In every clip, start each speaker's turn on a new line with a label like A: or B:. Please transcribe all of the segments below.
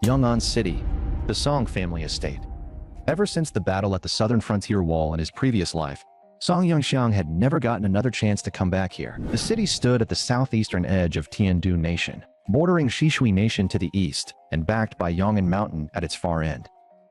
A: Yong'an City, the Song family estate. Ever since the battle at the southern frontier wall in his previous life, Song Yongxiang had never gotten another chance to come back here. The city stood at the southeastern edge of Tiandu Nation, bordering Shishui Nation to the east and backed by Yong'an Mountain at its far end.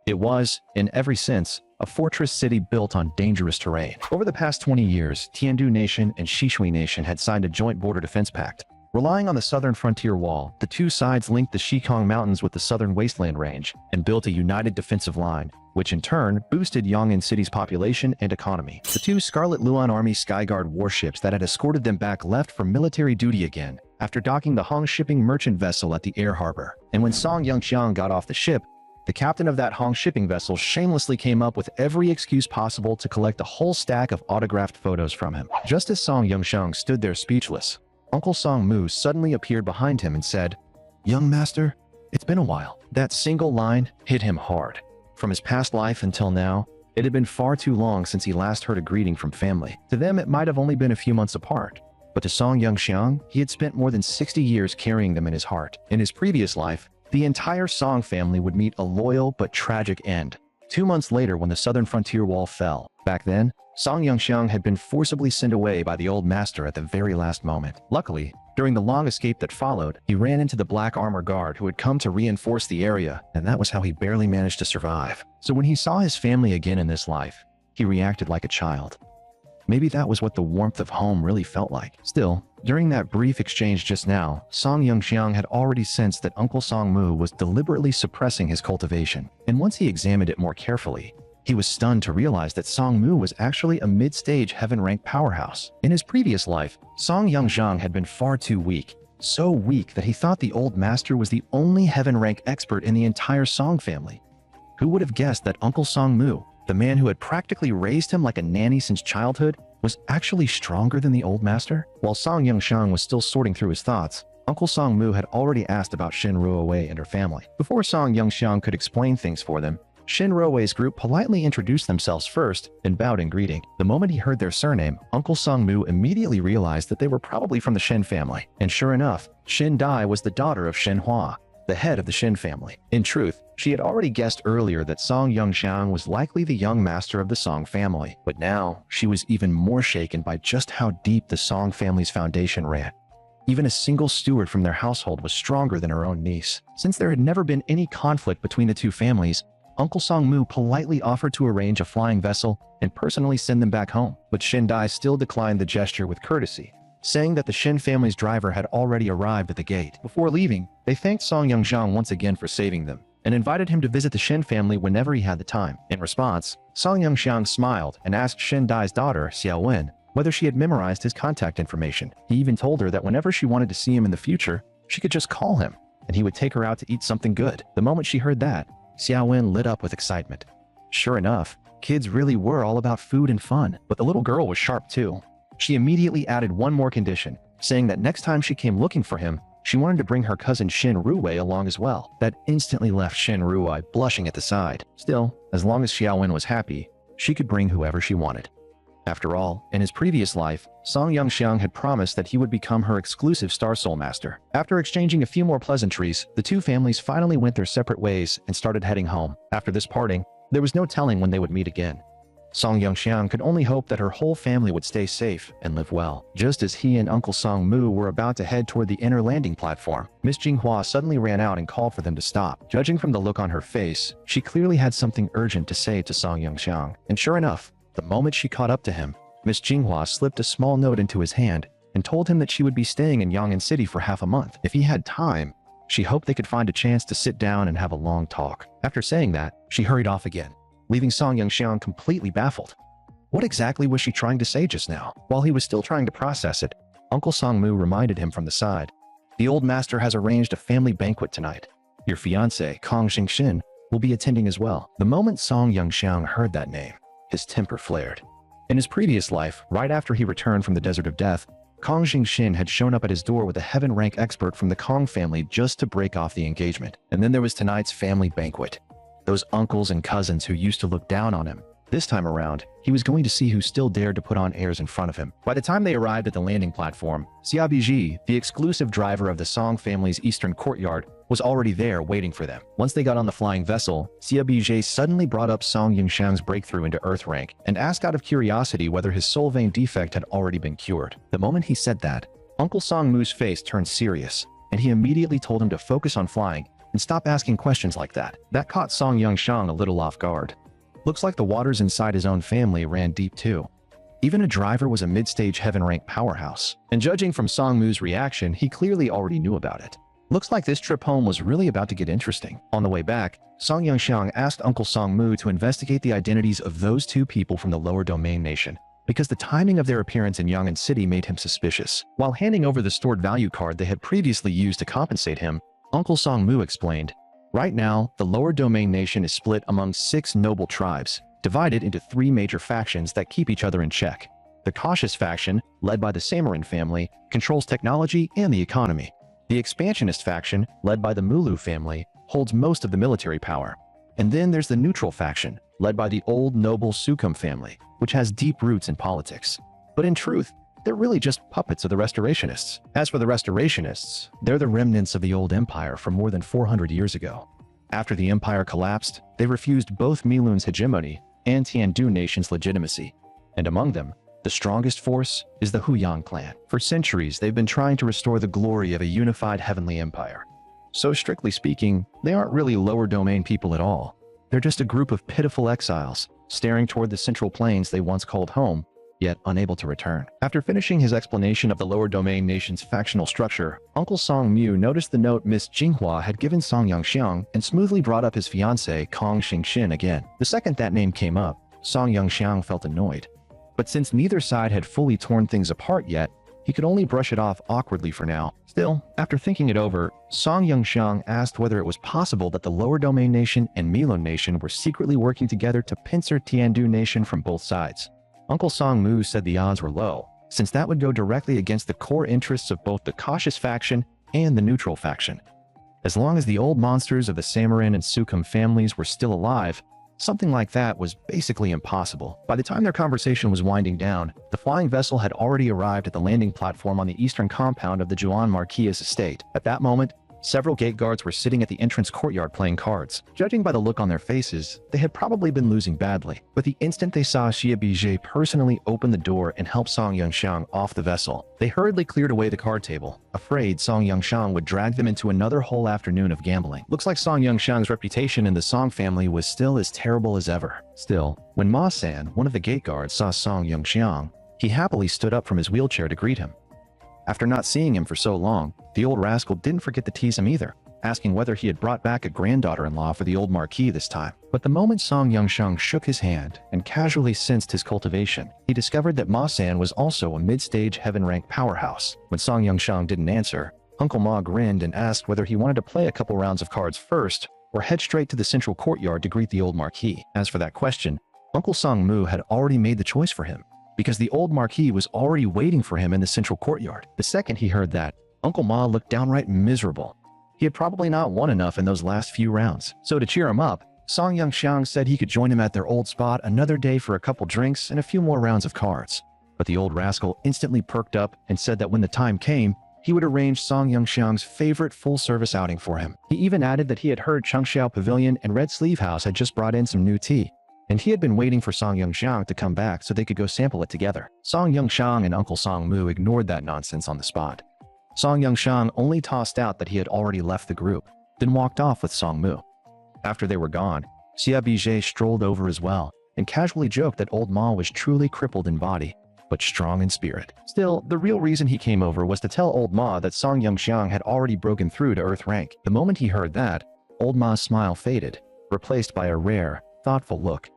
A: It was, in every sense, a fortress city built on dangerous terrain. Over the past 20 years, Tiandu Nation and Shishui Nation had signed a joint border defense pact. Relying on the southern frontier wall, the two sides linked the Shikong Mountains with the southern wasteland range and built a united defensive line, which in turn boosted Yong'an City's population and economy. The two Scarlet Luan Army Skyguard warships that had escorted them back left for military duty again after docking the Hong shipping merchant vessel at the air harbor. And when Song Yongxiang got off the ship, the captain of that Hong shipping vessel shamelessly came up with every excuse possible to collect a whole stack of autographed photos from him. Just as Song Yongxiang stood there speechless, Uncle Song Mu suddenly appeared behind him and said, "Young master, it's been a while." That single line hit him hard. From his past life until now, it had been far too long since he last heard a greeting from family. To them, it might have only been a few months apart. But to Song Yongxiang, he had spent more than 60 years carrying them in his heart. In his previous life, the entire Song family would meet a loyal but tragic end. 2 months later, when the southern frontier wall fell. Back then, Song Yongxiang had been forcibly sent away by the old master at the very last moment. Luckily, during the long escape that followed, he ran into the black armor guard who had come to reinforce the area, and that was how he barely managed to survive. So when he saw his family again in this life, he reacted like a child. Maybe that was what the warmth of home really felt like. Still, during that brief exchange just now, Song Yongxiang had already sensed that Uncle Song Mu was deliberately suppressing his cultivation. And once he examined it more carefully, he was stunned to realize that Song Mu was actually a mid-stage heaven-rank powerhouse. In his previous life, Song Yongxiang had been far too weak. So weak that he thought the old master was the only heaven-rank expert in the entire Song family. Who would have guessed that Uncle Song Mu, the man who had practically raised him like a nanny since childhood, was actually stronger than the old master? While Song Yongxiang was still sorting through his thoughts, Uncle Song Mu had already asked about Shin Ruowei and her family. Before Song Yongxiang could explain things for them, Shin Ruowei's group politely introduced themselves first and bowed in greeting. The moment he heard their surname, Uncle Song Mu immediately realized that they were probably from the Shin family. And sure enough, Shin Dai was the daughter of Shin Hua, the head of the Shin family. In truth, she had already guessed earlier that Song Yongxiang was likely the young master of the Song family. But now, she was even more shaken by just how deep the Song family's foundation ran. Even a single steward from their household was stronger than her own niece. Since there had never been any conflict between the two families, Uncle Song Mu politely offered to arrange a flying vessel and personally send them back home. But Shin Dai still declined the gesture with courtesy, saying that the Shin family's driver had already arrived at the gate. Before leaving, they thanked Song Yongxiang once again for saving them, and invited him to visit the Shin family whenever he had the time. In response, Song Yongxiang smiled and asked Shin Dai's daughter, Xiao Wen, whether she had memorized his contact information. He even told her that whenever she wanted to see him in the future, she could just call him, and he would take her out to eat something good. The moment she heard that, Xiao Wen lit up with excitement. Sure enough, kids really were all about food and fun, but the little girl was sharp too. She immediately added one more condition, saying that next time she came looking for him, she wanted to bring her cousin Shin Ruwei along as well. That instantly left Shin Ruwei blushing at the side. Still, as long as Xiao Wen was happy, she could bring whoever she wanted. After all, in his previous life, Song Yongxiang had promised that he would become her exclusive Star Soul Master. After exchanging a few more pleasantries, the two families finally went their separate ways and started heading home. After this parting, there was no telling when they would meet again. Song Yongxiang could only hope that her whole family would stay safe and live well. Just as he and Uncle Song Mu were about to head toward the inner landing platform, Miss Jinghua suddenly ran out and called for them to stop. Judging from the look on her face, she clearly had something urgent to say to Song Yongxiang. And sure enough, the moment she caught up to him, Miss Jinghua slipped a small note into his hand and told him that she would be staying in Yong'an City for half a month. If he had time, she hoped they could find a chance to sit down and have a long talk. After saying that, she hurried off again, leaving Song Yongxiang completely baffled. What exactly was she trying to say just now? While he was still trying to process it, Uncle Song Mu reminded him from the side. The old master has arranged a family banquet tonight. Your fiancé, Kong Xingxin, will be attending as well. The moment Song Yongxiang heard that name, his temper flared. In his previous life, right after he returned from the Desert of Death, Kong Xingxin had shown up at his door with a heaven-rank expert from the Kong family just to break off the engagement. And then there was tonight's family banquet. Those uncles and cousins who used to look down on him, This time around, he was going to see who still dared to put on airs in front of him. By the time they arrived at the landing platform, Xiaobiji, the exclusive driver of the Song family's eastern courtyard, was already there waiting for them. Once they got on the flying vessel, Xiaobiji suddenly brought up Song Yingxiang's breakthrough into Earth rank and asked out of curiosity whether his soul vein defect had already been cured. The moment he said that, Uncle Song Mu's face turned serious, and he immediately told him to focus on flying and stop asking questions like that. That caught Song Yingxiang a little off guard. Looks like the waters inside his own family ran deep too. Even a driver was a mid-stage heaven-rank powerhouse. And judging from Song Mu's reaction, he clearly already knew about it. Looks like this trip home was really about to get interesting. On the way back, Song Yingxiang asked Uncle Song Mu to investigate the identities of those two people from the lower domain nation, because the timing of their appearance in Yang'an City made him suspicious. While handing over the stored value card they had previously used to compensate him, Uncle Song Mu explained, "Right now, the lower domain nation is split among 6 noble tribes, divided into 3 major factions that keep each other in check. The cautious faction, led by the Samarin family, controls technology and the economy. The expansionist faction, led by the Mulu family, holds most of the military power. And then there's the neutral faction, led by the old noble Sukum family, which has deep roots in politics. But in truth, they're really just puppets of the Restorationists. As for the Restorationists, they're the remnants of the old empire from more than 400 years ago. After the empire collapsed, they refused both Milun's hegemony and Tiandu nation's legitimacy. And among them, the strongest force is the Huyang clan. For centuries, they've been trying to restore the glory of a unified heavenly empire. So strictly speaking, they aren't really lower domain people at all. They're just a group of pitiful exiles, staring toward the central plains they once called home, yet unable to return." After finishing his explanation of the lower domain nation's factional structure, Uncle Song Mu noticed the note Miss Jinghua had given Song Yangxiang and smoothly brought up his fiancée Kong Xingxin again. The second that name came up, Song Yangxiang felt annoyed. But since neither side had fully torn things apart yet, he could only brush it off awkwardly for now. Still, after thinking it over, Song Yangxiang asked whether it was possible that the lower domain nation and Milun nation were secretly working together to pincer Tiandu nation from both sides. Uncle Song Mu said the odds were low, since that would go directly against the core interests of both the cautious faction and the neutral faction. As long as the old monsters of the Samarin and Sukum families were still alive, something like that was basically impossible. By the time their conversation was winding down, the flying vessel had already arrived at the landing platform on the eastern compound of the Juan Marquis estate. At that moment, several gate guards were sitting at the entrance courtyard playing cards. Judging by the look on their faces, they had probably been losing badly. But the instant they saw Xiaobiji personally open the door and help Song Yangxiang off the vessel, they hurriedly cleared away the card table, afraid Song Yangxiang would drag them into another whole afternoon of gambling. Looks like Song Yangxiang's reputation in the Song family was still as terrible as ever. Still, when Ma-san, one of the gate guards, saw Song Yangxiang, he happily stood up from his wheelchair to greet him. After not seeing him for so long, the old rascal didn't forget to tease him either, asking whether he had brought back a granddaughter-in-law for the old marquis this time. But the moment Song Yangxiang shook his hand and casually sensed his cultivation, he discovered that Ma-san was also a mid-stage heaven-rank powerhouse. When Song Yangxiang didn't answer, Uncle Ma grinned and asked whether he wanted to play a couple rounds of cards first or head straight to the central courtyard to greet the old marquis. As for that question, Uncle Song Mu had already made the choice for him, because the old marquis was already waiting for him in the central courtyard. The second he heard that, Uncle Ma looked downright miserable. He had probably not won enough in those last few rounds. So to cheer him up, Song Yangxiang said he could join him at their old spot another day for a couple drinks and a few more rounds of cards. But the old rascal instantly perked up and said that when the time came, he would arrange Song Yangxiang's favorite full-service outing for him. He even added that he had heard Chengxiao Pavilion and Red Sleeve House had just brought in some new tea, and he had been waiting for Song Yangxiang to come back so they could go sample it together. Song Yangxiang and Uncle Song Mu ignored that nonsense on the spot. Song Yangxiang only tossed out that he had already left the group, then walked off with Song Mu. After they were gone, Xiaobiji strolled over as well, and casually joked that old Ma was truly crippled in body, but strong in spirit. Still, the real reason he came over was to tell old Ma that Song Yangxiang had already broken through to Earth rank. The moment he heard that, old Ma's smile faded, replaced by a rare, thoughtful look.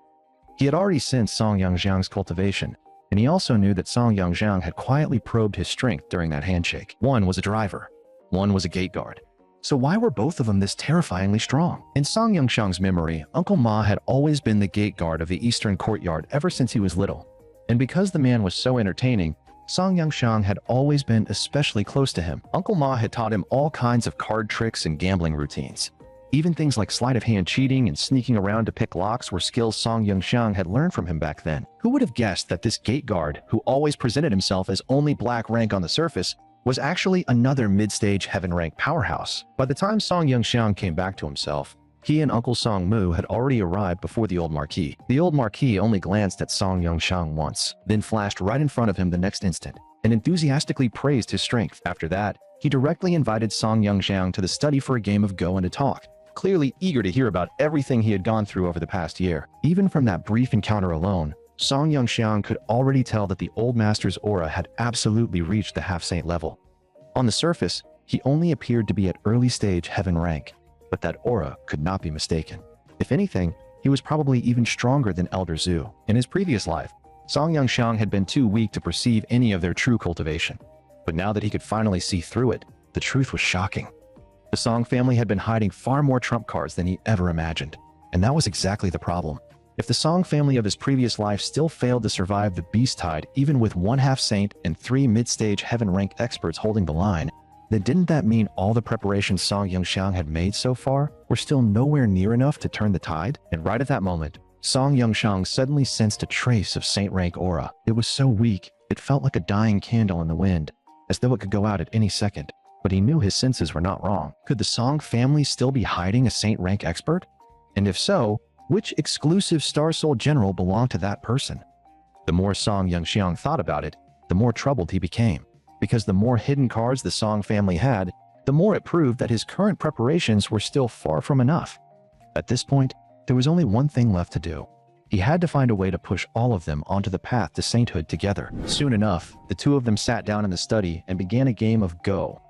A: He had already sensed Song Yangxiang's cultivation, and he also knew that Song Yangxiang had quietly probed his strength during that handshake. One was a driver, one was a gate guard. So why were both of them this terrifyingly strong? In Song Yangxiang's memory, Uncle Ma had always been the gate guard of the eastern courtyard ever since he was little. And because the man was so entertaining, Song Yangxiang had always been especially close to him. Uncle Ma had taught him all kinds of card tricks and gambling routines. Even things like sleight of hand cheating and sneaking around to pick locks were skills Song Yongxiang had learned from him back then. Who would have guessed that this gate guard, who always presented himself as only black rank on the surface, was actually another mid-stage heaven rank powerhouse? By the time Song Yongxiang came back to himself, he and Uncle Song Mu had already arrived before the old Marquis. The old Marquis only glanced at Song Yongxiang once, then flashed right in front of him the next instant, and enthusiastically praised his strength. After that, he directly invited Song Yongxiang to the study for a game of Go and a talk, clearly eager to hear about everything he had gone through over the past year. Even from that brief encounter alone, Song Yongxiang could already tell that the old master's aura had absolutely reached the half-saint level. On the surface, he only appeared to be at early-stage heaven rank, but that aura could not be mistaken. If anything, he was probably even stronger than Elder Zhu. In his previous life, Song Yongxiang had been too weak to perceive any of their true cultivation. But now that he could finally see through it, the truth was shocking. The Song family had been hiding far more trump cards than he ever imagined. And that was exactly the problem. If the Song family of his previous life still failed to survive the beast tide, even with one half-saint and 3 mid-stage heaven-rank experts holding the line, then didn't that mean all the preparations Song Yongxiang had made so far were still nowhere near enough to turn the tide? And right at that moment, Song Yongxiang suddenly sensed a trace of saint-rank aura. It was so weak, it felt like a dying candle in the wind, as though it could go out at any second. But he knew his senses were not wrong. Could the Song family still be hiding a saint-rank expert? And if so, which exclusive Star Soul general belonged to that person? The more Song Yongxiang thought about it, the more troubled he became. Because the more hidden cards the Song family had, the more it proved that his current preparations were still far from enough. At this point, there was only one thing left to do. He had to find a way to push all of them onto the path to sainthood together. Soon enough, the two of them sat down in the study and began a game of Go.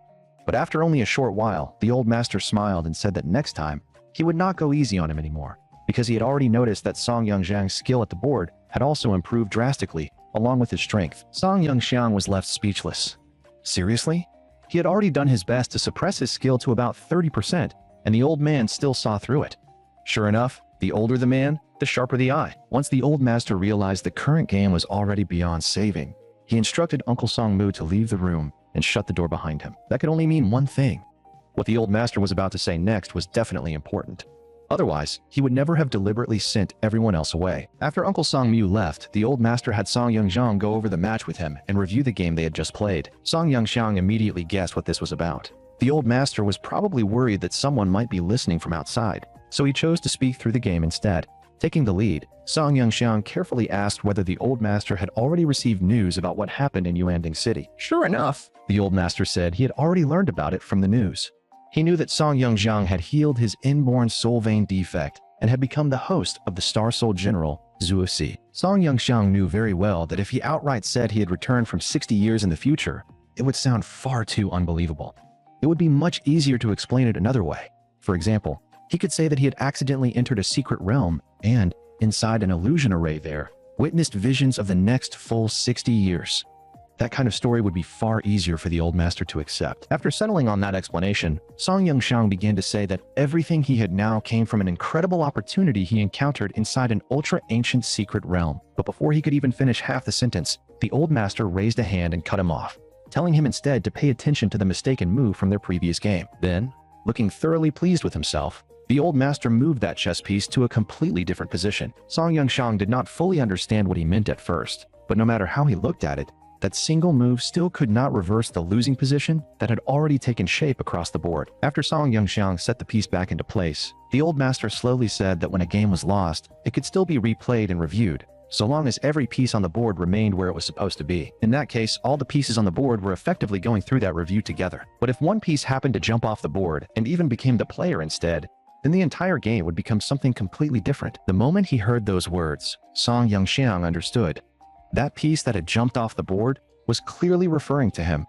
A: But after only a short while, the old master smiled and said that next time, he would not go easy on him anymore, because he had already noticed that Song Yongxiang's skill at the board had also improved drastically, along with his strength. Song Yongxiang was left speechless. Seriously? He had already done his best to suppress his skill to about 30%, and the old man still saw through it. Sure enough, the older the man, the sharper the eye. Once the old master realized the current game was already beyond saving, he instructed Uncle Song Mu to leave the room and shut the door behind him. That could only mean one thing. What the old master was about to say next was definitely important. Otherwise, he would never have deliberately sent everyone else away. After Uncle Song Mu left, the old master had Song Yongxiang go over the match with him and review the game they had just played. Song Yongxiang immediately guessed what this was about. The old master was probably worried that someone might be listening from outside, so he chose to speak through the game instead. Taking the lead, Song Yongxiang carefully asked whether the old master had already received news about what happened in Yuanding City. Sure enough, the old master said he had already learned about it from the news. He knew that Song Yongxiang had healed his inborn soul vein defect and had become the host of the Star Soul General, Zhuo Si. Song Yongxiang knew very well that if he outright said he had returned from 60 years in the future, it would sound far too unbelievable. It would be much easier to explain it another way. For example, he could say that he had accidentally entered a secret realm and, inside an illusion array there, witnessed visions of the next full 60 years. That kind of story would be far easier for the old master to accept. After settling on that explanation, Song Yongxiang began to say that everything he had now came from an incredible opportunity he encountered inside an ultra-ancient secret realm. But before he could even finish half the sentence, the old master raised a hand and cut him off, telling him instead to pay attention to the mistaken move from their previous game. Then, looking thoroughly pleased with himself, the old master moved that chess piece to a completely different position. Song Yongxiang did not fully understand what he meant at first, but no matter how he looked at it, that single move still could not reverse the losing position that had already taken shape across the board. After Song Yongxiang set the piece back into place, the old master slowly said that when a game was lost, it could still be replayed and reviewed, so long as every piece on the board remained where it was supposed to be. In that case, all the pieces on the board were effectively going through that review together. But if one piece happened to jump off the board and even became the player instead, then the entire game would become something completely different. The moment he heard those words, Song Yongxiang understood. That piece that had jumped off the board was clearly referring to him.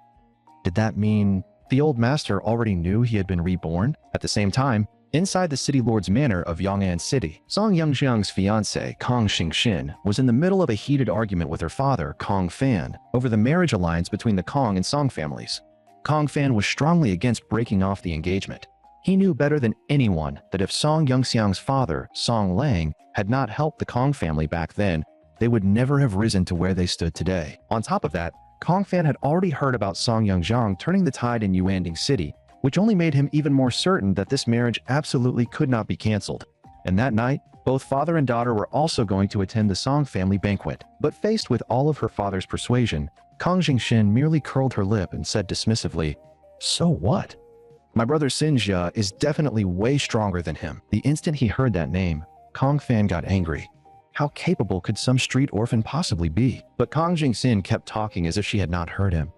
A: Did that mean the old master already knew he had been reborn? At the same time, inside the city lord's manor of Yong'an City, Song Yongxiang's fiancée, Kong Xingxin, was in the middle of a heated argument with her father, Kong Fan, over the marriage alliance between the Kong and Song families. Kong Fan was strongly against breaking off the engagement. He knew better than anyone that if Song Yongxiang's father, Song Lang, had not helped the Kong family back then, they would never have risen to where they stood today. On top of that, Kong Fan had already heard about Song Yongxiang turning the tide in Yuanding City which only made him even more certain that this marriage absolutely could not be cancelled. And that night, both father and daughter were also going to attend the Song family banquet. But faced with all of her father's persuasion, Kang Jingxin merely curled her lip and said dismissively, "So what? My brother Xinjia is definitely way stronger than him." The instant he heard that name, Kang Fan got angry. How capable could some street orphan possibly be? But Kang Jingxin kept talking as if she had not heard him.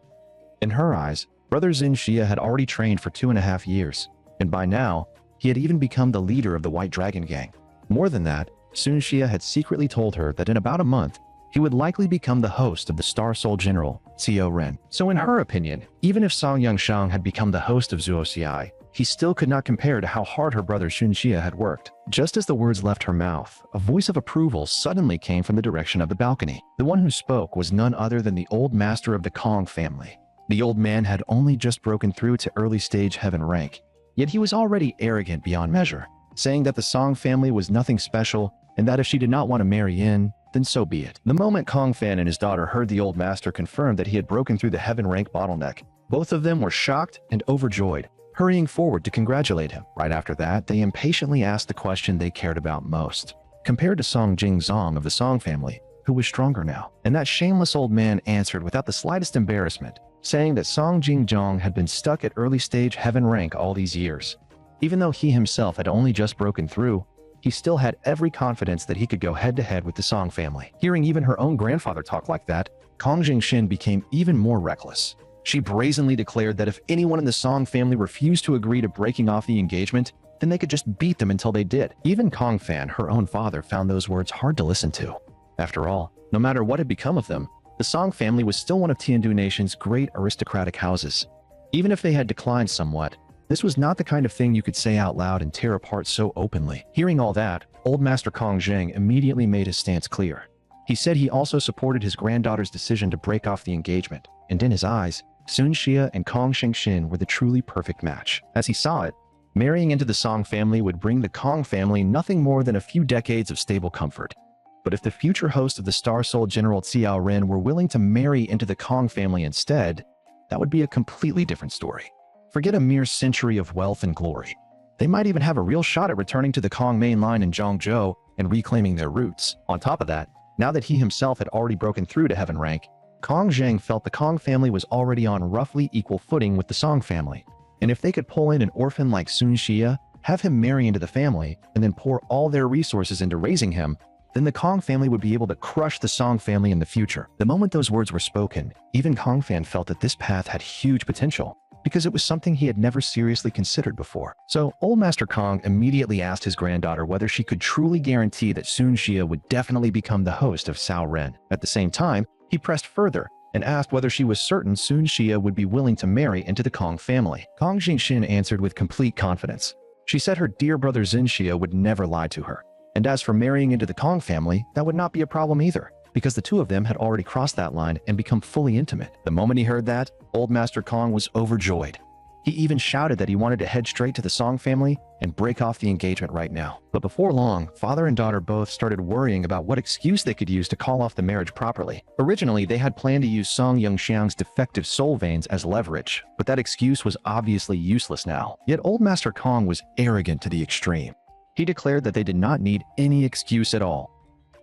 A: In her eyes, brother Xinjia had already trained for 2.5 years, and by now, he had even become the leader of the White Dragon Gang. More than that, Sun Xia had secretly told her that in about a month, he would likely become the host of the Star Soul General, Xiao Ren. So in her opinion, even if Song Yangxiang had become the host of Zuoxiai, he still could not compare to how hard her brother Sun Xia had worked. Just as the words left her mouth, a voice of approval suddenly came from the direction of the balcony. The one who spoke was none other than the old master of the Kong family. The old man had only just broken through to early stage heaven rank, yet he was already arrogant beyond measure, saying that the Song family was nothing special and that if she did not want to marry in, then so be it. The moment Kong Fan and his daughter heard the old master confirm that he had broken through the heaven rank bottleneck, both of them were shocked and overjoyed, hurrying forward to congratulate him. Right after that, they impatiently asked the question they cared about most. Compared to Song Jingzong of the Song family, who was stronger now? And that shameless old man answered without the slightest embarrassment, saying that Song Jingzong had been stuck at early stage heaven rank all these years. Even though he himself had only just broken through, he still had every confidence that he could go head-to-head with the Song family. Hearing even her own grandfather talk like that, Kang Jingxin became even more reckless. She brazenly declared that if anyone in the Song family refused to agree to breaking off the engagement, then they could just beat them until they did. Even Kong Fan, her own father, found those words hard to listen to. After all, no matter what had become of them, the Song family was still one of Tiandu Nation's great aristocratic houses. Even if they had declined somewhat, this was not the kind of thing you could say out loud and tear apart so openly. Hearing all that, old Master Kong Zheng immediately made his stance clear. He said he also supported his granddaughter's decision to break off the engagement, and in his eyes, Sun Xia and Kong Shengxin were the truly perfect match. As he saw it, marrying into the Song family would bring the Kong family nothing more than a few decades of stable comfort. But if the future host of the Star Soul General Xiao Ren were willing to marry into the Kong family instead, that would be a completely different story. Forget a mere century of wealth and glory. They might even have a real shot at returning to the Kong main line in Zhongzhou and reclaiming their roots. On top of that, now that he himself had already broken through to heaven rank, Kong Zheng felt the Kong family was already on roughly equal footing with the Song family. And if they could pull in an orphan like Sun Xia, have him marry into the family, and then pour all their resources into raising him, then the Kong family would be able to crush the Song family in the future. The moment those words were spoken, even Kong Fan felt that this path had huge potential, because it was something he had never seriously considered before. So, old Master Kong immediately asked his granddaughter whether she could truly guarantee that Sun Xia would definitely become the host of Xiao Ren. At the same time, he pressed further and asked whether she was certain Sun Xia would be willing to marry into the Kong family. Kong Jingxin answered with complete confidence. She said her dear brother Xin Xia would never lie to her. And as for marrying into the Kong family, that would not be a problem either, because the two of them had already crossed that line and become fully intimate. The moment he heard that, old Master Kong was overjoyed. He even shouted that he wanted to head straight to the Song family and break off the engagement right now. But before long, father and daughter both started worrying about what excuse they could use to call off the marriage properly. Originally, they had planned to use Song Yongxiang's defective soul veins as leverage, but that excuse was obviously useless now. Yet old Master Kong was arrogant to the extreme. He declared that they did not need any excuse at all.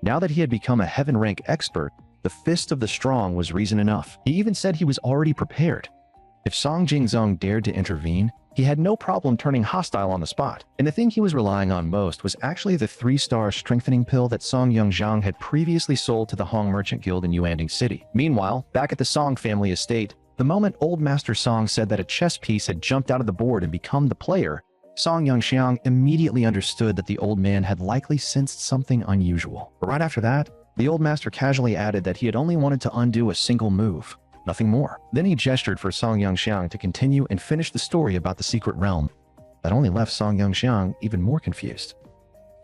A: Now that he had become a heaven rank expert, the fist of the strong was reason enough. He even said he was already prepared. If Song Jingzong dared to intervene, he had no problem turning hostile on the spot. And the thing he was relying on most was actually the 3-star strengthening pill that Song Yongxiang had previously sold to the Hong Merchant Guild in Yuanding City. Meanwhile, back at the Song family estate, the moment old Master Song said that a chess piece had jumped out of the board and become the player, Song Yongxiang immediately understood that the old man had likely sensed something unusual. But right after that, the old master casually added that he had only wanted to undo a single move, nothing more. Then he gestured for Song Yongxiang to continue and finish the story about the secret realm. That only left Song Yongxiang even more confused.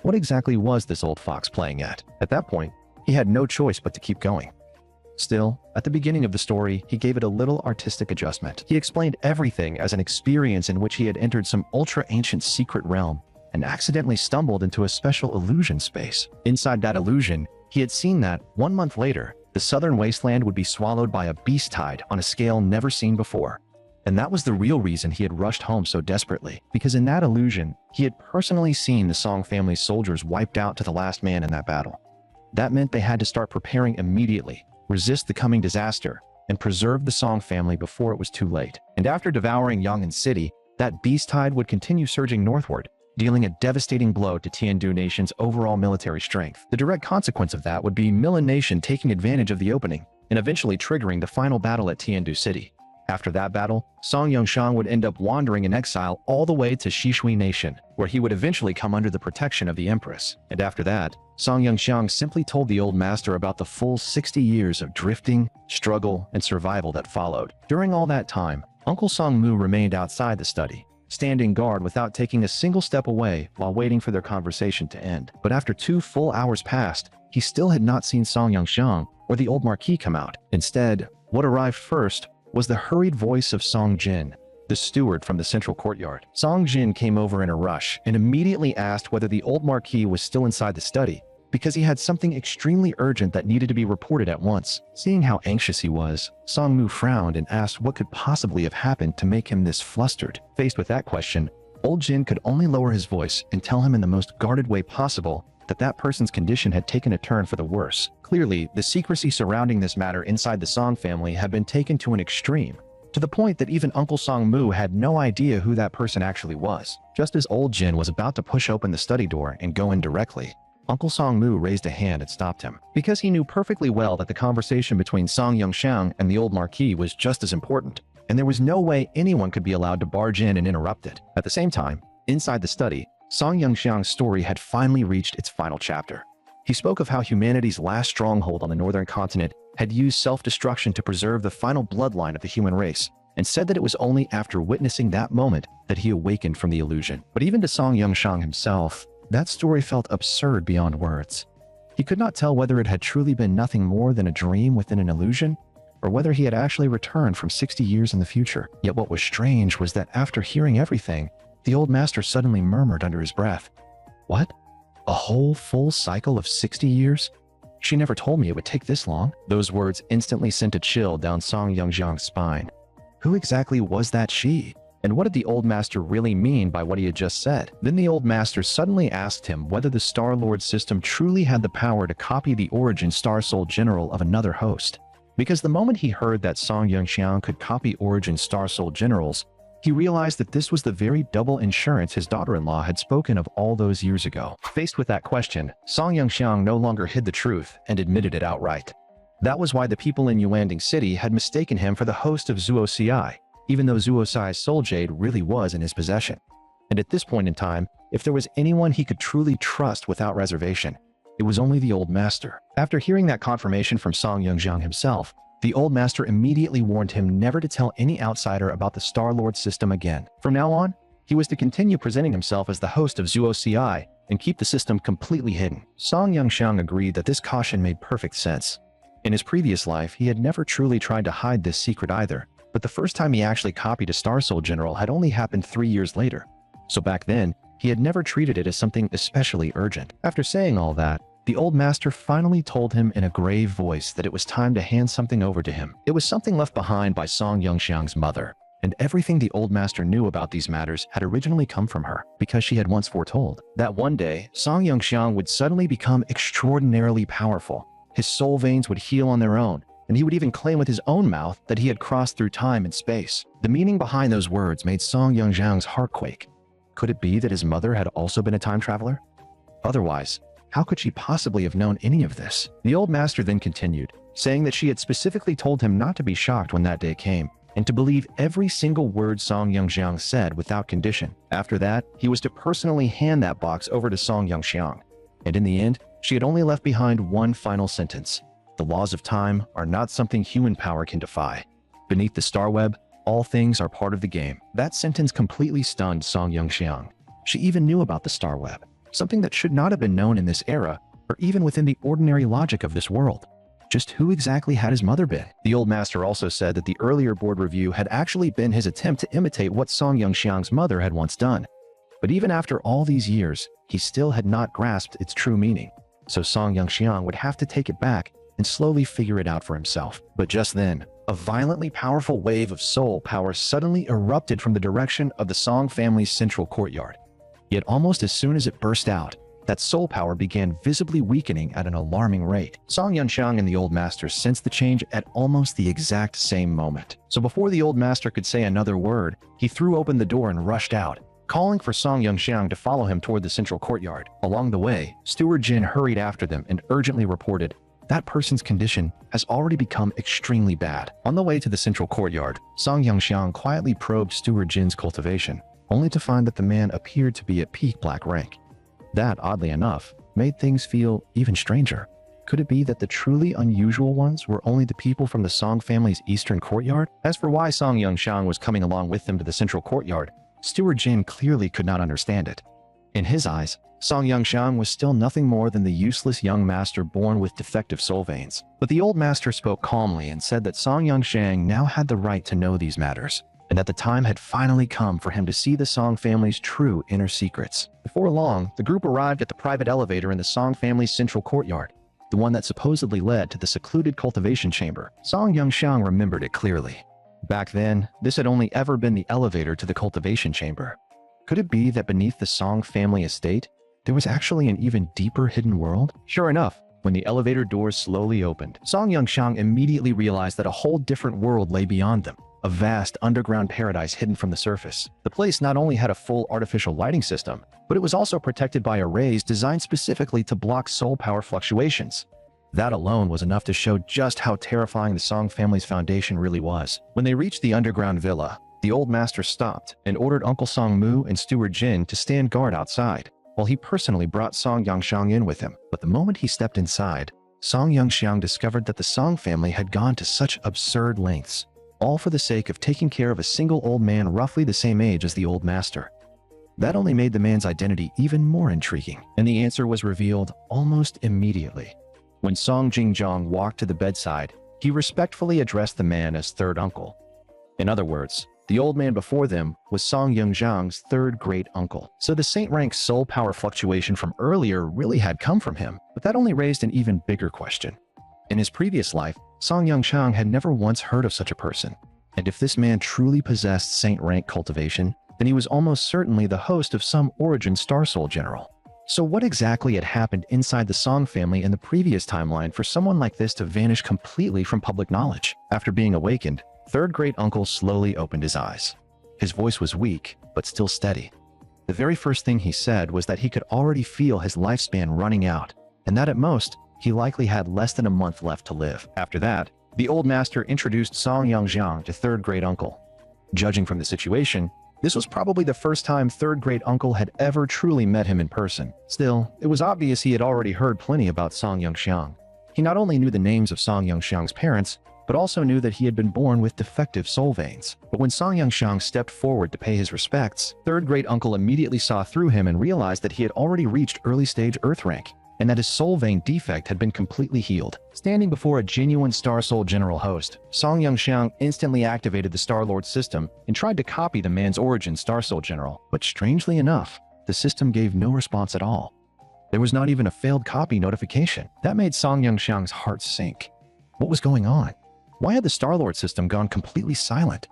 A: What exactly was this old fox playing at? At that point, he had no choice but to keep going. Still, at the beginning of the story, he gave it a little artistic adjustment. He explained everything as an experience in which he had entered some ultra-ancient secret realm and accidentally stumbled into a special illusion space. Inside that illusion, he had seen that, 1 month later, the southern wasteland would be swallowed by a beast tide on a scale never seen before. And that was the real reason he had rushed home so desperately, because in that illusion, he had personally seen the Song family's soldiers wiped out to the last man in that battle. That meant they had to start preparing immediately, resist the coming disaster, and preserve the Song family before it was too late. And after devouring Yong'an City, that beast tide would continue surging northward, dealing a devastating blow to Tiandu Nation's overall military strength. The direct consequence of that would be Milan Nation taking advantage of the opening, and eventually triggering the final battle at Tiandu City. After that battle, Song Yongxiang would end up wandering in exile all the way to Shishui Nation, where he would eventually come under the protection of the Empress. And after that, Song Yongxiang simply told the old master about the full 60 years of drifting, struggle, and survival that followed. During all that time, Uncle Song Mu remained outside the study, standing guard without taking a single step away while waiting for their conversation to end. But after 2 full hours passed, he still had not seen Song Yongxiang or the old Marquis come out. Instead, what arrived first was the hurried voice of Song Jin, the steward from the central courtyard. Song Jin came over in a rush and immediately asked whether the old Marquis was still inside the study, because he had something extremely urgent that needed to be reported at once. Seeing how anxious he was, Song Mu frowned and asked what could possibly have happened to make him this flustered. Faced with that question, old Jin could only lower his voice and tell him in the most guarded way possible that person's condition had taken a turn for the worse. Clearly, the secrecy surrounding this matter inside the Song family had been taken to an extreme, to the point that even Uncle Song Mu had no idea who that person actually was. Just as old Jin was about to push open the study door and go in directly, Uncle Song Mu raised a hand and stopped him, because he knew perfectly well that the conversation between Song Yongxiang and the old Marquis was just as important, and there was no way anyone could be allowed to barge in and interrupt it. At the same time, inside the study, Song Yongxiang's story had finally reached its final chapter. He spoke of how humanity's last stronghold on the northern continent had used self-destruction to preserve the final bloodline of the human race, and said that it was only after witnessing that moment that he awakened from the illusion. But even to Song Yongxiang himself, that story felt absurd beyond words. He could not tell whether it had truly been nothing more than a dream within an illusion, or whether he had actually returned from 60 years in the future. Yet what was strange was that after hearing everything, the old master suddenly murmured under his breath, "What? A whole full cycle of 60 years? She never told me it would take this long." Those words instantly sent a chill down Song Yongxiang's spine. Who exactly was that she? And what did the old master really mean by what he had just said? Then the old master suddenly asked him whether the Star Lord system truly had the power to copy the origin Star Soul General of another host. Because the moment he heard that Song Yongxiang could copy origin Star Soul Generals, he realized that this was the very double insurance his daughter-in-law had spoken of all those years ago. Faced with that question, Song Yongxiang no longer hid the truth and admitted it outright. That was why the people in Yuanding City had mistaken him for the host of Zuo-Ci, even though Zuo-Ci's soul jade really was in his possession. And at this point in time, if there was anyone he could truly trust without reservation, it was only the old master. After hearing that confirmation from Song Yongxiang himself, the old master immediately warned him never to tell any outsider about the Star Lord system again. From now on, he was to continue presenting himself as the host of Zuo-Ci and keep the system completely hidden. Song Yongxiang agreed that this caution made perfect sense. In his previous life, he had never truly tried to hide this secret either, but the first time he actually copied a Star Soul General had only happened 3 years later. So back then, he had never treated it as something especially urgent. After saying all that, the old master finally told him in a grave voice that it was time to hand something over to him. It was something left behind by Song Yongxiang's mother, and everything the old master knew about these matters had originally come from her, because she had once foretold that one day, Song Yongxiang would suddenly become extraordinarily powerful. His soul veins would heal on their own, and he would even claim with his own mouth that he had crossed through time and space. The meaning behind those words made Song Yongxiang's heart quake. Could it be that his mother had also been a time traveler? Otherwise, how could she possibly have known any of this? The old master then continued, saying that she had specifically told him not to be shocked when that day came, and to believe every single word Song Yongxiang said without condition. After that, he was to personally hand that box over to Song Yongxiang. And in the end, she had only left behind one final sentence. The laws of time are not something human power can defy. Beneath the star web, all things are part of the game. That sentence completely stunned Song Yongxiang. She even knew about the star web, something that should not have been known in this era, or even within the ordinary logic of this world. Just who exactly had his mother been? The old master also said that the earlier board review had actually been his attempt to imitate what Song Yongxiang's mother had once done. But even after all these years, he still had not grasped its true meaning. So Song Yongxiang would have to take it back and slowly figure it out for himself. But just then, A violently powerful wave of soul power suddenly erupted from the direction of the Song family's central courtyard. Yet almost as soon as it burst out, that soul power began visibly weakening at an alarming rate. Song Yunxiang and the Old Master sensed the change at almost the exact same moment. So before the Old Master could say another word, he threw open the door and rushed out, calling for Song Yunxiang to follow him toward the central courtyard. Along the way, Steward Jin hurried after them and urgently reported, "That person's condition has already become extremely bad." On the way to the central courtyard, Song Yunxiang quietly probed Steward Jin's cultivation, only to find that the man appeared to be at peak black rank. That, oddly enough, made things feel even stranger. Could it be that the truly unusual ones were only the people from the Song family's eastern courtyard? As for why Song Yunxiang was coming along with them to the central courtyard, Steward Jin clearly could not understand it. In his eyes, Song Yunxiang was still nothing more than the useless young master born with defective soul veins. But the Old Master spoke calmly and said that Song Yunxiang now had the right to know these matters, and that the time had finally come for him to see the Song family's true inner secrets. Before long, the group arrived at the private elevator in the Song family's central courtyard, the one that supposedly led to the secluded cultivation chamber. Song Yunxiang remembered it clearly. Back then, this had only ever been the elevator to the cultivation chamber. Could it be that beneath the Song family estate, there was actually an even deeper hidden world? Sure enough, when the elevator doors slowly opened, Song Yunxiang immediately realized that a whole different world lay beyond them. A vast underground paradise hidden from the surface. The place not only had a full artificial lighting system, but it was also protected by arrays designed specifically to block soul power fluctuations. That alone was enough to show just how terrifying the Song family's foundation really was. When they reached the underground villa, the Old Master stopped and ordered Uncle Song Mu and Steward Jin to stand guard outside, while he personally brought Song Yunxiang in with him. But the moment he stepped inside, Song Yunxiang discovered that the Song family had gone to such absurd lengths, all for the sake of taking care of a single old man roughly the same age as the Old Master. That only made the man's identity even more intriguing, and the answer was revealed almost immediately. When Song Jingjiang walked to the bedside, he respectfully addressed the man as third uncle. In other words, the old man before them was Song Yunxiang's third great uncle. So the saint rank soul power fluctuation from earlier really had come from him, but that only raised an even bigger question. In his previous life, Song Yunxiang had never once heard of such a person, and if this man truly possessed saint rank cultivation, then he was almost certainly the host of some origin Star Soul general. So what exactly had happened inside the Song family in the previous timeline for someone like this to vanish completely from public knowledge? After being awakened, third great uncle slowly opened his eyes. His voice was weak, but still steady. The very first thing he said was that he could already feel his lifespan running out, and that at most, he likely had less than a month left to live. After that, the Old Master introduced Song Yunxiang to third great uncle. Judging from the situation, this was probably the first time third great uncle had ever truly met him in person. Still, it was obvious he had already heard plenty about Song Yunxiang. He not only knew the names of Song Yunxiang's parents, but also knew that he had been born with defective soul veins. But when Song Yunxiang stepped forward to pay his respects, third great uncle immediately saw through him and realized that he had already reached early stage Earth rank, and that his soul vein defect had been completely healed. Standing before a genuine Star Soul general host, Song Yunxiang instantly activated the Star Lord system and tried to copy the man's origin Star Soul general. But strangely enough, the system gave no response at all. There was not even a failed copy notification. That made Song Yunxiang's heart sink. What was going on? Why had the Star Lord system gone completely silent?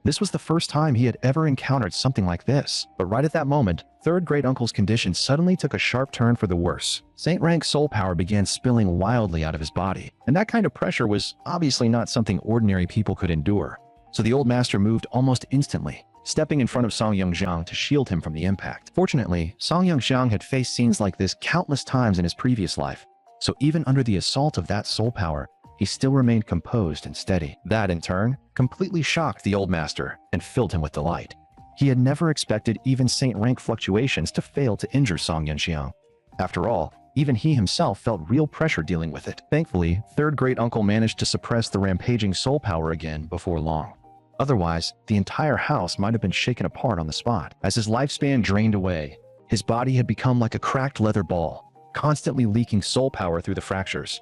A: This was the first time he had ever encountered something like this. But right at that moment, third great uncle's condition suddenly took a sharp turn for the worse. Saint rank soul power began spilling wildly out of his body, and that kind of pressure was obviously not something ordinary people could endure. So the Old Master moved almost instantly, stepping in front of Song Yunxiang to shield him from the impact. Fortunately, Song Yunxiang had faced scenes like this countless times in his previous life, so even under the assault of that soul power, he still remained composed and steady. That, in turn, completely shocked the Old Master and filled him with delight. He had never expected even saint rank fluctuations to fail to injure Song Yunxiang. After all, even he himself felt real pressure dealing with it. Thankfully, third great uncle managed to suppress the rampaging soul power again before long. Otherwise, the entire house might have been shaken apart on the spot. As his lifespan drained away, his body had become like a cracked leather ball, constantly leaking soul power through the fractures.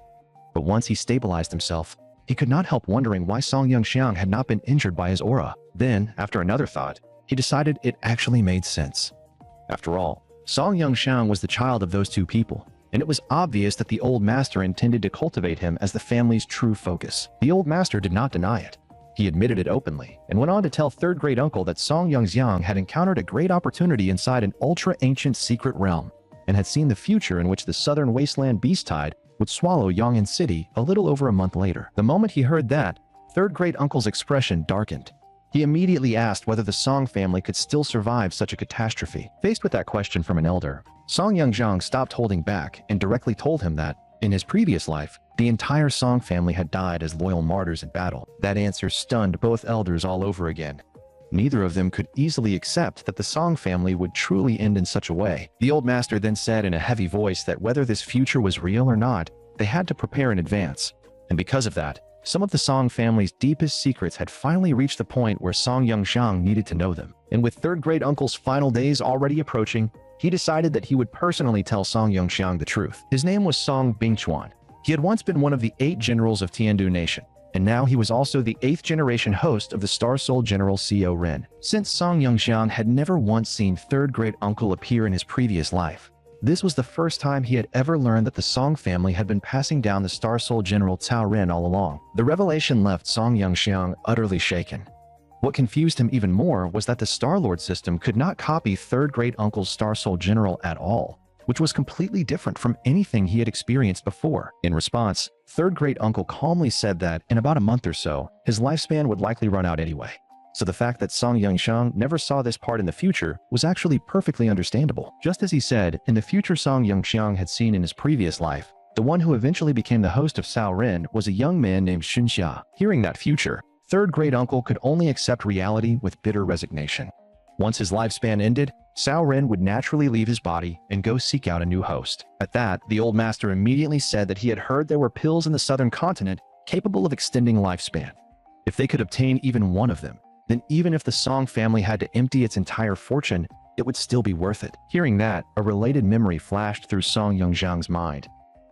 A: But once he stabilized himself, he could not help wondering why Song Yunxiang had not been injured by his aura. Then, after another thought, he decided it actually made sense. After all, Song Yunxiang was the child of those two people, and it was obvious that the Old Master intended to cultivate him as the family's true focus. The Old Master did not deny it. He admitted it openly, and went on to tell third-grade uncle that Song Yongxiang had encountered a great opportunity inside an ultra-ancient secret realm, and had seen the future in which the southern wasteland beast tide would swallow Yong'an City a little over a month later. The moment he heard that, third-grade uncle's expression darkened. He immediately asked whether the Song family could still survive such a catastrophe. Faced with that question from an elder, Song Yongxiang stopped holding back and directly told him that, in his previous life, the entire Song family had died as loyal martyrs in battle. That answer stunned both elders all over again. Neither of them could easily accept that the Song family would truly end in such a way. The old master then said in a heavy voice that whether this future was real or not, they had to prepare in advance. And because of that, some of the Song family's deepest secrets had finally reached the point where Song Yongxiang needed to know them. And with third-grade uncle's final days already approaching, he decided that he would personally tell Song Yongxiang the truth. His name was Song Bingchuan. He had once been one of the 8 generals of Tiandu Nation, and now he was also the 8th-generation host of the Star Soul General Co. Ren. Since Song Yongxiang had never once seen third-grade uncle appear in his previous life, this was the first time he had ever learned that the Song family had been passing down the Star Soul General Cao Ren all along. The revelation left Song Yongxiang utterly shaken. What confused him even more was that the Star-Lord system could not copy third-grade uncle's Star Soul General at all, which was completely different from anything he had experienced before. In response, third-grade uncle calmly said that in about a month or so, his lifespan would likely run out anyway. So the fact that Song Yongxiang never saw this part in the future was actually perfectly understandable. Just as he said, in the future Song Yongxiang had seen in his previous life, the one who eventually became the host of Cao Ren was a young man named Xunxia. Hearing that future, third-grade uncle could only accept reality with bitter resignation. Once his lifespan ended, Cao Ren would naturally leave his body and go seek out a new host. At that, the old master immediately said that he had heard there were pills in the southern continent capable of extending lifespan. If they could obtain even one of them, then even if the Song family had to empty its entire fortune, it would still be worth it. Hearing that, a related memory flashed through Song Yongxiang's mind.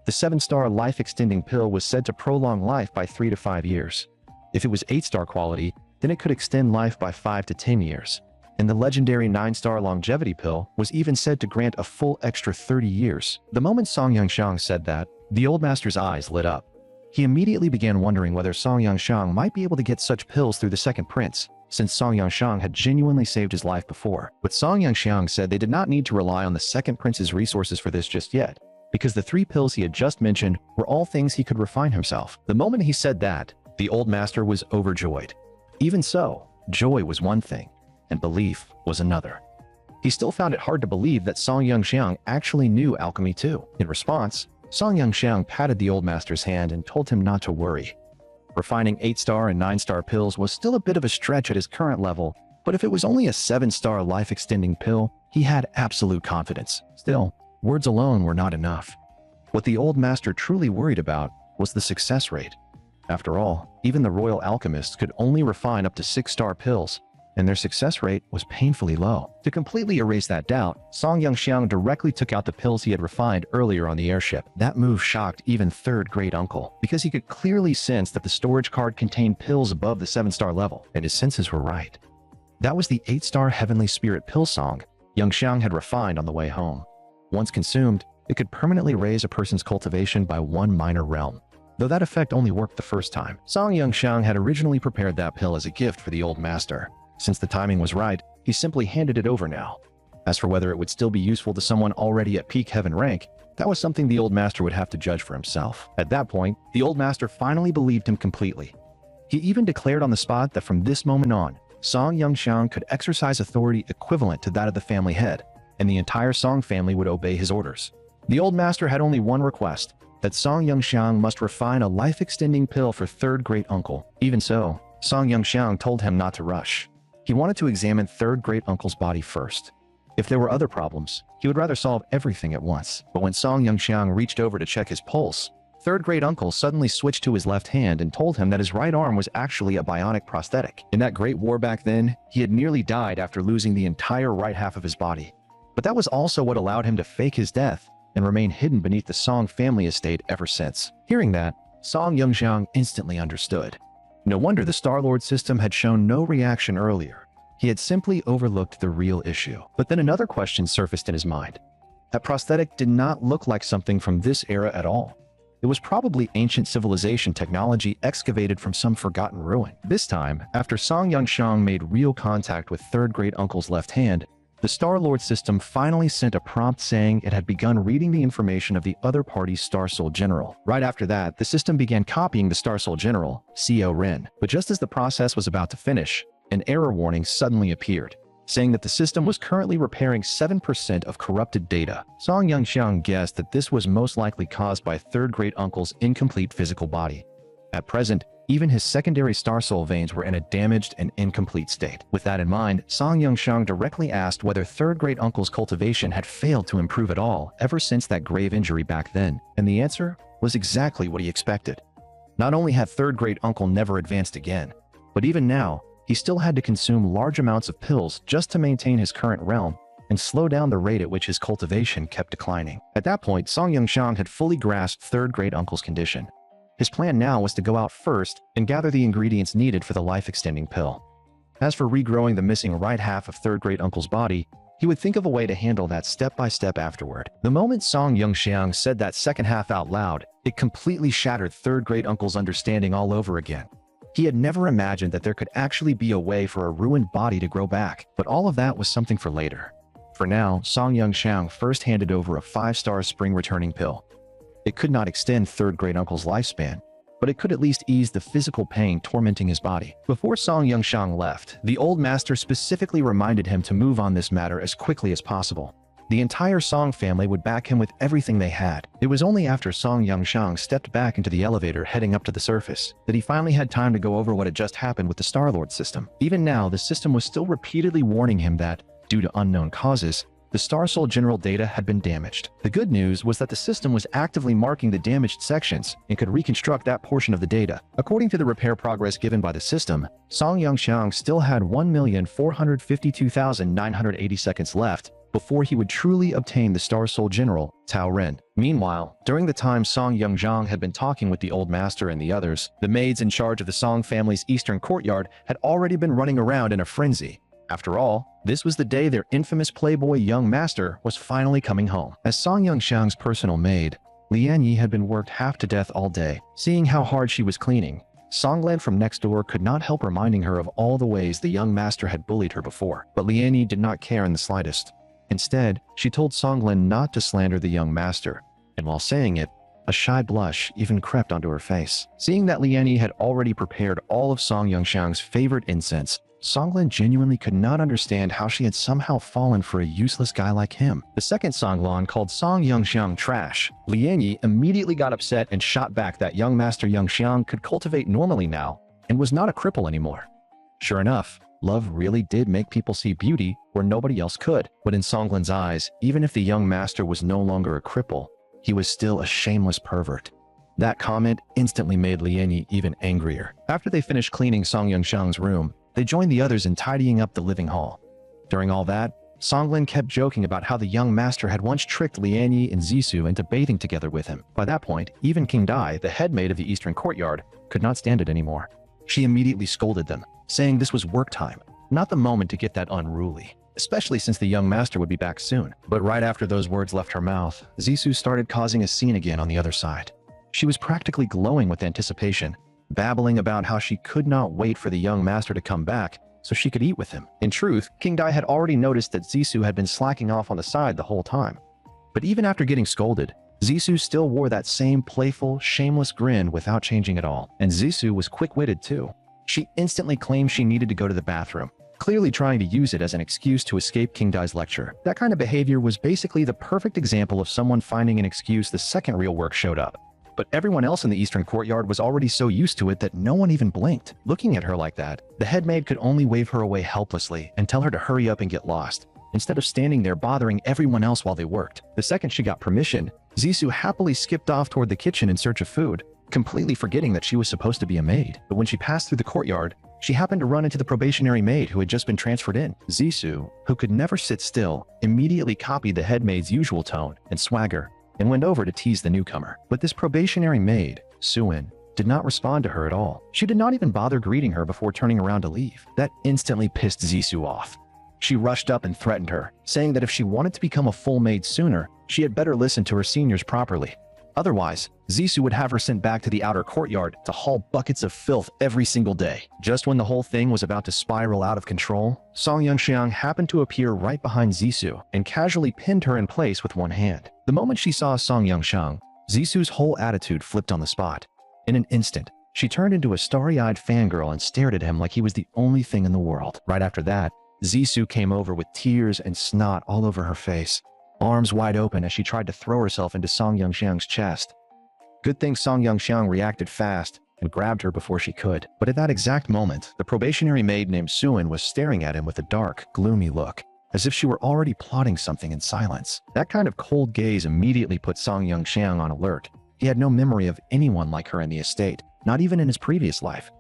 A: The 7-star life-extending pill was said to prolong life by 3 to 5 years. If it was 8-star quality, then it could extend life by 5 to 10 years. And the legendary 9-star longevity pill was even said to grant a full extra 30 years. The moment Song Yongxiang said that, the old master's eyes lit up. He immediately began wondering whether Song Yongxiang might be able to get such pills through the second prince, since Song Yongxiang had genuinely saved his life before. But Song Yongxiang said they did not need to rely on the second prince's resources for this just yet, because the 3 pills he had just mentioned were all things he could refine himself. The moment he said that, the old master was overjoyed. Even so, joy was one thing, and belief was another. He still found it hard to believe that Song Yongxiang actually knew alchemy too. In response, Song Yongxiang patted the old master's hand and told him not to worry. Refining 8-star and 9-star pills was still a bit of a stretch at his current level, but if it was only a 7-star life-extending pill, he had absolute confidence. Still, words alone were not enough. What the old master truly worried about was the success rate. After all, even the royal alchemists could only refine up to 6-star pills, and their success rate was painfully low. To completely erase that doubt, Song Yongxiang directly took out the pills he had refined earlier on the airship. That move shocked even third-grade uncle, because he could clearly sense that the storage card contained pills above the 7-star level, and his senses were right. That was the 8-star Heavenly Spirit pill Song Yongxiang had refined on the way home. Once consumed, it could permanently raise a person's cultivation by 1 minor realm, though that effect only worked the first time. Song Yongxiang had originally prepared that pill as a gift for the old master. Since the timing was right, he simply handed it over now. As for whether it would still be useful to someone already at peak heaven rank, that was something the old master would have to judge for himself. At that point, the old master finally believed him completely. He even declared on the spot that from this moment on, Song Yongxiang could exercise authority equivalent to that of the family head, and the entire Song family would obey his orders. The old master had only one request, that Song Yongxiang must refine a life-extending pill for third-grade uncle. Even so, Song Yongxiang told him not to rush. He wanted to examine third-grade uncle's body first. If there were other problems, he would rather solve everything at once. But when Song Yongxiang reached over to check his pulse, third-grade uncle suddenly switched to his left hand and told him that his right arm was actually a bionic prosthetic. In that great war back then, he had nearly died after losing the entire right half of his body. But that was also what allowed him to fake his death and remain hidden beneath the Song family estate ever since. Hearing that, Song Yongxiang instantly understood. No wonder the Star-Lord system had shown no reaction earlier. He had simply overlooked the real issue. But then another question surfaced in his mind. That prosthetic did not look like something from this era at all. It was probably ancient civilization technology excavated from some forgotten ruin. This time, after Song Yongxiang made real contact with third-grade uncle's left hand, the Star-Lord system finally sent a prompt saying it had begun reading the information of the other party's Star Soul General. Right after that, the system began copying the Star Soul General, Co. Ren. But just as the process was about to finish, an error warning suddenly appeared, saying that the system was currently repairing 7% of corrupted data. Song Yongxiang guessed that this was most likely caused by third-grade uncle's incomplete physical body. At present, even his secondary Star Soul veins were in a damaged and incomplete state. With that in mind, Song Yongxiang directly asked whether third-grade uncle's cultivation had failed to improve at all ever since that grave injury back then, and the answer was exactly what he expected. Not only had third-grade uncle never advanced again, but even now, he still had to consume large amounts of pills just to maintain his current realm and slow down the rate at which his cultivation kept declining. At that point, Song Yongxiang had fully grasped third-grade uncle's condition. His plan now was to go out first and gather the ingredients needed for the life-extending pill. As for regrowing the missing right half of third-grade uncle's body, he would think of a way to handle that step by step afterward. The moment Song Yongxiang said that second half out loud, it completely shattered third-grade uncle's understanding all over again. He had never imagined that there could actually be a way for a ruined body to grow back, but all of that was something for later. For now, Song Yongxiang first handed over a 5-star spring-returning pill. It could not extend third-grade uncle's lifespan, but it could at least ease the physical pain tormenting his body. Before Song Yongxiang left, the old master specifically reminded him to move on this matter as quickly as possible. The entire Song family would back him with everything they had. It was only after Song Yongxiang stepped back into the elevator heading up to the surface that he finally had time to go over what had just happened with the Star-Lord system. Even now, the system was still repeatedly warning him that, due to unknown causes, the Star Soul General data had been damaged. The good news was that the system was actively marking the damaged sections and could reconstruct that portion of the data. According to the repair progress given by the system, Song Yongxiang still had 1,452,980 seconds left before he would truly obtain the Star Soul General, Tao Ren. Meanwhile, during the time Song Yongxiang had been talking with the old master and the others, the maids in charge of the Song family's eastern courtyard had already been running around in a frenzy. After all, this was the day their infamous playboy young master was finally coming home. As Song Yongxiang's personal maid, Lian Yi had been worked half to death all day. Seeing how hard she was cleaning, Songlan from next door could not help reminding her of all the ways the young master had bullied her before. But Lian Yi did not care in the slightest. Instead, she told Songlan not to slander the young master, and while saying it, a shy blush even crept onto her face. Seeing that Lian Yi had already prepared all of Song Yongxiang's favorite incense, Songlan genuinely could not understand how she had somehow fallen for a useless guy like him. The second Songlan called Song Yongxiang trash. Lian Yi immediately got upset and shot back that young master Yongxiang could cultivate normally now and was not a cripple anymore. Sure enough, love really did make people see beauty where nobody else could. But in Songlan's eyes, even if the young master was no longer a cripple, he was still a shameless pervert. That comment instantly made Lian Yi even angrier. After they finished cleaning Song Yongxiang's room, they joined the others in tidying up the living hall. During all that, Songlan kept joking about how the young master had once tricked Lian Yi and Zissou into bathing together with him. By that point, even King Dai, the head maid of the eastern courtyard, could not stand it anymore. She immediately scolded them, saying this was work time, not the moment to get that unruly, especially since the young master would be back soon. But right after those words left her mouth, Zissou started causing a scene again on the other side. She was practically glowing with anticipation, babbling about how she could not wait for the young master to come back so she could eat with him. In truth, King Dai had already noticed that Zissou had been slacking off on the side the whole time. But even after getting scolded, Zissou still wore that same playful, shameless grin without changing at all. And Zissou was quick-witted too. She instantly claimed she needed to go to the bathroom, clearly trying to use it as an excuse to escape King Dai's lecture. That kind of behavior was basically the perfect example of someone finding an excuse the second real work showed up. But everyone else in the eastern courtyard was already so used to it that no one even blinked. Looking at her like that, the head maid could only wave her away helplessly and tell her to hurry up and get lost, instead of standing there bothering everyone else while they worked. The second she got permission, Zissou happily skipped off toward the kitchen in search of food, completely forgetting that she was supposed to be a maid. But when she passed through the courtyard, she happened to run into the probationary maid who had just been transferred in. Zissou, who could never sit still, immediately copied the head maid's usual tone and swagger, and went over to tease the newcomer. But this probationary maid, Suin, did not respond to her at all. She did not even bother greeting her before turning around to leave. That instantly pissed Zissou off. She rushed up and threatened her, saying that if she wanted to become a full maid sooner, she had better listen to her seniors properly. Otherwise, Zissou would have her sent back to the outer courtyard to haul buckets of filth every single day. Just when the whole thing was about to spiral out of control, Song Yongxiang happened to appear right behind Zissou and casually pinned her in place with one hand. The moment she saw Song Yongxiang, Zissou's whole attitude flipped on the spot. In an instant, she turned into a starry-eyed fangirl and stared at him like he was the only thing in the world. Right after that, Zissou came over with tears and snot all over her face, arms wide open as she tried to throw herself into Song Yongxiang's chest. Good thing Song Yongxiang reacted fast and grabbed her before she could. But at that exact moment, the probationary maid named Suin was staring at him with a dark, gloomy look, as if she were already plotting something in silence. That kind of cold gaze immediately put Song Yongxiang on alert. He had no memory of anyone like her in the estate, not even in his previous life.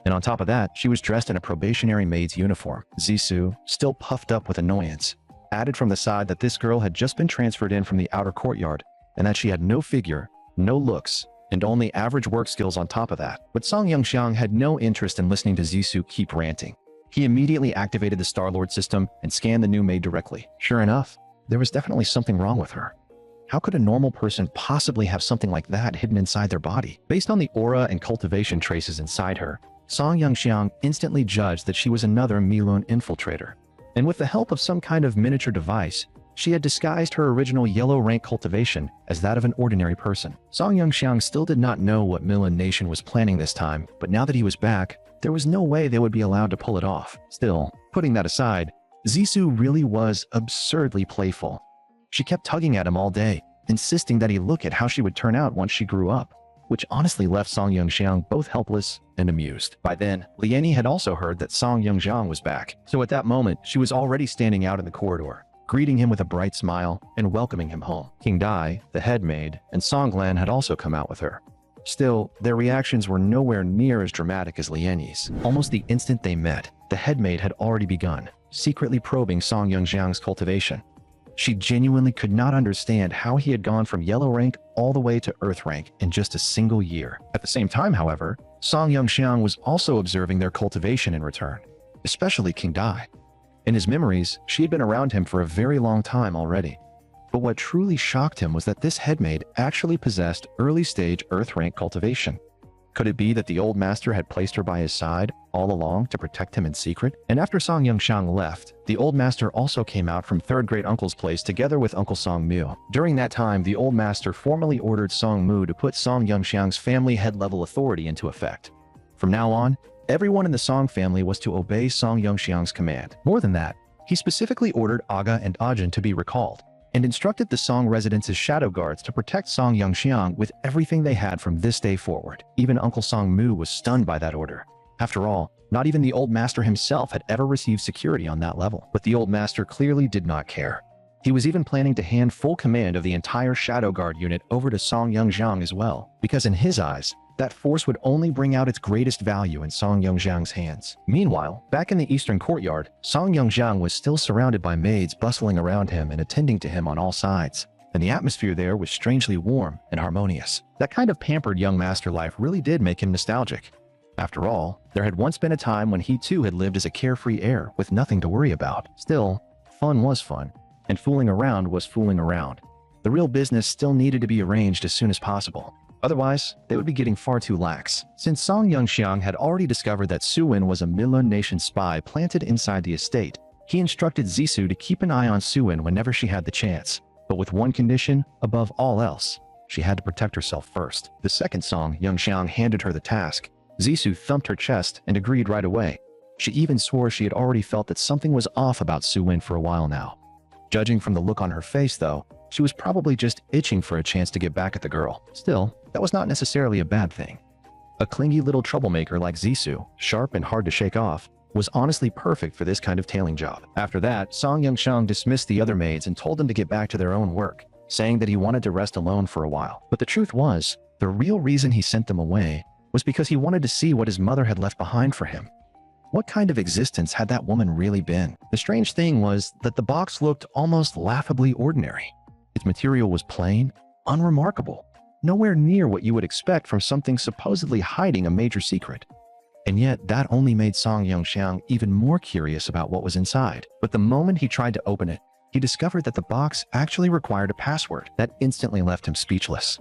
A: And on top of that, she was dressed in a probationary maid's uniform. Zissou, still puffed up with annoyance, added from the side that this girl had just been transferred in from the outer courtyard, and that she had no figure, no looks, and only average work skills on top of that. But Song Yongxiang had no interest in listening to Zissou keep ranting. He immediately activated the Star-Lord system and scanned the new maid directly. Sure enough, there was definitely something wrong with her. How could a normal person possibly have something like that hidden inside their body? Based on the aura and cultivation traces inside her, Song Yongxiang instantly judged that she was another Milun infiltrator. And with the help of some kind of miniature device, she had disguised her original yellow rank cultivation as that of an ordinary person. Song Yongxiang still did not know what Milun Nation was planning this time, but now that he was back, there was no way they would be allowed to pull it off. Still, putting that aside, Zissou really was absurdly playful. She kept tugging at him all day, insisting that he look at how she would turn out once she grew up, which honestly left Song Yongxiang both helpless and amused. By then, Liani had also heard that Song Yongxiang was back, so at that moment, she was already standing out in the corridor, greeting him with a bright smile and welcoming him home. King Dai, the head maid, and Songlan had also come out with her. Still, their reactions were nowhere near as dramatic as Liani's. Almost the instant they met, the head maid had already begun, secretly probing Song Yongxiang's cultivation. She genuinely could not understand how he had gone from yellow rank all the way to earth rank in just a single year. At the same time, however, Song Yongxiang was also observing their cultivation in return, especially King Dai. In his memories, she had been around him for a very long time already. But what truly shocked him was that this headmaid actually possessed early-stage earth rank cultivation. Could it be that the old master had placed her by his side all along to protect him in secret? And after Song Yongxiang left, the old master also came out from third great uncle's place together with Uncle Song Mu. During that time, the old master formally ordered Song Mu to put Song Yongxiang's family head-level authority into effect. From now on, everyone in the Song family was to obey Song Yongxiang's command. More than that, he specifically ordered Aga and Ajin to be recalled, and instructed the Song residence's shadow guards to protect Song Yongxiang with everything they had from this day forward. Even Uncle Song Mu was stunned by that order. After all, not even the old master himself had ever received security on that level. But the old master clearly did not care. He was even planning to hand full command of the entire shadow guard unit over to Song Yongxiang as well, because in his eyes, that force would only bring out its greatest value in Song Yongxiang's hands. Meanwhile, back in the eastern courtyard, Song Yongxiang was still surrounded by maids bustling around him and attending to him on all sides, and the atmosphere there was strangely warm and harmonious. That kind of pampered young master life really did make him nostalgic. After all, there had once been a time when he too had lived as a carefree heir with nothing to worry about. Still, fun was fun, and fooling around was fooling around. The real business still needed to be arranged as soon as possible. Otherwise, they would be getting far too lax. Since Song Yongxiang had already discovered that Suin was a Milun Nation spy planted inside the estate, he instructed Zissou to keep an eye on Suin whenever she had the chance, but with one condition above all else: she had to protect herself first. The second Song Yongxiang handed her the task, Zissou thumped her chest and agreed right away. She even swore she had already felt that something was off about Suin for a while now. Judging from the look on her face, though, she was probably just itching for a chance to get back at the girl. Still, that was not necessarily a bad thing. A clingy little troublemaker like Zissou, sharp and hard to shake off, was honestly perfect for this kind of tailing job. After that, Song Yongxiang dismissed the other maids and told them to get back to their own work, saying that he wanted to rest alone for a while. But the truth was, the real reason he sent them away was because he wanted to see what his mother had left behind for him. What kind of existence had that woman really been? The strange thing was that the box looked almost laughably ordinary. Its material was plain, unremarkable, nowhere near what you would expect from something supposedly hiding a major secret. And yet, that only made Song Yongxiang even more curious about what was inside. But the moment he tried to open it, he discovered that the box actually required a password. That instantly left him speechless.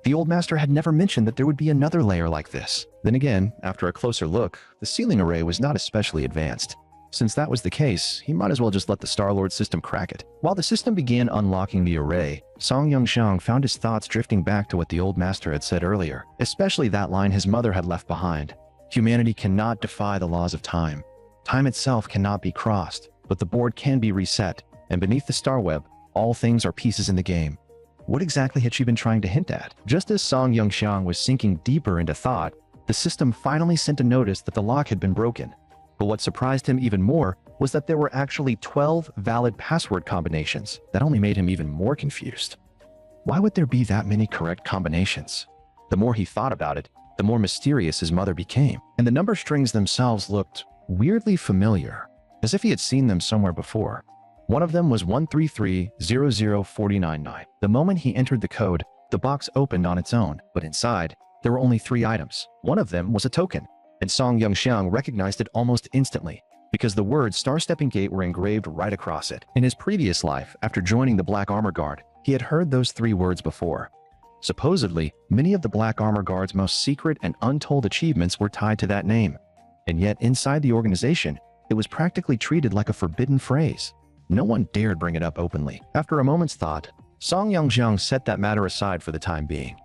A: The old master had never mentioned that there would be another layer like this. Then again, after a closer look, the ceiling array was not especially advanced. Since that was the case, he might as well just let the Star-Lord system crack it. While the system began unlocking the array, Song Yongxiang found his thoughts drifting back to what the old master had said earlier, especially that line his mother had left behind. Humanity cannot defy the laws of time. Time itself cannot be crossed, but the board can be reset, and beneath the star web, all things are pieces in the game. What exactly had she been trying to hint at? Just as Song Yongxiang was sinking deeper into thought, the system finally sent a notice that the lock had been broken. But what surprised him even more was that there were actually 12 valid password combinations. That only made him even more confused. Why would there be that many correct combinations? The more he thought about it, the more mysterious his mother became, and the number strings themselves looked weirdly familiar, as if he had seen them somewhere before. One of them was 133-00499. The moment he entered the code, the box opened on its own, but inside, there were only 3 items. One of them was a token, and Song Yongxiang recognized it almost instantly, because the words Star-Stepping Gate were engraved right across it. In his previous life, after joining the Black Armor Guard, he had heard those 3 words before. Supposedly, many of the Black Armor Guard's most secret and untold achievements were tied to that name. And yet, inside the organization, it was practically treated like a forbidden phrase. No one dared bring it up openly. After a moment's thought, Song Yongxiang set that matter aside for the time being.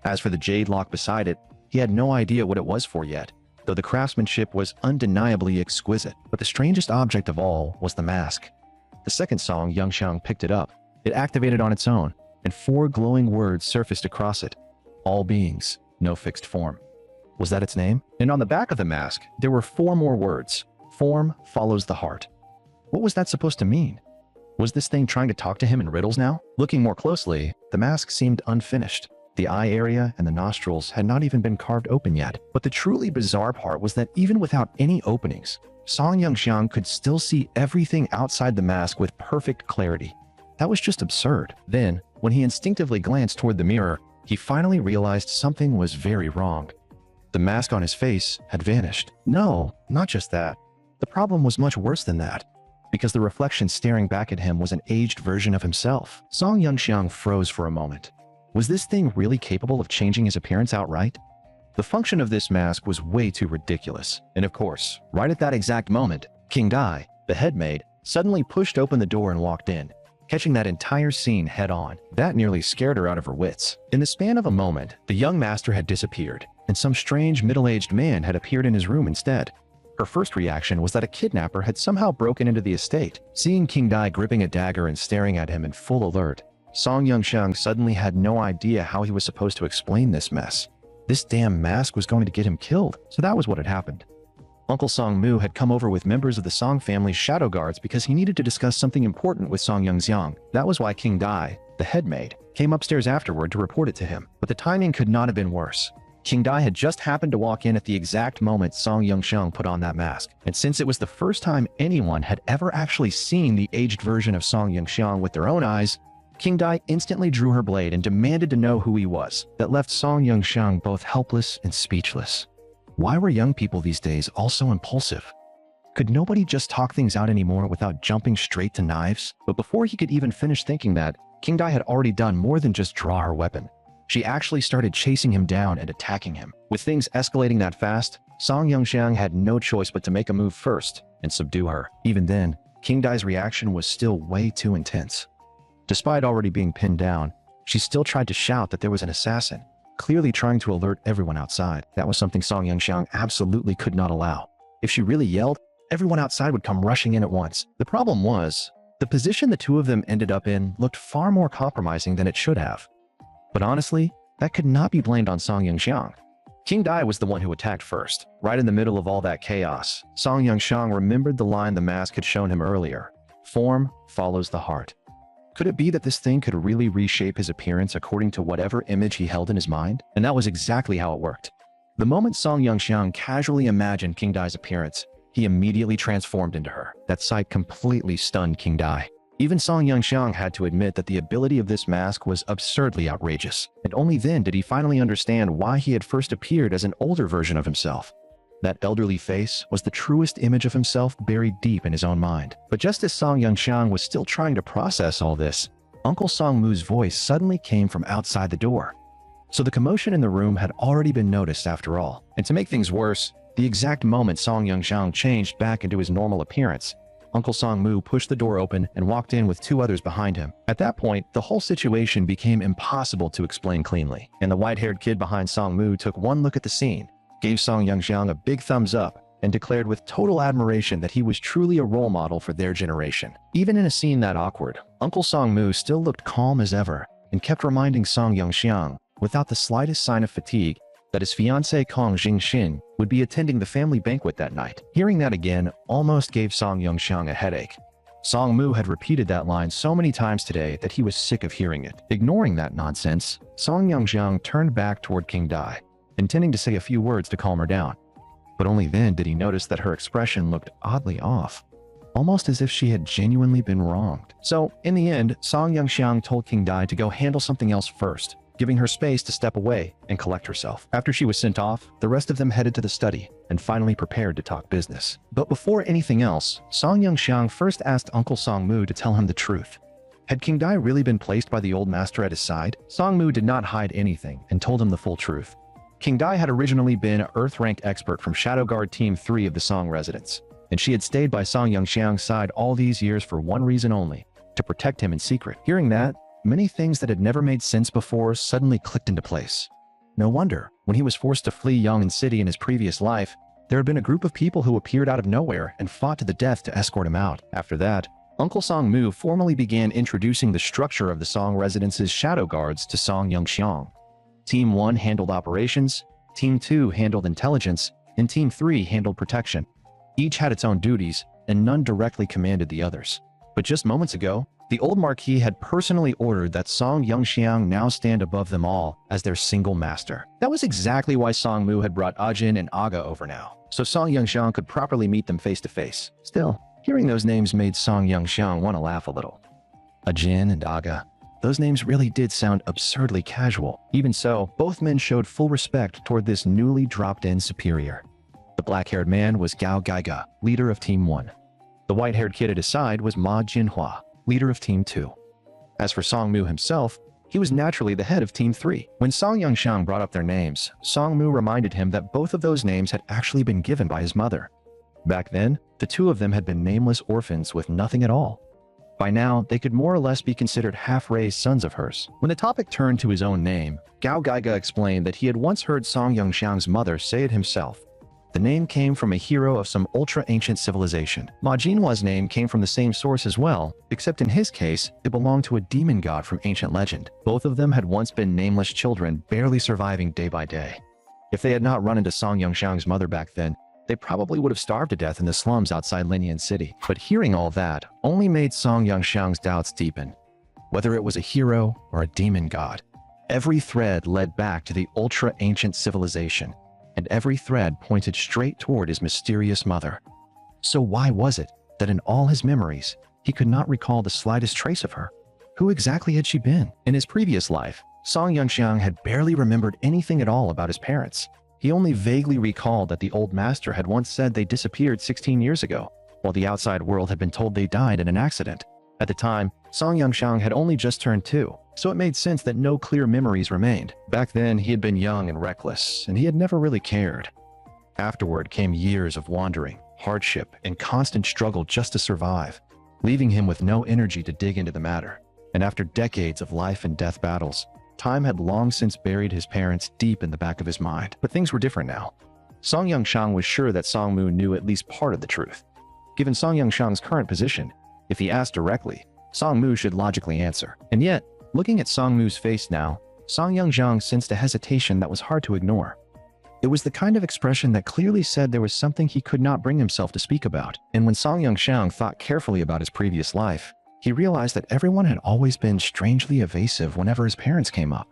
A: As for the jade lock beside it, he had no idea what it was for yet, though the craftsmanship was undeniably exquisite. But the strangest object of all was the mask. The second Song Yongxiang picked it up. It activated on its own, and 4 glowing words surfaced across it. All beings, no fixed form. Was that its name? And on the back of the mask, there were 4 more words. Form follows the heart. What was that supposed to mean? Was this thing trying to talk to him in riddles now? Looking more closely, the mask seemed unfinished. The eye area and the nostrils had not even been carved open yet. But the truly bizarre part was that even without any openings, Song Yongxiang could still see everything outside the mask with perfect clarity. That was just absurd. Then, when he instinctively glanced toward the mirror, he finally realized something was very wrong. The mask on his face had vanished. No, not just that. The problem was much worse than that, because the reflection staring back at him was an aged version of himself. Song Yongxiang froze for a moment. Was this thing really capable of changing his appearance outright? The function of this mask was way too ridiculous. And of course, right at that exact moment, King Dai, the headmaid, suddenly pushed open the door and walked in, catching that entire scene head-on. That nearly scared her out of her wits. In the span of a moment, the young master had disappeared, and some strange middle-aged man had appeared in his room instead. Her first reaction was that a kidnapper had somehow broken into the estate. Seeing King Dai gripping a dagger and staring at him in full alert, Song Yongxiang suddenly had no idea how he was supposed to explain this mess. This damn mask was going to get him killed, so that was what had happened. Uncle Song Mu had come over with members of the Song family's shadow guards because he needed to discuss something important with Song Yongxiang. That was why King Dai, the headmaid, came upstairs afterward to report it to him. But the timing could not have been worse. King Dai had just happened to walk in at the exact moment Song Yongxiang put on that mask. And since it was the first time anyone had ever actually seen the aged version of Song Yongxiang with their own eyes, King Dai instantly drew her blade and demanded to know who he was. That left Song Yongxiang both helpless and speechless. Why were young people these days all so impulsive? Could nobody just talk things out anymore without jumping straight to knives? But before he could even finish thinking that, King Dai had already done more than just draw her weapon. She actually started chasing him down and attacking him. With things escalating that fast, Song Yongxiang had no choice but to make a move first and subdue her. Even then, King Dai's reaction was still way too intense. Despite already being pinned down, she still tried to shout that there was an assassin, clearly trying to alert everyone outside. That was something Song Yongxiang absolutely could not allow. If she really yelled, everyone outside would come rushing in at once. The problem was, the position the two of them ended up in looked far more compromising than it should have. But honestly, that could not be blamed on Song Yongxiang. King Dai was the one who attacked first. Right in the middle of all that chaos, Song Yongxiang remembered the line the mask had shown him earlier. Form follows the heart. Could it be that this thing could really reshape his appearance according to whatever image he held in his mind? And that was exactly how it worked. The moment Song Yongxiang casually imagined King Dai's appearance, he immediately transformed into her. That sight completely stunned King Dai. Even Song Yongxiang had to admit that the ability of this mask was absurdly outrageous. And only then did he finally understand why he had first appeared as an older version of himself. That elderly face was the truest image of himself buried deep in his own mind. But just as Song Yongxiang was still trying to process all this, Uncle Song Mu's voice suddenly came from outside the door. So the commotion in the room had already been noticed after all. And to make things worse, the exact moment Song Yongxiang changed back into his normal appearance, Uncle Song-mu pushed the door open and walked in with two others behind him. At that point, the whole situation became impossible to explain cleanly, and the white-haired kid behind Song-mu took one look at the scene, gave Song Yongxiang a big thumbs up, and declared with total admiration that he was truly a role model for their generation. Even in a scene that awkward, Uncle Song-mu still looked calm as ever and kept reminding Song Yongxiang, without the slightest sign of fatigue, that his fiancée Kong Jingxin would be attending the family banquet that night. Hearing that again almost gave Song Yongxiang a headache. Song-mu had repeated that line so many times today that he was sick of hearing it. Ignoring that nonsense, Song Yongxiang turned back toward King Dai, intending to say a few words to calm her down. But only then did he notice that her expression looked oddly off, almost as if she had genuinely been wronged. So, in the end, Song Yongxiang told King Dai to go handle something else first, giving her space to step away and collect herself. After she was sent off, the rest of them headed to the study and finally prepared to talk business. But before anything else, Song Yongxiang first asked Uncle Song-mu to tell him the truth. Had King Dai really been placed by the old master at his side? Song-mu did not hide anything and told him the full truth. King Dai had originally been an Earth-rank expert from Shadow Guard Team 3 of the Song residence, and she had stayed by Song Yongxiang's side all these years for one reason only, to protect him in secret. Hearing that, many things that had never made sense before suddenly clicked into place. No wonder, when he was forced to flee Yong'an City in his previous life, there had been a group of people who appeared out of nowhere and fought to the death to escort him out. After that, Uncle Song-mu formally began introducing the structure of the Song residence's shadow guards to Song Yongxiang. Team 1 handled operations, Team 2 handled intelligence, and Team 3 handled protection. Each had its own duties, and none directly commanded the others. But just moments ago, the old Marquis had personally ordered that Song Yongxiang now stand above them all as their single master. That was exactly why Song-mu had brought Ajin and Aga over now, so Song Yongxiang could properly meet them face to face. Still, hearing those names made Song Yongxiang want to laugh a little. Ajin and Aga. Those names really did sound absurdly casual. Even so, both men showed full respect toward this newly dropped-in superior. The black-haired man was Gao Gaiga, leader of Team 1. The white-haired kid at his side was Ma Jinhua, leader of Team 2. As for Song-mu himself, he was naturally the head of Team 3. When Song Yongxiang brought up their names, Song-mu reminded him that both of those names had actually been given by his mother. Back then, the two of them had been nameless orphans with nothing at all. By now, they could more or less be considered half-raised sons of hers. When the topic turned to his own name, Gao Gaiga explained that he had once heard Song Yongxiang's mother say it himself. The name came from a hero of some ultra-ancient civilization. Ma Jinhua's name came from the same source as well, except in his case, it belonged to a demon god from ancient legend. Both of them had once been nameless children, barely surviving day by day. If they had not run into Song Yongxiang's mother back then, they probably would have starved to death in the slums outside Linian City. But hearing all that only made Song Yongxiang's doubts deepen. Whether it was a hero or a demon god, every thread led back to the ultra-ancient civilization, and every thread pointed straight toward his mysterious mother. So why was it that in all his memories, he could not recall the slightest trace of her? Who exactly had she been? In his previous life, Song Yongxiang had barely remembered anything at all about his parents. He only vaguely recalled that the old master had once said they disappeared 16 years ago, while the outside world had been told they died in an accident. At the time, Song Yongxiang had only just turned 2, so it made sense that no clear memories remained. Back then, he had been young and reckless, and he had never really cared. Afterward came years of wandering, hardship, and constant struggle just to survive, leaving him with no energy to dig into the matter. And after decades of life and death battles, time had long since buried his parents deep in the back of his mind. But things were different now. Song Yongxiang was sure that Song-mu knew at least part of the truth. Given Song Yongxiang's current position, if he asked directly, Song-mu should logically answer. And yet, looking at Song-mu's face now, Song Yongxiang sensed a hesitation that was hard to ignore. It was the kind of expression that clearly said there was something he could not bring himself to speak about. And when Song Yongxiang thought carefully about his previous life, he realized that everyone had always been strangely evasive whenever his parents came up.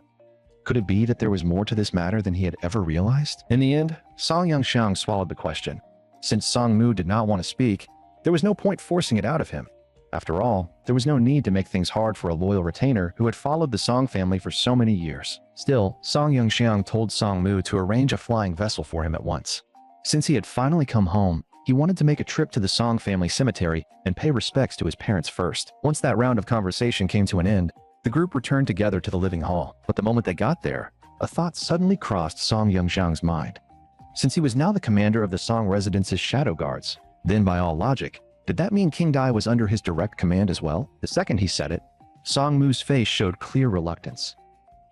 A: Could it be that there was more to this matter than he had ever realized? In the end, Song Yongxiang swallowed the question. Since Song-mu did not want to speak, there was no point forcing it out of him. After all, there was no need to make things hard for a loyal retainer who had followed the Song family for so many years. Still, Song Yongxiang told Song-mu to arrange a flying vessel for him at once. Since he had finally come home, he wanted to make a trip to the Song family cemetery and pay respects to his parents first. Once that round of conversation came to an end, the group returned together to the living hall. But the moment they got there, A thought suddenly crossed Song Yongxiang's mind. Since he was now the commander of the Song residence's shadow guards, then by all logic, did that mean King Dai was under his direct command as well? The second he said it, Song Mu's face showed clear reluctance.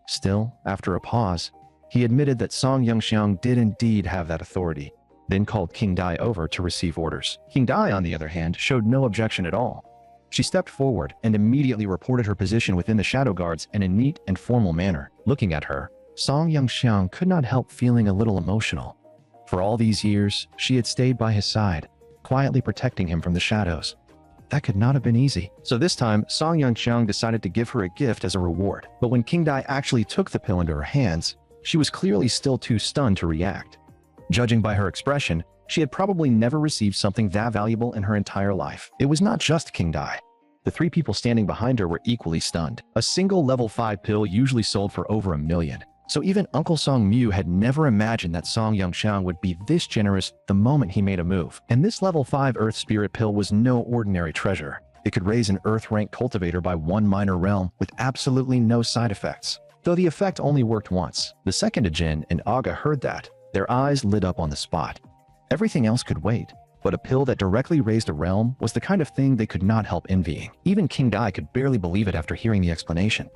A: Still, after a pause, he admitted that Song Yongxiang did indeed have that authority, then called King Dai over to receive orders. King Dai, on the other hand, showed no objection at all. She stepped forward and immediately reported her position within the shadow guards in a neat and formal manner. Looking at her, Song Yongxiang could not help feeling a little emotional. For all these years, she had stayed by his side, quietly protecting him from the shadows. That could not have been easy. So this time, Song Yongxiang decided to give her a gift as a reward. But when King Dai actually took the pill into her hands, she was clearly still too stunned to react. Judging by her expression, she had probably never received something that valuable in her entire life. It was not just King Dai. The three people standing behind her were equally stunned. A single level 5 pill usually sold for over $1 million. So even Uncle Song Mu had never imagined that Song Yongxiang would be this generous the moment he made a move. And this level 5 Earth Spirit pill was no ordinary treasure. It could raise an Earth rank cultivator by 1 minor realm with absolutely no side effects. Though the effect only worked once. The second Ajin and Aga heard that, their eyes lit up on the spot. Everything else could wait, but a pill that directly raised a realm was the kind of thing they could not help envying. Even King Dai could barely believe it after hearing the explanation.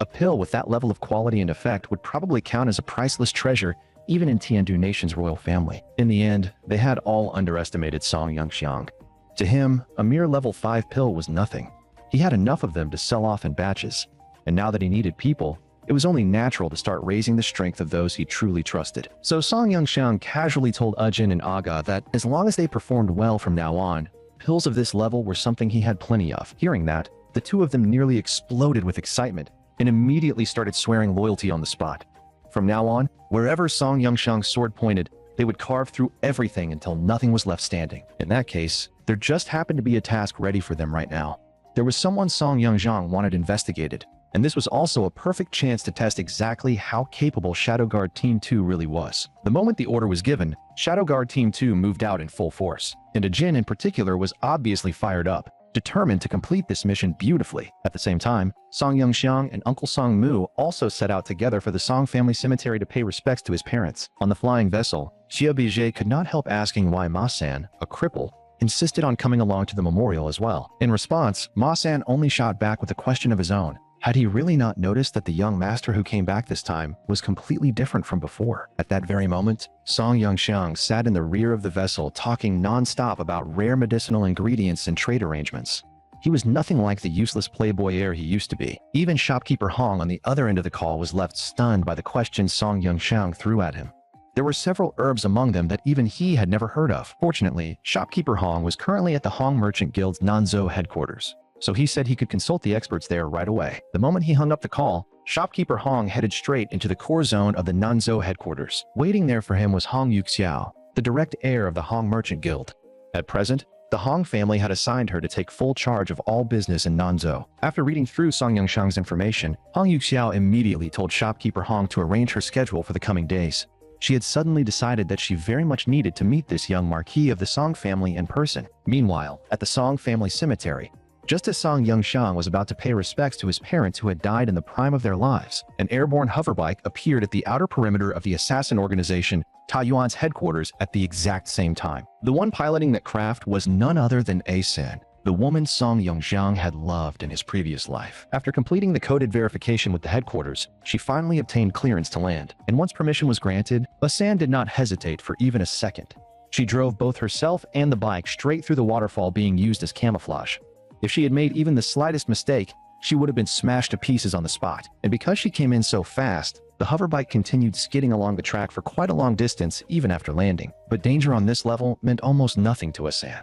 A: A pill with that level of quality and effect would probably count as a priceless treasure even in Tiandu Nation's royal family. In the end, they had all underestimated Song Yongxiang. To him, a mere level 5 pill was nothing. He had enough of them to sell off in batches, and now that he needed people, it was only natural to start raising the strength of those he truly trusted. So Song Yongxiang casually told Ajin and Aga that as long as they performed well from now on, pills of this level were something he had plenty of. Hearing that, the two of them nearly exploded with excitement and immediately started swearing loyalty on the spot. From now on, wherever Song Yongxiang's sword pointed, they would carve through everything until nothing was left standing. In that case, there just happened to be a task ready for them right now. There was someone Song Yongxiang wanted investigated, and this was also a perfect chance to test exactly how capable Shadow Guard Team 2 really was. The moment the order was given, Shadow Guard Team 2 moved out in full force, and Ajin in particular was obviously fired up, determined to complete this mission beautifully. At the same time, Song Yongxiang and Uncle Song Mu also set out together for the Song family cemetery to pay respects to his parents. On the flying vessel, Xia Bijie could not help asking why Ma-san, a cripple, insisted on coming along to the memorial as well. In response, Ma-san only shot back with a question of his own. Had he really not noticed that the young master who came back this time was completely different from before? At that very moment, Song Yongxiang sat in the rear of the vessel talking non-stop about rare medicinal ingredients and trade arrangements. He was nothing like the useless playboy heir he used to be. Even shopkeeper Hong on the other end of the call was left stunned by the questions Song Yongxiang threw at him. There were several herbs among them that even he had never heard of. Fortunately, shopkeeper Hong was currently at the Hong Merchant Guild's Nanzhou headquarters, so he said he could consult the experts there right away. The moment he hung up the call, shopkeeper Hong headed straight into the core zone of the Nanzhou headquarters. Waiting there for him was Hong Yuxiao, the direct heir of the Hong Merchant Guild. At present, the Hong family had assigned her to take full charge of all business in Nanzhou. After reading through Song Yongxiang's information, Hong Yuxiao immediately told shopkeeper Hong to arrange her schedule for the coming days. She had suddenly decided that she very much needed to meet this young marquis of the Song family in person. Meanwhile, at the Song family cemetery, just as Song Yongxiang was about to pay respects to his parents who had died in the prime of their lives, an airborne hoverbike appeared at the outer perimeter of the assassin organization Taiyuan's headquarters at the exact same time. The one piloting that craft was none other than A-san, the woman Song Yongxiang had loved in his previous life. After completing the coded verification with the headquarters, she finally obtained clearance to land, and once permission was granted, A-san did not hesitate for even a second. She drove both herself and the bike straight through the waterfall being used as camouflage. If she had made even the slightest mistake, she would have been smashed to pieces on the spot. And because she came in so fast, the hoverbike continued skidding along the track for quite a long distance even after landing. But danger on this level meant almost nothing to Asan.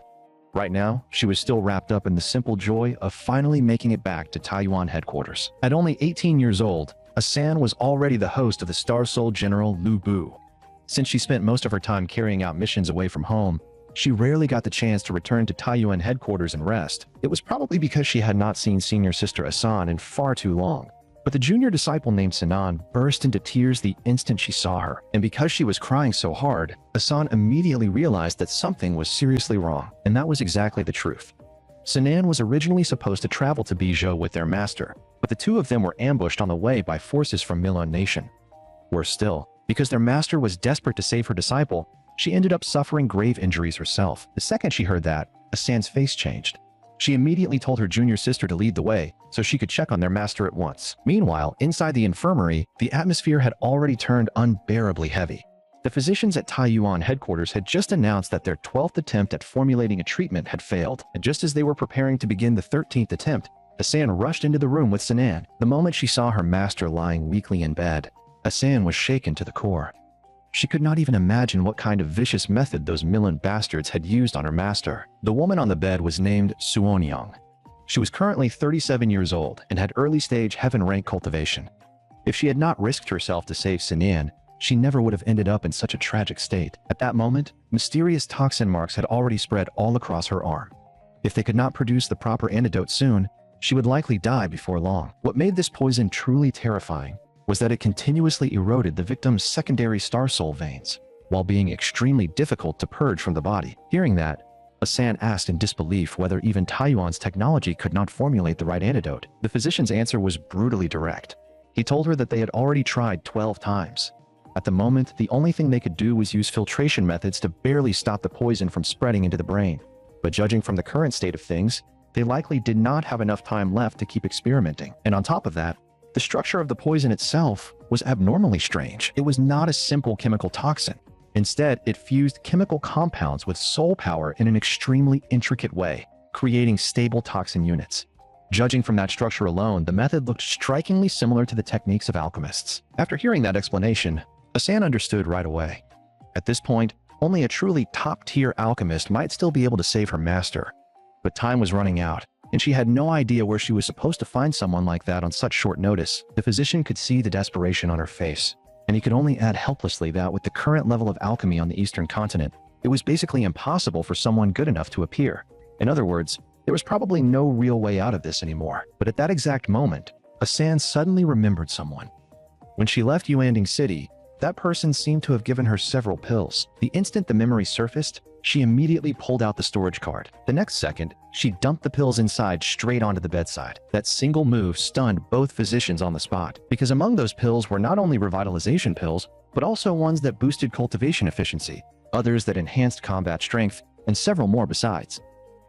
A: Right now, she was still wrapped up in the simple joy of finally making it back to Taiyuan headquarters. At only 18 years old, Asan was already the host of the Star Soul General Lu Bu. Since she spent most of her time carrying out missions away from home, she rarely got the chance to return to Taiyuan headquarters and rest. It was probably because she had not seen senior sister Asan in far too long. But the junior disciple named Sinan burst into tears the instant she saw her, and because she was crying so hard, Asan immediately realized that something was seriously wrong, and that was exactly the truth. Sinan was originally supposed to travel to Bijou with their master, but the two of them were ambushed on the way by forces from Milan Nation. Worse still, because their master was desperate to save her disciple, she ended up suffering grave injuries herself. The second she heard that, Asan's face changed. She immediately told her junior sister to lead the way so she could check on their master at once. Meanwhile, inside the infirmary, the atmosphere had already turned unbearably heavy. The physicians at Taiyuan headquarters had just announced that their 12th attempt at formulating a treatment had failed, and just as they were preparing to begin the 13th attempt, Asan rushed into the room with Sinan. The moment she saw her master lying weakly in bed, Asan was shaken to the core. She could not even imagine what kind of vicious method those Milan bastards had used on her master. The woman on the bed was named Suonyang. She was currently 37 years old and had early-stage heaven-rank cultivation. If she had not risked herself to save Sinan, she never would have ended up in such a tragic state. At that moment, mysterious toxin marks had already spread all across her arm. If they could not produce the proper antidote soon, she would likely die before long. What made this poison truly terrifying was that it continuously eroded the victim's secondary star soul veins, while being extremely difficult to purge from the body. Hearing that, Asan asked in disbelief whether even Taiyuan's technology could not formulate the right antidote. The physician's answer was brutally direct. He told her that they had already tried 12 times. At the moment, the only thing they could do was use filtration methods to barely stop the poison from spreading into the brain. But judging from the current state of things, they likely did not have enough time left to keep experimenting. And on top of that, the structure of the poison itself was abnormally strange. It was not a simple chemical toxin. Instead, it fused chemical compounds with soul power in an extremely intricate way, creating stable toxin units. Judging from that structure alone, the method looked strikingly similar to the techniques of alchemists. After hearing that explanation, Asan understood right away. At this point, only a truly top-tier alchemist might still be able to save her master. But time was running out, and she had no idea where she was supposed to find someone like that on such short notice. The physician could see the desperation on her face, and he could only add helplessly that with the current level of alchemy on the eastern continent, it was basically impossible for someone good enough to appear. In other words, there was probably no real way out of this anymore. But at that exact moment, Asan suddenly remembered someone. When she left Yuanding City, that person seemed to have given her several pills. The instant the memory surfaced, she immediately pulled out the storage card. The next second, she dumped the pills inside straight onto the bedside. That single move stunned both physicians on the spot, because among those pills were not only revitalization pills, but also ones that boosted cultivation efficiency, others that enhanced combat strength, and several more besides.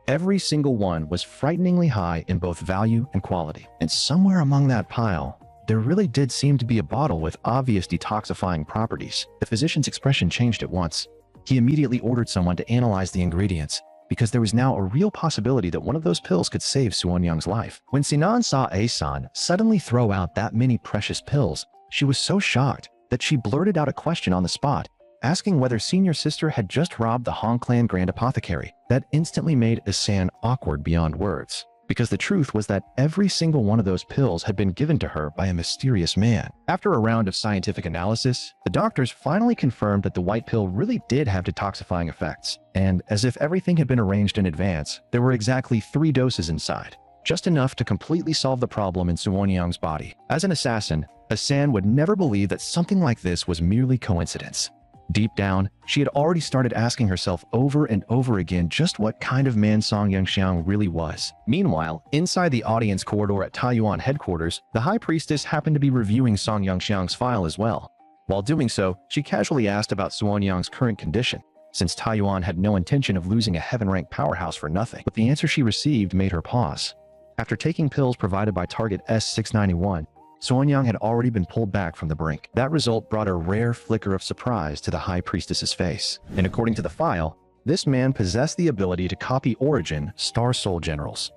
A: Every single one was frighteningly high in both value and quality. And somewhere among that pile, there really did seem to be a bottle with obvious detoxifying properties. The physician's expression changed at once. He immediately ordered someone to analyze the ingredients, because there was now a real possibility that one of those pills could save Suonyang's life. When Sinan saw Asan suddenly throw out that many precious pills, she was so shocked that she blurted out a question on the spot, asking whether senior sister had just robbed the Hong Clan Grand Apothecary. That instantly made Asan awkward beyond words, because the truth was that every single one of those pills had been given to her by a mysterious man. After a round of scientific analysis, the doctors finally confirmed that the white pill really did have detoxifying effects, and as if everything had been arranged in advance, there were exactly 3 doses inside, just enough to completely solve the problem in Suonyang's body. As an assassin, Asan would never believe that something like this was merely coincidence. Deep down, she had already started asking herself over and over again just what kind of man Song Yangxiang really was. Meanwhile, inside the audience corridor at Taiyuan headquarters, the High Priestess happened to be reviewing Song Yangxiang's file as well. While doing so, she casually asked about Suonyang's current condition, since Taiyuan had no intention of losing a heaven-rank powerhouse for nothing. But the answer she received made her pause. After taking pills provided by Target S691, Suonyang had already been pulled back from the brink. That result brought a rare flicker of surprise to the High Priestess's face. And according to the file, this man possessed the ability to copy origin Star Soul generals.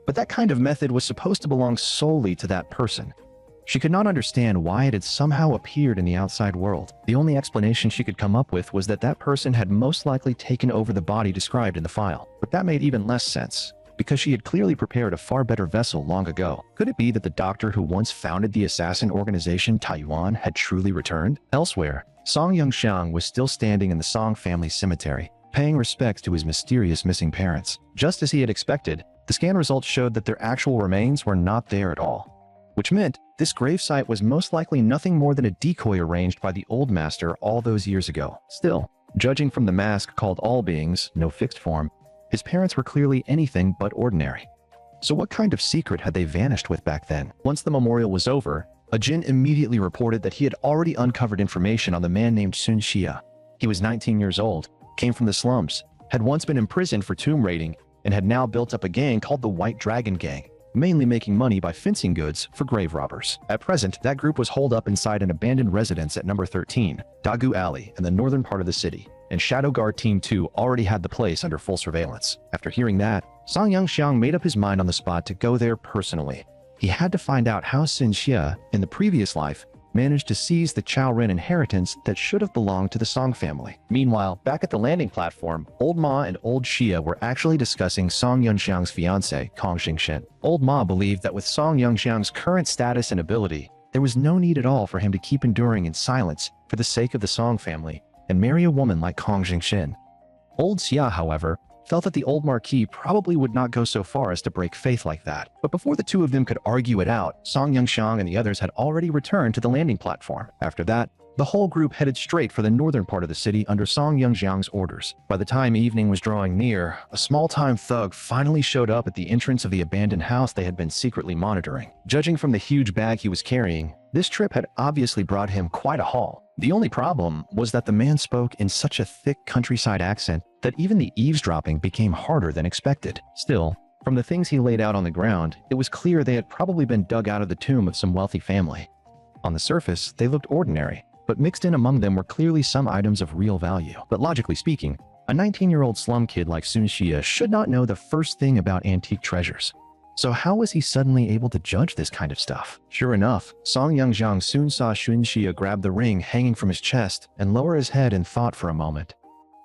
A: But that kind of method was supposed to belong solely to that person. She could not understand why it had somehow appeared in the outside world. The only explanation she could come up with was that that person had most likely taken over the body described in the file. But that made even less sense, because she had clearly prepared a far better vessel long ago. Could it be that the doctor who once founded the assassin organization Taiyuan had truly returned? Elsewhere, Song Yangxiang was still standing in the Song family cemetery, paying respects to his mysterious missing parents. Just as he had expected, the scan results showed that their actual remains were not there at all, which meant this gravesite was most likely nothing more than a decoy arranged by the old master all those years ago. Still, judging from the mask called All Beings, no fixed form, his parents were clearly anything but ordinary. So what kind of secret had they vanished with back then? Once the memorial was over, Jin immediately reported that he had already uncovered information on the man named Sun Xia. He was 19 years old, came from the slums, had once been imprisoned for tomb raiding, and had now built up a gang called the White Dragon Gang, mainly making money by fencing goods for grave robbers. At present, that group was holed up inside an abandoned residence at number 13, Dagu Alley, in the northern part of the city, and Shadow Guard Team 2 already had the place under full surveillance. After hearing that, Song Yangxiang made up his mind on the spot to go there personally. He had to find out how Sun Xia, in the previous life, managed to seize the Chao Ren inheritance that should have belonged to the Song family. Meanwhile, back at the landing platform, Old Ma and Old Xia were actually discussing Song Yangxiang's fiancé, Kong Xingxin. Old Ma believed that with Song Yangxiang's current status and ability, there was no need at all for him to keep enduring in silence for the sake of the Song family and marry a woman like Kong Xingxin. Old Xia, however, felt that the old Marquis probably would not go so far as to break faith like that. But before the two of them could argue it out, Song Yangxiang and the others had already returned to the landing platform. After that, the whole group headed straight for the northern part of the city under Song Yangxiang's orders. By the time evening was drawing near, a small-time thug finally showed up at the entrance of the abandoned house they had been secretly monitoring. Judging from the huge bag he was carrying, this trip had obviously brought him quite a haul. The only problem was that the man spoke in such a thick countryside accent that even the eavesdropping became harder than expected. Still, from the things he laid out on the ground, it was clear they had probably been dug out of the tomb of some wealthy family. On the surface, they looked ordinary, but mixed in among them were clearly some items of real value. But logically speaking, a 19-year-old slum kid like Sun Xia should not know the first thing about antique treasures. So how was he suddenly able to judge this kind of stuff? Sure enough, Song Yangxiang soon saw Sun Xia grab the ring hanging from his chest and lower his head in thought for a moment.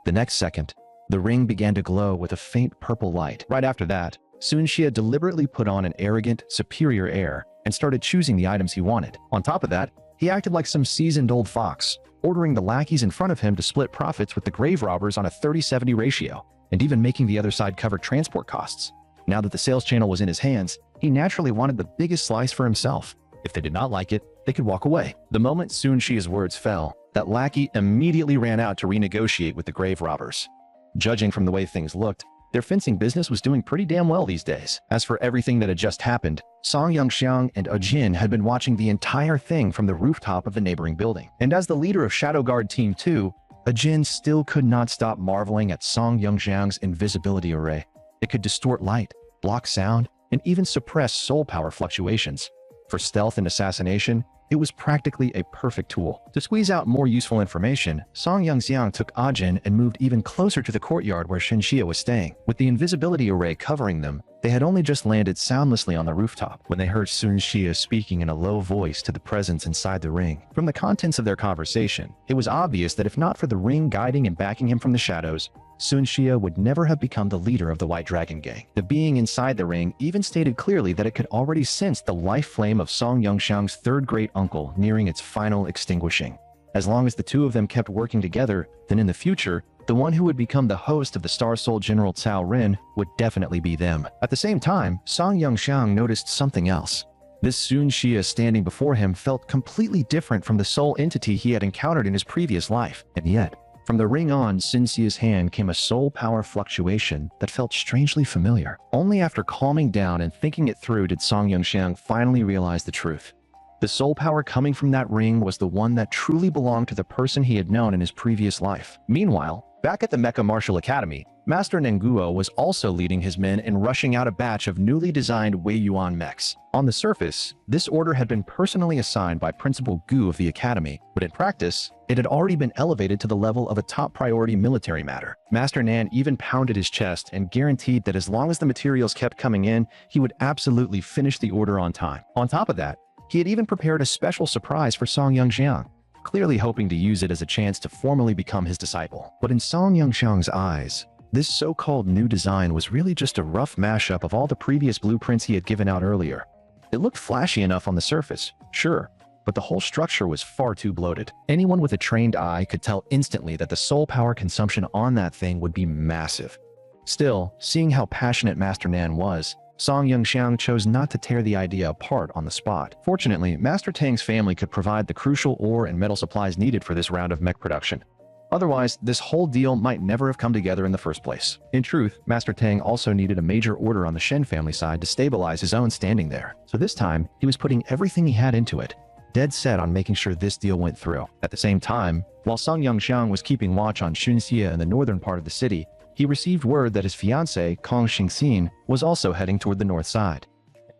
A: The next second, the ring began to glow with a faint purple light. Right after that, Sun Xia deliberately put on an arrogant, superior air and started choosing the items he wanted. On top of that, he acted like some seasoned old fox, ordering the lackeys in front of him to split profits with the grave robbers on a 30-70 ratio, and even making the other side cover transport costs. Now that the sales channel was in his hands, he naturally wanted the biggest slice for himself. If they did not like it, they could walk away. The moment Sun Xia's words fell, that lackey immediately ran out to renegotiate with the grave robbers. Judging from the way things looked, their fencing business was doing pretty damn well these days. As for everything that had just happened, Song Yangxiang and Jin had been watching the entire thing from the rooftop of the neighboring building. And as the leader of Shadow Guard Team 2, Jin still could not stop marveling at Song Yangxiang's invisibility array. It could distort light, block sound, and even suppress soul power fluctuations. For stealth and assassination, it was practically a perfect tool. To squeeze out more useful information, Song Yangxiang took Jin and moved even closer to the courtyard where Sun Xia was staying. With the invisibility array covering them, they had only just landed soundlessly on the rooftop when they heard Sun Xia speaking in a low voice to the presence inside the ring. From the contents of their conversation, it was obvious that if not for the ring guiding and backing him from the shadows, Sun Xia would never have become the leader of the White Dragon Gang. The being inside the ring even stated clearly that it could already sense the life flame of Song Yangxiang's third great uncle nearing its final extinguishing. As long as the two of them kept working together, then in the future, the one who would become the host of the Star Soul General Cao Ren would definitely be them. At the same time, Song Yangxiang noticed something else. This Sun Xia standing before him felt completely different from the soul entity he had encountered in his previous life, and yet, from the ring on Sun Xia's hand came a soul power fluctuation that felt strangely familiar. Only after calming down and thinking it through did Song Yangxiang finally realize the truth. The soul power coming from that ring was the one that truly belonged to the person he had known in his previous life. Meanwhile, back at the Mecha Martial Academy, Master Nenguo was also leading his men in rushing out a batch of newly designed Wei Yuan mechs. On the surface, this order had been personally assigned by Principal Gu of the Academy, but in practice, it had already been elevated to the level of a top priority military matter. Master Nan even pounded his chest and guaranteed that as long as the materials kept coming in, he would absolutely finish the order on time. On top of that, he had even prepared a special surprise for Song Yangxiang, clearly hoping to use it as a chance to formally become his disciple. But in Song Yangxiang's eyes, this so-called new design was really just a rough mashup of all the previous blueprints he had given out earlier. It looked flashy enough on the surface, sure, but the whole structure was far too bloated. Anyone with a trained eye could tell instantly that the soul power consumption on that thing would be massive. Still, seeing how passionate Master Nan was, Song Yangxiang chose not to tear the idea apart on the spot. Fortunately, Master Tang's family could provide the crucial ore and metal supplies needed for this round of mech production. Otherwise, this whole deal might never have come together in the first place. In truth, Master Tang also needed a major order on the Shen family side to stabilize his own standing there. So this time, he was putting everything he had into it. dead set on making sure this deal went through. At the same time, while Song Yongxiang was keeping watch on Xunxia in the northern part of the city, he received word that his fiancée, Kong Xingxin, was also heading toward the north side.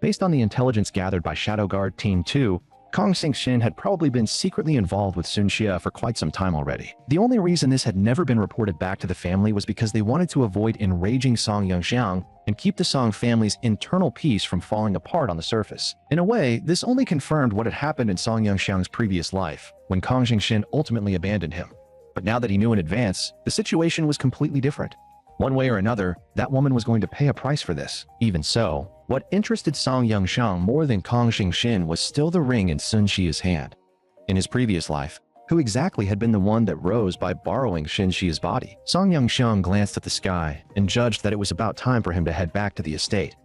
A: Based on the intelligence gathered by Shadow Guard Team 2, Kong Xingxin had probably been secretly involved with Sun Xia for quite some time already. The only reason this had never been reported back to the family was because they wanted to avoid enraging Song Yongxiang and keep the Song family's internal peace from falling apart on the surface. In a way, this only confirmed what had happened in Song Yongxiang's previous life, when Kong Xingxin ultimately abandoned him. But now that he knew in advance, the situation was completely different. One way or another, that woman was going to pay a price for this. Even so, what interested Song Yongxiang more than Kong Xingxin was still the ring in Sun Xia's hand. In his previous life, who exactly had been the one that rose by borrowing Sun Xia's body? Song Yongxiang glanced at the sky and judged that it was about time for him to head back to the estate.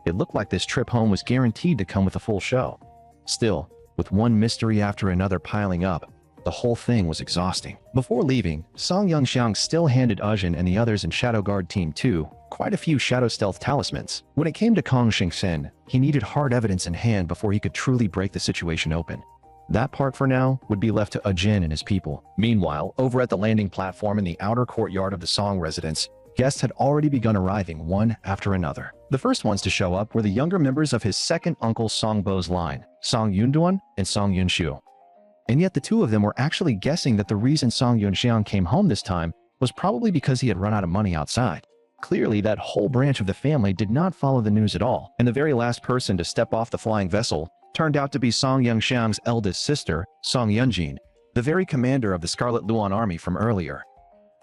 A: It looked like this trip home was guaranteed to come with a full show. Still, with one mystery after another piling up, the whole thing was exhausting. Before leaving, Song Yongxiang still handed Ujin and the others in Shadow Guard Team 2 quite a few Shadow Stealth talismans. When it came to Kong Xingxin, he needed hard evidence in hand before he could truly break the situation open. That part for now would be left to Ujin and his people. Meanwhile, over at the landing platform in the outer courtyard of the Song residence, guests had already begun arriving one after another. The first ones to show up were the younger members of his second uncle Song Bo's line, Song Yunduan and Song Yunshu. And yet the two of them were actually guessing that the reason Song Yunxiang came home this time was probably because he had run out of money outside. Clearly, that whole branch of the family did not follow the news at all, and the very last person to step off the flying vessel turned out to be Song Yongxiang's eldest sister, Song Yunjin, the very commander of the Scarlet Luan army from earlier.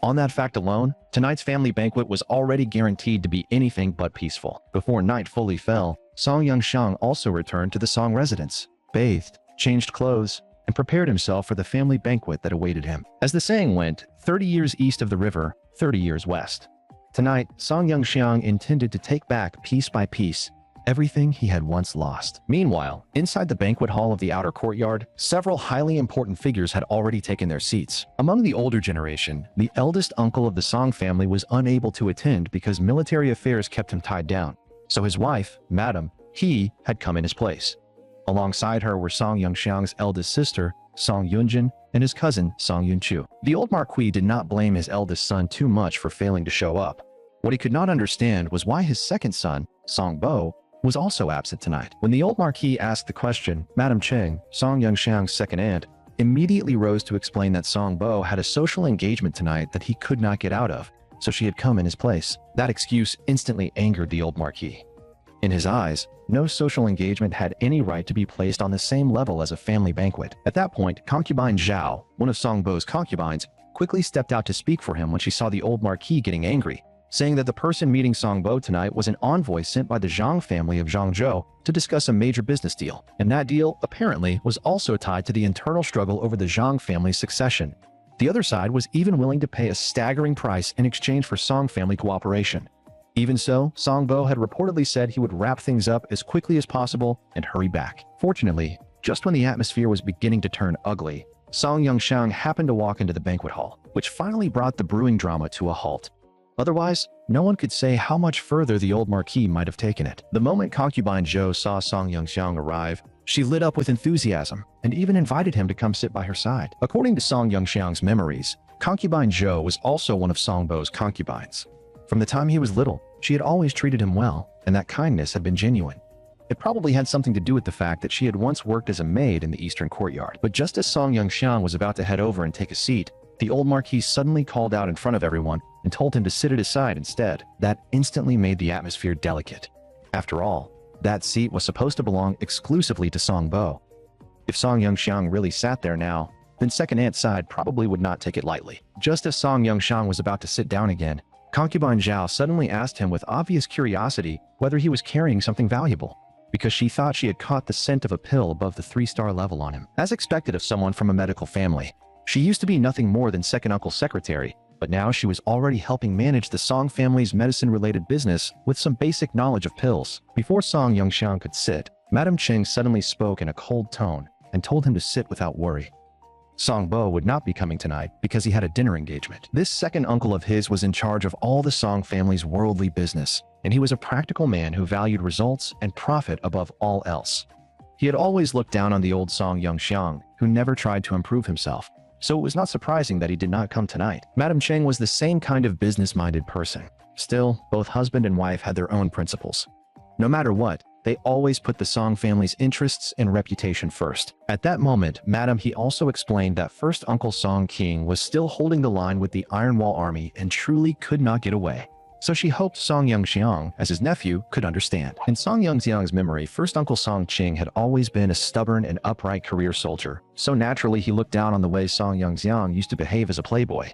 A: On that fact alone, tonight's family banquet was already guaranteed to be anything but peaceful. Before night fully fell, Song Yongxiang also returned to the Song residence, bathed, changed clothes, and prepared himself for the family banquet that awaited him. As the saying went, 30 years east of the river, 30 years west. Tonight, Song Yongxiang intended to take back piece by piece everything he had once lost. Meanwhile, inside the banquet hall of the outer courtyard, several highly important figures had already taken their seats. Among the older generation, the eldest uncle of the Song family was unable to attend because military affairs kept him tied down. So his wife, Madam He, had come in his place. Alongside her were Song Yongxiang's eldest sister, Song Yunjin, and his cousin, Song Yunchu. The old marquis did not blame his eldest son too much for failing to show up. What he could not understand was why his second son, Song Bo, was also absent tonight. When the old marquis asked the question, Madam Cheng, Song Yongxiang's second aunt, immediately rose to explain that Song Bo had a social engagement tonight that he could not get out of, so she had come in his place. That excuse instantly angered the old marquis. In his eyes, no social engagement had any right to be placed on the same level as a family banquet. At that point, concubine Zhao, one of Song Bo's concubines, quickly stepped out to speak for him when she saw the old marquis getting angry, saying that the person meeting Song Bo tonight was an envoy sent by the Zhang family of Zhangzhou to discuss a major business deal. And that deal, apparently, was also tied to the internal struggle over the Zhang family's succession. The other side was even willing to pay a staggering price in exchange for Song family cooperation. Even so, Song Bo had reportedly said he would wrap things up as quickly as possible and hurry back. Fortunately, just when the atmosphere was beginning to turn ugly, Song Yongxiang happened to walk into the banquet hall, which finally brought the brewing drama to a halt. Otherwise, no one could say how much further the old marquis might have taken it. The moment concubine Zhou saw Song Yongxiang arrive, she lit up with enthusiasm and even invited him to come sit by her side. According to Song Yongxiang's memories, concubine Zhou was also one of Song Bo's concubines. From the time he was little, she had always treated him well, and that kindness had been genuine. It probably had something to do with the fact that she had once worked as a maid in the eastern courtyard. But just as Song Yongxiang was about to head over and take a seat, the old marquis suddenly called out in front of everyone and told him to sit at his side instead. That instantly made the atmosphere delicate. After all, that seat was supposed to belong exclusively to Song Bo. If Song Yongxiang really sat there now, then second aunt's side probably would not take it lightly. Just as Song Yongxiang was about to sit down again, concubine Zhao suddenly asked him with obvious curiosity whether he was carrying something valuable, because she thought she had caught the scent of a pill above the 3-star level on him. As expected of someone from a medical family, she used to be nothing more than second uncle's secretary, but now she was already helping manage the Song family's medicine-related business with some basic knowledge of pills. Before Song Yongxiang could sit, Madam Cheng suddenly spoke in a cold tone and told him to sit without worry. Song Bo would not be coming tonight because he had a dinner engagement. This second uncle of his was in charge of all the Song family's worldly business, and he was a practical man who valued results and profit above all else. He had always looked down on the old Song Yongxiang, who never tried to improve himself. So it was not surprising that he did not come tonight. Madam Cheng was the same kind of business-minded person. Still, both husband and wife had their own principles. No matter what, they always put the Song family's interests and reputation first. At that moment, Madam He also explained that first Uncle Song King was still holding the line with the Iron Wall army and truly could not get away. So she hoped Song Yongxiang, as his nephew, could understand. In Song Yongxiang's memory, first Uncle Song Qing had always been a stubborn and upright career soldier, so naturally he looked down on the way Song Yongxiang used to behave as a playboy.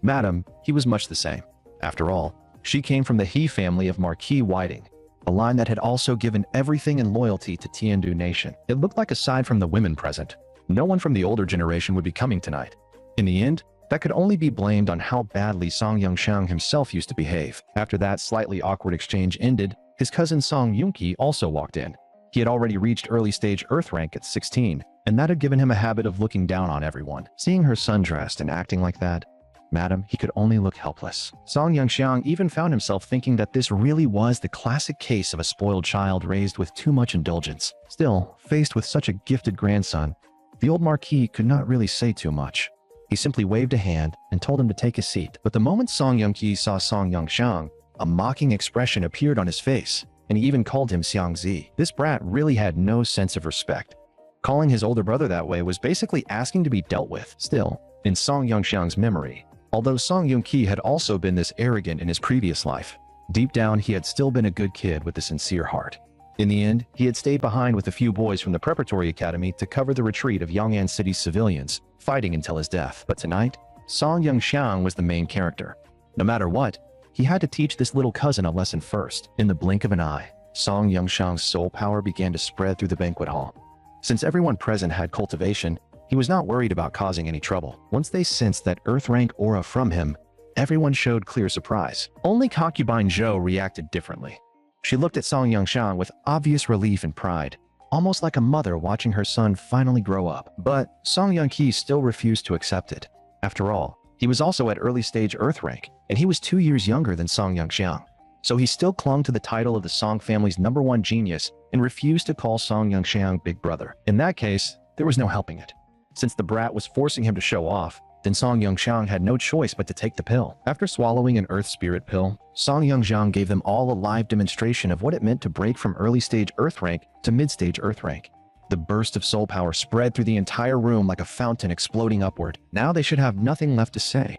A: Madam, he was much the same. After all, she came from the He family of Marquis Whiting, a line that had also given everything in loyalty to Tiandu Nation. It looked like aside from the women present, no one from the older generation would be coming tonight. In the end, that could only be blamed on how badly Song Yongxiang himself used to behave. After that slightly awkward exchange ended, his cousin Song Yunqi also walked in. He had already reached early stage Earth rank at 16, and that had given him a habit of looking down on everyone. Seeing her son dressed and acting like that, Madam, he could only look helpless. Song Yongxiang even found himself thinking that this really was the classic case of a spoiled child raised with too much indulgence. Still, faced with such a gifted grandson, the old Marquis could not really say too much. He simply waved a hand and told him to take his seat. But the moment Song Yunqi saw Song Yongxiang, a mocking expression appeared on his face, and he even called him Xiangzi. This brat really had no sense of respect. Calling his older brother that way was basically asking to be dealt with. Still, in Song Yongxiang's memory, although Song Yunqi had also been this arrogant in his previous life, deep down he had still been a good kid with a sincere heart. In the end, he had stayed behind with a few boys from the preparatory academy to cover the retreat of Yong'an City's civilians, fighting until his death. But tonight, Song Yongxiang was the main character. No matter what, he had to teach this little cousin a lesson first. In the blink of an eye, Song Yongxiang's soul power began to spread through the banquet hall. Since everyone present had cultivation, he was not worried about causing any trouble. Once they sensed that Earth rank aura from him, everyone showed clear surprise. Only concubine Zhou reacted differently. She looked at Song Yongxiang with obvious relief and pride, almost like a mother watching her son finally grow up. But Song Yunqi still refused to accept it. After all, he was also at early stage Earth rank, and he was 2 years younger than Song Yongxiang. So he still clung to the title of the Song family's #1 genius and refused to call Song Yongxiang big brother. In that case, there was no helping it. Since the brat was forcing him to show off, then Song Yongxiang had no choice but to take the pill. After swallowing an Earth Spirit pill, Song Yongxiang gave them all a live demonstration of what it meant to break from early-stage Earth rank to mid-stage Earth rank. The burst of soul power spread through the entire room like a fountain exploding upward. Now they should have nothing left to say.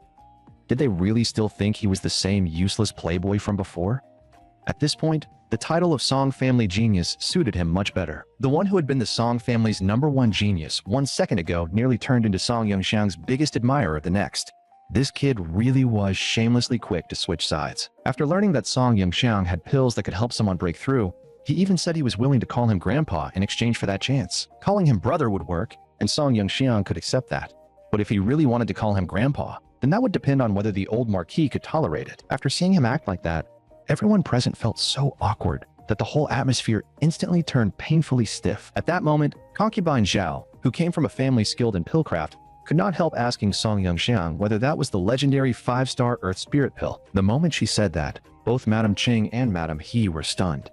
A: Did they really still think he was the same useless playboy from before? At this point, the title of Song Family Genius suited him much better. The one who had been the Song family's #1 genius 1 second ago nearly turned into Song Yongxiang's biggest admirer the next. This kid really was shamelessly quick to switch sides. After learning that Song Yongxiang had pills that could help someone break through, he even said he was willing to call him grandpa in exchange for that chance. Calling him brother would work, and Song Yongxiang could accept that. But if he really wanted to call him grandpa, then that would depend on whether the old Marquis could tolerate it. After seeing him act like that, everyone present felt so awkward that the whole atmosphere instantly turned painfully stiff. At that moment, concubine Zhao, who came from a family skilled in pillcraft, could not help asking Song Yongxiang whether that was the legendary 5-star Earth Spirit pill. The moment she said that, both Madam Ching and Madam He were stunned.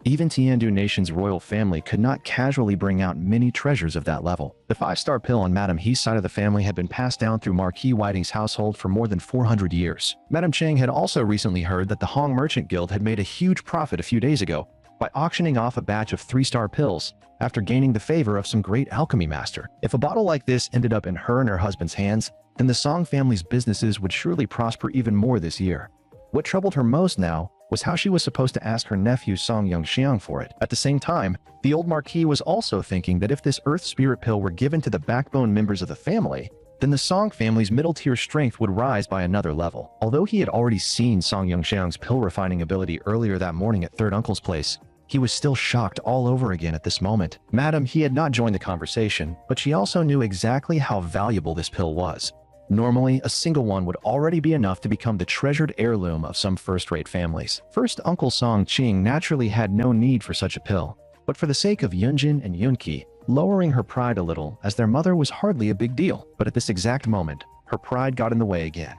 A: Even Tiandu Nation's royal family could not casually bring out many treasures of that level. The 5-star pill on Madam He's side of the family had been passed down through Marquis Whiting's household for more than 400 years. Madam Cheng had also recently heard that the Hong Merchant Guild had made a huge profit a few days ago by auctioning off a batch of 3-star pills after gaining the favor of some great alchemy master. If a bottle like this ended up in her and her husband's hands, then the Song family's businesses would surely prosper even more this year. What troubled her most now was how she was supposed to ask her nephew Song Yongxiang for it. At the same time, the old Marquis was also thinking that if this Earth Spirit pill were given to the backbone members of the family, then the Song family's middle-tier strength would rise by another level. Although he had already seen Song Yongxiang's pill-refining ability earlier that morning at Third Uncle's place, he was still shocked all over again at this moment. Madam He had not joined the conversation, but she also knew exactly how valuable this pill was. Normally, a single one would already be enough to become the treasured heirloom of some first-rate families. First Uncle Song Qing naturally had no need for such a pill, but for the sake of Yunjin and Yunqi, lowering her pride a little as their mother was hardly a big deal. But at this exact moment, her pride got in the way again.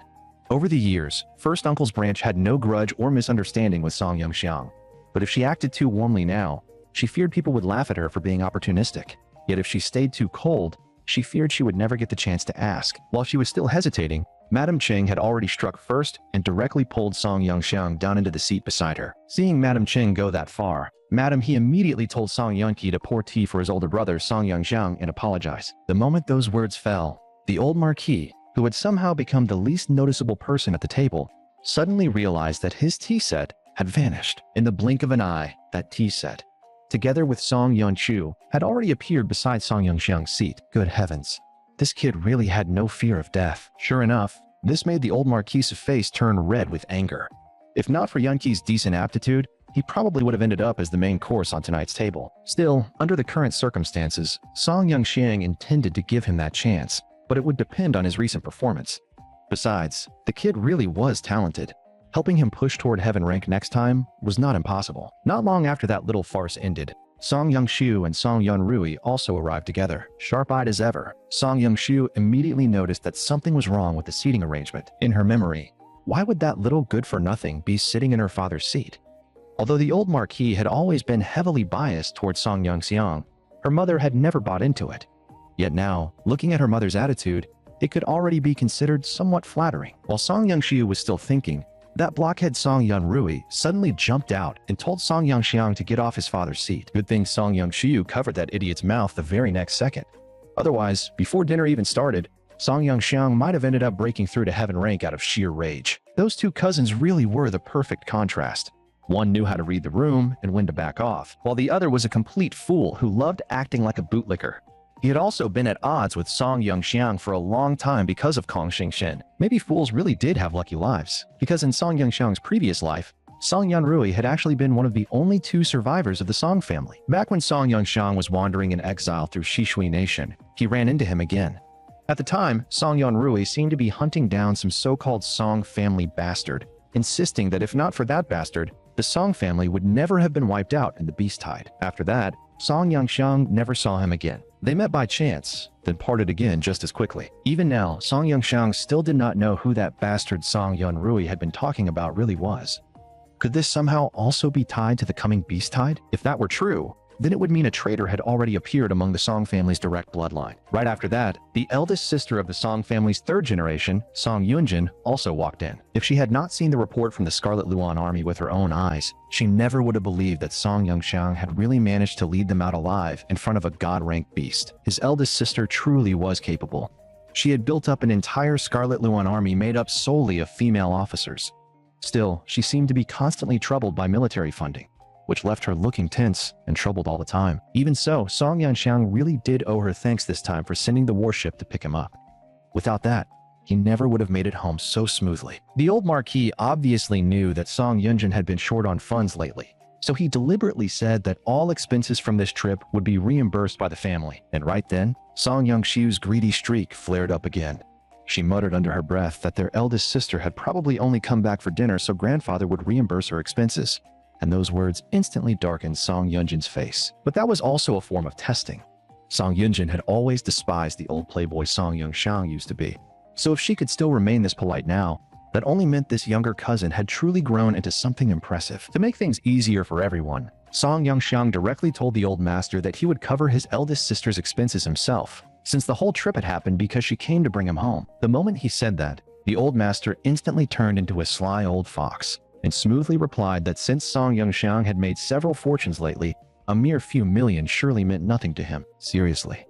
A: Over the years, First Uncle's branch had no grudge or misunderstanding with Song Yongxiang, but if she acted too warmly now, She feared people would laugh at her for being opportunistic. Yet if she stayed too cold, she feared she would never get the chance to ask. While she was still hesitating, Madame Ching had already struck first and directly pulled Song Yongxiang down into the seat beside her. Seeing Madame Ching go that far, he immediately told Song Yunqi to pour tea for his older brother Song Yongxiang and apologize. The moment those words fell, the old marquis, who had somehow become the least noticeable person at the table, suddenly realized that his tea set had vanished. In the blink of an eye, that tea set, together with Song Yunchu, had already appeared beside Song Yongxiang's seat. Good heavens, this kid really had no fear of death. Sure enough, this made the old marquis's face turn red with anger. If not for Yunqi's decent aptitude, he probably would have ended up as the main course on tonight's table. Still, under the current circumstances, Song Yongxiang intended to give him that chance, but it would depend on his recent performance. Besides, the kid really was talented. Helping him push toward heaven rank next time was not impossible. Not long after that little farce ended, Song Yongxiu and Song Yunrui also arrived together. Sharp-eyed as ever, Song Yongxiu immediately noticed that something was wrong with the seating arrangement. In her memory, why would that little good-for-nothing be sitting in her father's seat? Although the old marquis had always been heavily biased towards Song Yongxiang, her mother had never bought into it. Yet now, looking at her mother's attitude, it could already be considered somewhat flattering. While Song Yongxiu was still thinking, that blockhead Song Yunrui suddenly jumped out and told Song Yongxiang to get off his father's seat. Good thing Song Yongxiu covered that idiot's mouth the very next second. Otherwise, before dinner even started, Song Yongxiang might have ended up breaking through to heaven rank out of sheer rage. Those two cousins really were the perfect contrast. One knew how to read the room and when to back off, while the other was a complete fool who loved acting like a bootlicker. He had also been at odds with Song Yongxiang for a long time because of Kong Xingxin. Maybe fools really did have lucky lives, because in Song Yongxiang's previous life, Song Yunrui had actually been one of the only two survivors of the Song family. Back when Song Yongxiang was wandering in exile through Shishui Nation, he ran into him again. At the time, Song Yunrui seemed to be hunting down some so-called Song family bastard, insisting that if not for that bastard, the Song family would never have been wiped out in the Beast Tide. After that, Song Yongxiang never saw him again. They met by chance, then parted again just as quickly. Even now, Song Yongxiang still did not know who that bastard Song Yunrui had been talking about really was. Could this somehow also be tied to the coming Beast Tide? If that were true, then it would mean a traitor had already appeared among the Song family's direct bloodline. Right after that, the eldest sister of the Song family's third generation, Song Yunjin, also walked in. If she had not seen the report from the Scarlet Luan army with her own eyes, she never would have believed that Song Yongxiang had really managed to lead them out alive in front of a god-ranked beast. His eldest sister truly was capable. She had built up an entire Scarlet Luan army made up solely of female officers. Still, she seemed to be constantly troubled by military funding, which left her looking tense and troubled all the time. Even so, Song Yongxiang really did owe her thanks this time for sending the warship to pick him up. Without that, he never would have made it home so smoothly. The old marquis obviously knew that Song Yunjin had been short on funds lately, so he deliberately said that all expenses from this trip would be reimbursed by the family. And right then, Song Yongxiu's greedy streak flared up again. She muttered under her breath that their eldest sister had probably only come back for dinner so grandfather would reimburse her expenses. And those words instantly darkened Song Yunjin's face. But that was also a form of testing. Song Yunjin had always despised the old playboy Song Yongxiang used to be. So if she could still remain this polite now, that only meant this younger cousin had truly grown into something impressive. To make things easier for everyone, Song Yongxiang directly told the old master that he would cover his eldest sister's expenses himself, since the whole trip had happened because she came to bring him home. The moment he said that, the old master instantly turned into a sly old fox and smoothly replied that since Song Yongxiang had made several fortunes lately, a mere few million surely meant nothing to him. Seriously.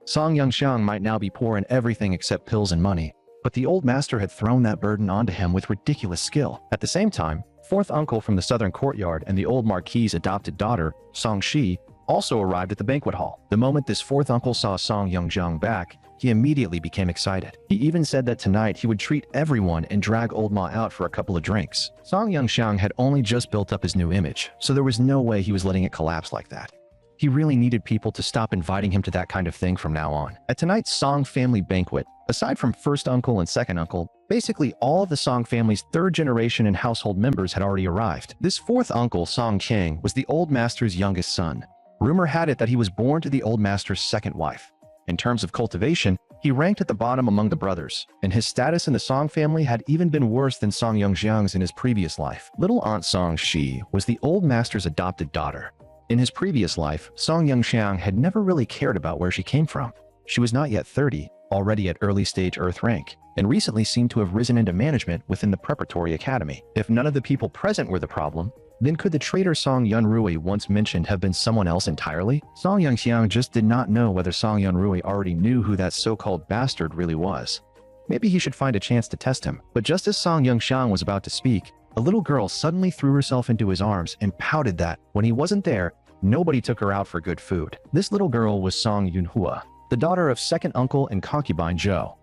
A: Song Yongxiang might now be poor in everything except pills and money, but the old master had thrown that burden onto him with ridiculous skill. At the same time, fourth uncle from the southern courtyard and the old marquis's adopted daughter, Song Shi, also arrived at the banquet hall. The moment this fourth uncle saw Song Yongxiang back, he immediately became excited. He even said that tonight he would treat everyone and drag old Ma out for a couple of drinks. Song Yongxiang had only just built up his new image, so there was no way he was letting it collapse like that. He really needed people to stop inviting him to that kind of thing from now on. At tonight's Song family banquet, aside from first uncle and second uncle, basically all of the Song family's third generation and household members had already arrived. This fourth uncle, Song Qiang, was the old master's youngest son. Rumor had it that he was born to the old master's second wife. In terms of cultivation, he ranked at the bottom among the brothers, and his status in the Song family had even been worse than Song Yongxiang's in his previous life. Little Aunt Song Shi was the old master's adopted daughter. In his previous life, Song Yongxiang had never really cared about where she came from. She was not yet 30, already at early-stage Earth rank, and recently seemed to have risen into management within the preparatory academy. If none of the people present were the problem, then could the traitor Song Yunrui once mentioned have been someone else entirely? Song Yongxiang just did not know whether Song Yunrui already knew who that so-called bastard really was. Maybe he should find a chance to test him. But just as Song Yongxiang was about to speak, a little girl suddenly threw herself into his arms and pouted that, when he wasn't there, nobody took her out for good food. This little girl was Song Yunhua, the daughter of second uncle and concubine Zhou.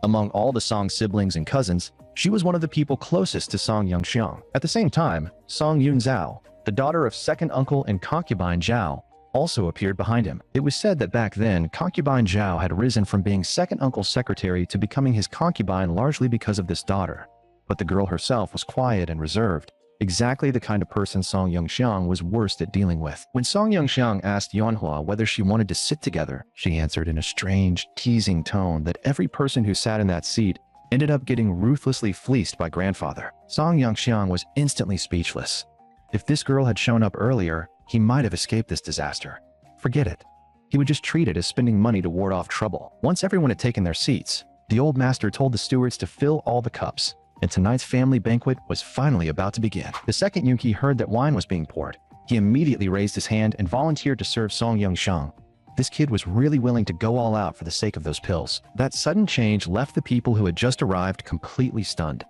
A: Among all the Song siblings and cousins, she was one of the people closest to Song Yongxiang. At the same time, Song Yunzhao, the daughter of second uncle and concubine Zhao, also appeared behind him. It was said that back then, concubine Zhao had risen from being second uncle's secretary to becoming his concubine largely because of this daughter. But the girl herself was quiet and reserved, exactly the kind of person Song Yongxiang was worst at dealing with. When Song Yongxiang asked Yuanhua whether she wanted to sit together, she answered in a strange, teasing tone that every person who sat in that seat ended up getting ruthlessly fleeced by grandfather. Song Yongxiang was instantly speechless. If this girl had shown up earlier, he might have escaped this disaster. Forget it. He would just treat it as spending money to ward off trouble. Once everyone had taken their seats, the old master told the stewards to fill all the cups, and tonight's family banquet was finally about to begin. The second Yunqi heard that wine was being poured. He immediately raised his hand and volunteered to serve Song Yongxiang. This kid was really willing to go all out for the sake of those pills. That sudden change left the people who had just arrived completely stunned.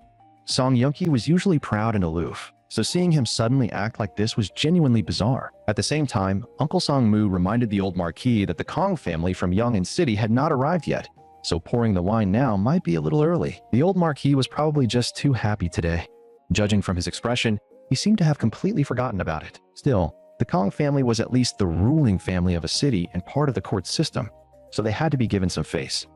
A: Song Yunqi was usually proud and aloof, so seeing him suddenly act like this was genuinely bizarre. At the same time, Uncle Song Mu reminded the old marquis that the Kong family from Yong'an City had not arrived yet, so pouring the wine now might be a little early. The old marquis was probably just too happy today. Judging from his expression, he seemed to have completely forgotten about it. Still, the Kong family was at least the ruling family of a city and part of the court system, so they had to be given some face.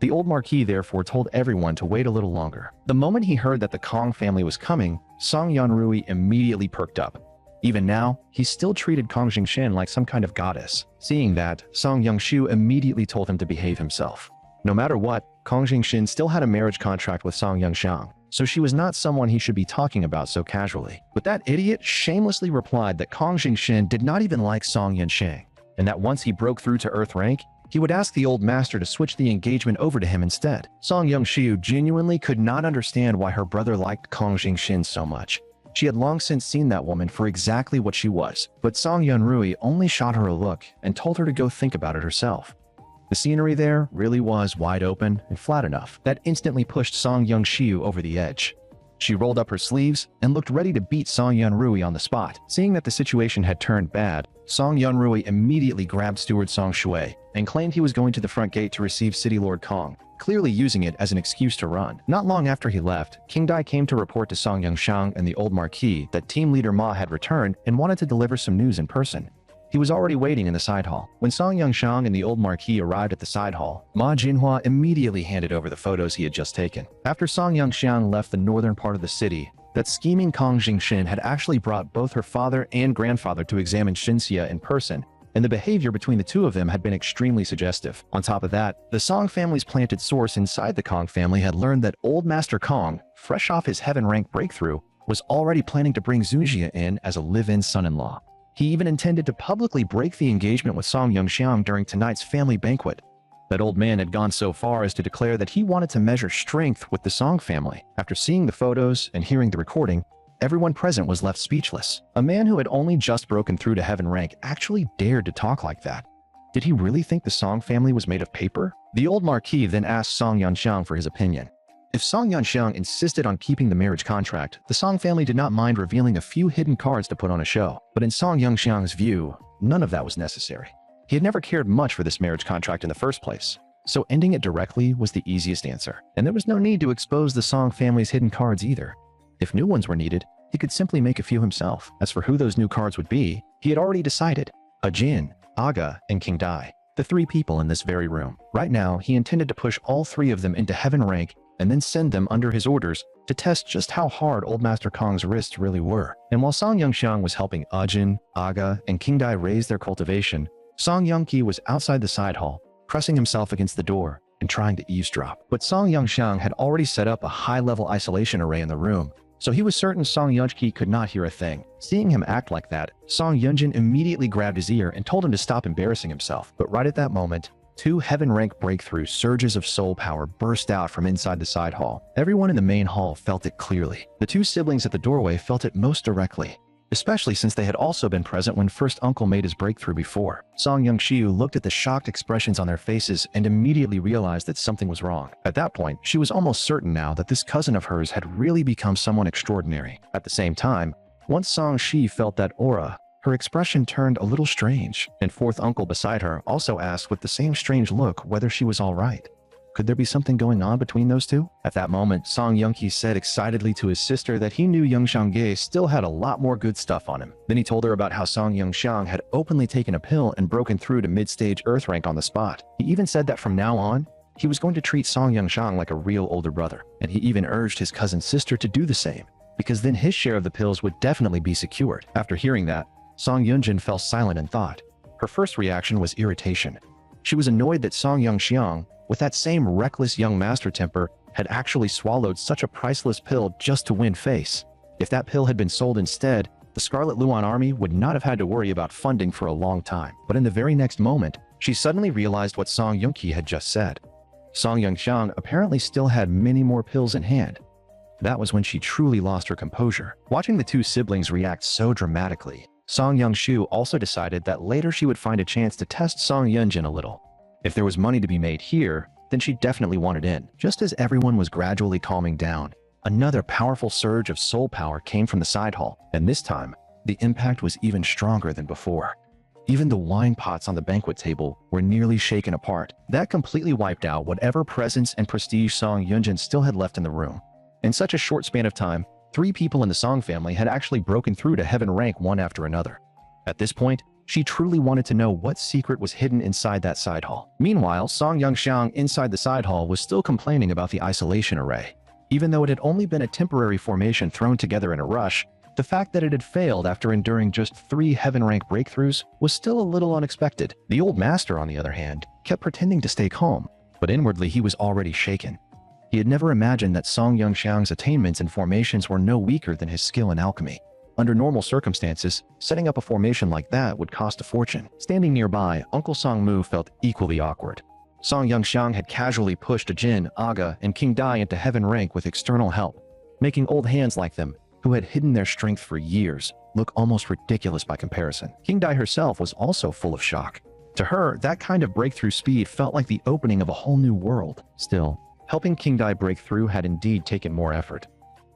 A: The old marquis therefore told everyone to wait a little longer. The moment he heard that the Kong family was coming, Song Yunrui immediately perked up. Even now, he still treated Kong Jingshin like some kind of goddess. Seeing that, Song Yongshu immediately told him to behave himself. No matter what, Kong Jingshin still had a marriage contract with Song Yongxiang, so she was not someone he should be talking about so casually. But that idiot shamelessly replied that Kong Jingshin did not even like Song Yansheng, and that once he broke through to Earth rank, he would ask the old master to switch the engagement over to him instead. Song Yongshu genuinely could not understand why her brother liked Kong Jingshin so much. She had long since seen that woman for exactly what she was, but Song Yunrui only shot her a look and told her to go think about it herself. The scenery there really was wide open and flat enough that instantly pushed Song Yongshu over the edge. She rolled up her sleeves and looked ready to beat Song Yunrui on the spot. Seeing that the situation had turned bad, Song Yunrui immediately grabbed Steward Song Shui and claimed he was going to the front gate to receive City Lord Kong, clearly using it as an excuse to run. Not long after he left, King Dai came to report to Song Yongxiang and the old marquis that team leader Ma had returned and wanted to deliver some news in person. He was already waiting in the side hall. When Song Yongxiang and the old marquis arrived at the side hall, Ma Jinhua immediately handed over the photos he had just taken. After Song Yongxiang left the northern part of the city, that scheming Kong Jingshin had actually brought both her father and grandfather to examine Shinxia in person, and the behavior between the two of them had been extremely suggestive. On top of that, the Song family's planted source inside the Kong family had learned that old Master Kong, fresh off his heaven rank breakthrough, was already planning to bring Zujia in as a live-in son-in-law. He even intended to publicly break the engagement with Song Yongxiang during tonight's family banquet. That old man had gone so far as to declare that he wanted to measure strength with the Song family. After seeing the photos and hearing the recording, everyone present was left speechless. A man who had only just broken through to heaven rank actually dared to talk like that. Did he really think the Song family was made of paper? The old marquis then asked Song Yongxiang for his opinion. If Song Yongxiang insisted on keeping the marriage contract, the Song family did not mind revealing a few hidden cards to put on a show. But in Song Yongxiang's view, none of that was necessary. He had never cared much for this marriage contract in the first place, so ending it directly was the easiest answer. And there was no need to expose the Song family's hidden cards either. If new ones were needed, he could simply make a few himself. As for who those new cards would be, he had already decided. Ajin, Aga, and King Dai, the three people in this very room. Right now, he intended to push all three of them into heaven rank and then send them under his orders to test just how hard old Master Kong's wrists really were. And while Song Yongxiang was helping Ajin, Aga, and King Dai raise their cultivation, Song Yongqi was outside the side hall, pressing himself against the door and trying to eavesdrop. But Song Yongxiang had already set up a high-level isolation array in the room, so he was certain Song Yunji could not hear a thing. Seeing him act like that, Song Yunjin immediately grabbed his ear and told him to stop embarrassing himself. But right at that moment, two heaven-rank breakthrough surges of soul power burst out from inside the side hall. Everyone in the main hall felt it clearly. The two siblings at the doorway felt it most directly, especially since they had also been present when first uncle made his breakthrough before. Song Yunxiu looked at the shocked expressions on their faces and immediately realized that something was wrong. At that point, she was almost certain now that this cousin of hers had really become someone extraordinary. At the same time, once Song Shi felt that aura, her expression turned a little strange, and fourth uncle beside her also asked with the same strange look whether she was all right. Could there be something going on between those two? At that moment, Song Yunqi said excitedly to his sister that he knew Young Xiangge still had a lot more good stuff on him. Then he told her about how Song Yongxiang had openly taken a pill and broken through to mid-stage Earth rank on the spot. He even said that from now on, he was going to treat Song Yongxiang like a real older brother, and he even urged his cousin sister to do the same, because then his share of the pills would definitely be secured. After hearing that, Song Yunjin fell silent in thought. Her first reaction was irritation. She was annoyed that Song Yongxiang, with that same reckless young master temper, had actually swallowed such a priceless pill just to win face. If that pill had been sold instead, the Scarlet Luan army would not have had to worry about funding for a long time. But in the very next moment, she suddenly realized what Song Yunqi had just said. Song Yongxiang apparently still had many more pills in hand. That was when she truly lost her composure. Watching the two siblings react so dramatically, Song Yongshu also decided that later she would find a chance to test Song Yunjin a little. If there was money to be made here, then she definitely wanted in. Just as everyone was gradually calming down, another powerful surge of soul power came from the side hall, and this time, the impact was even stronger than before. Even the wine pots on the banquet table were nearly shaken apart. That completely wiped out whatever presence and prestige Song Yunjin still had left in the room. In such a short span of time, 3 people in the Song family had actually broken through to heaven rank one after another. At this point, she truly wanted to know what secret was hidden inside that side hall. Meanwhile, Song Yongxiang inside the side hall was still complaining about the isolation array. Even though it had only been a temporary formation thrown together in a rush, the fact that it had failed after enduring just 3 heaven rank breakthroughs was still a little unexpected. The old master, on the other hand, kept pretending to stay calm, but inwardly he was already shaken. He had never imagined that Song Yongxiang's attainments and formations were no weaker than his skill in alchemy. Under normal circumstances, setting up a formation like that would cost a fortune. Standing nearby, Uncle Song Mu felt equally awkward. Song Yongxiang had casually pushed Ajin, Aga, and King Dai into heaven rank with external help, making old hands like them, who had hidden their strength for years, look almost ridiculous by comparison. King Dai herself was also full of shock. To her, that kind of breakthrough speed felt like the opening of a whole new world. Still, helping King Dai break through had indeed taken more effort.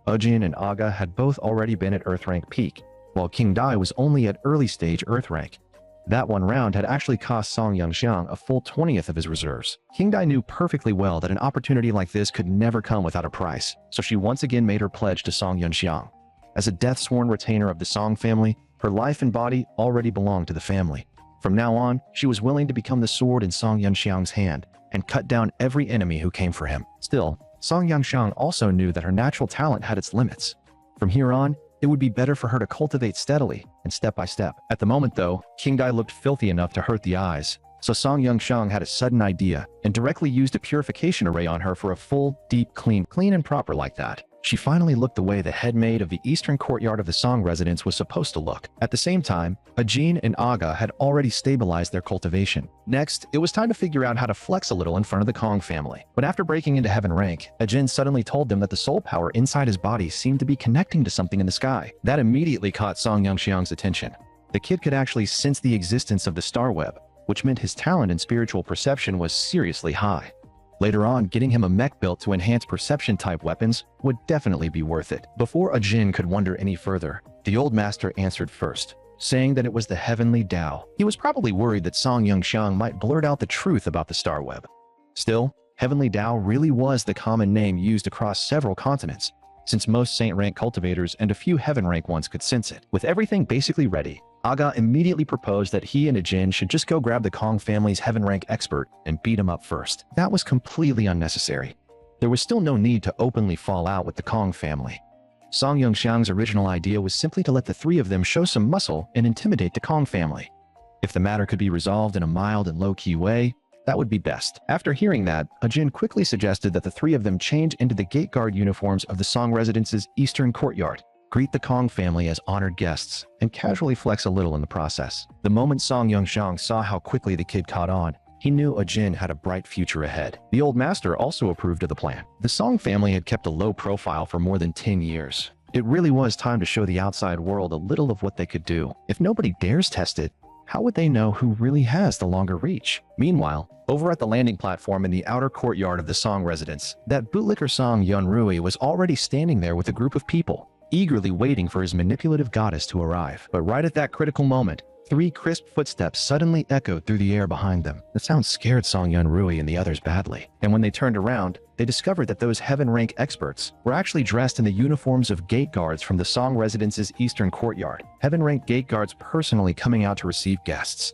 A: Ajin and Aga had both already been at Earth rank peak, while King Dai was only at early stage Earth rank. That one round had actually cost Song Yongxiang a full 20th of his reserves. King Dai knew perfectly well that an opportunity like this could never come without a price, so she once again made her pledge to Song Yongxiang. As a death-sworn retainer of the Song family, her life and body already belonged to the family. From now on, she was willing to become the sword in Song Yongxiang's hand and cut down every enemy who came for him. Still, Song Yongxiang also knew that her natural talent had its limits. From here on, it would be better for her to cultivate steadily and step by step. At the moment though, King Dai looked filthy enough to hurt the eyes, so Song Yongxiang had a sudden idea and directly used a purification array on her for a full, deep clean and proper like that. She finally looked the way the head maid of the eastern courtyard of the Song residence was supposed to look. At the same time, Ajin and Aga had already stabilized their cultivation. Next, it was time to figure out how to flex a little in front of the Kong family. But after breaking into heaven rank, Ajin suddenly told them that the soul power inside his body seemed to be connecting to something in the sky. That immediately caught Song Yongxiang's attention. The kid could actually sense the existence of the star web, which meant his talent in spiritual perception was seriously high. Later on, getting him a mech built to enhance perception-type weapons would definitely be worth it. Before Ajin could wonder any further, the old master answered first, saying that it was the heavenly Tao. He was probably worried that Song Yongxiang might blurt out the truth about the star web. Still, heavenly Tao really was the common name used across several continents, since most saint rank cultivators and a few heaven rank ones could sense it. With everything basically ready, Aga immediately proposed that he and Ajin should just go grab the Kong family's heaven rank expert and beat him up first. That was completely unnecessary. There was still no need to openly fall out with the Kong family. Song Yongxiang's original idea was simply to let the 3 of them show some muscle and intimidate the Kong family. If the matter could be resolved in a mild and low-key way, That would be best. After hearing that, Ajin quickly suggested that the three of them change into the gate guard uniforms of the Song residence's eastern courtyard, greet the Kong family as honored guests, and casually flex a little in the process. The moment Song Yongxiang saw how quickly the kid caught on, he knew Ajin had a bright future ahead. The old master also approved of the plan. The Song family had kept a low profile for more than 10 years. It really was time to show the outside world a little of what they could do. If nobody dares test it, how would they know who really has the longer reach? Meanwhile, over at the landing platform in the outer courtyard of the Song residence, that bootlicker Song Yunrui was already standing there with a group of people, eagerly waiting for his manipulative goddess to arrive. But right at that critical moment, 3 crisp footsteps suddenly echoed through the air behind them. The sound scared Song Yunrui and the others badly, and when they turned around, they discovered that those heaven-rank experts were actually dressed in the uniforms of gate guards from the Song residence's eastern courtyard. Heaven-rank gate guards personally coming out to receive guests.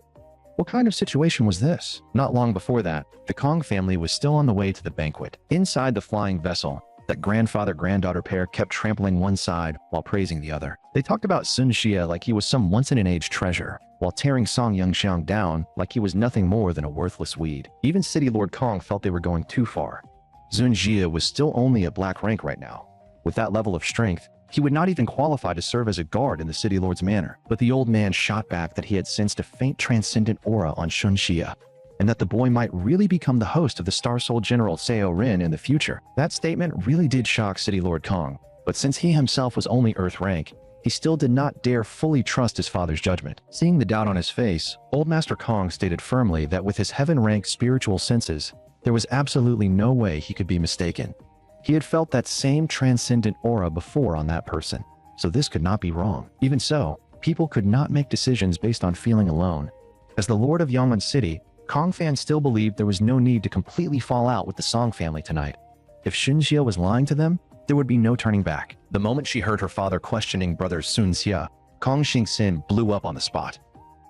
A: What kind of situation was this? Not long before that, the Kong family was still on the way to the banquet. Inside the flying vessel, that grandfather-granddaughter pair kept trampling one side while praising the other. They talked about Sun Xie like he was some once-in-an-age treasure, while tearing Song Yongxiang down like he was nothing more than a worthless weed. Even City Lord Kong felt they were going too far. Sun Xie was still only a black rank right now. With that level of strength, he would not even qualify to serve as a guard in the City Lord's manor. But the old man shot back that he had sensed a faint transcendent aura on Sun Xie, and that the boy might really become the host of the Star Soul General Seo Rin in the future. That statement really did shock City Lord Kong, but since he himself was only Earth rank, he still did not dare fully trust his father's judgment. Seeing the doubt on his face, Old Master Kong stated firmly that with his heaven-ranked spiritual senses, there was absolutely no way he could be mistaken. He had felt that same transcendent aura before on that person, so this could not be wrong. Even so, people could not make decisions based on feeling alone. As the Lord of Yangmen City, Kong fans still believed there was no need to completely fall out with the Song family tonight. If Xunxia was lying to them, there would be no turning back. The moment she heard her father questioning brother Sun Xia, Kong Xingxin blew up on the spot.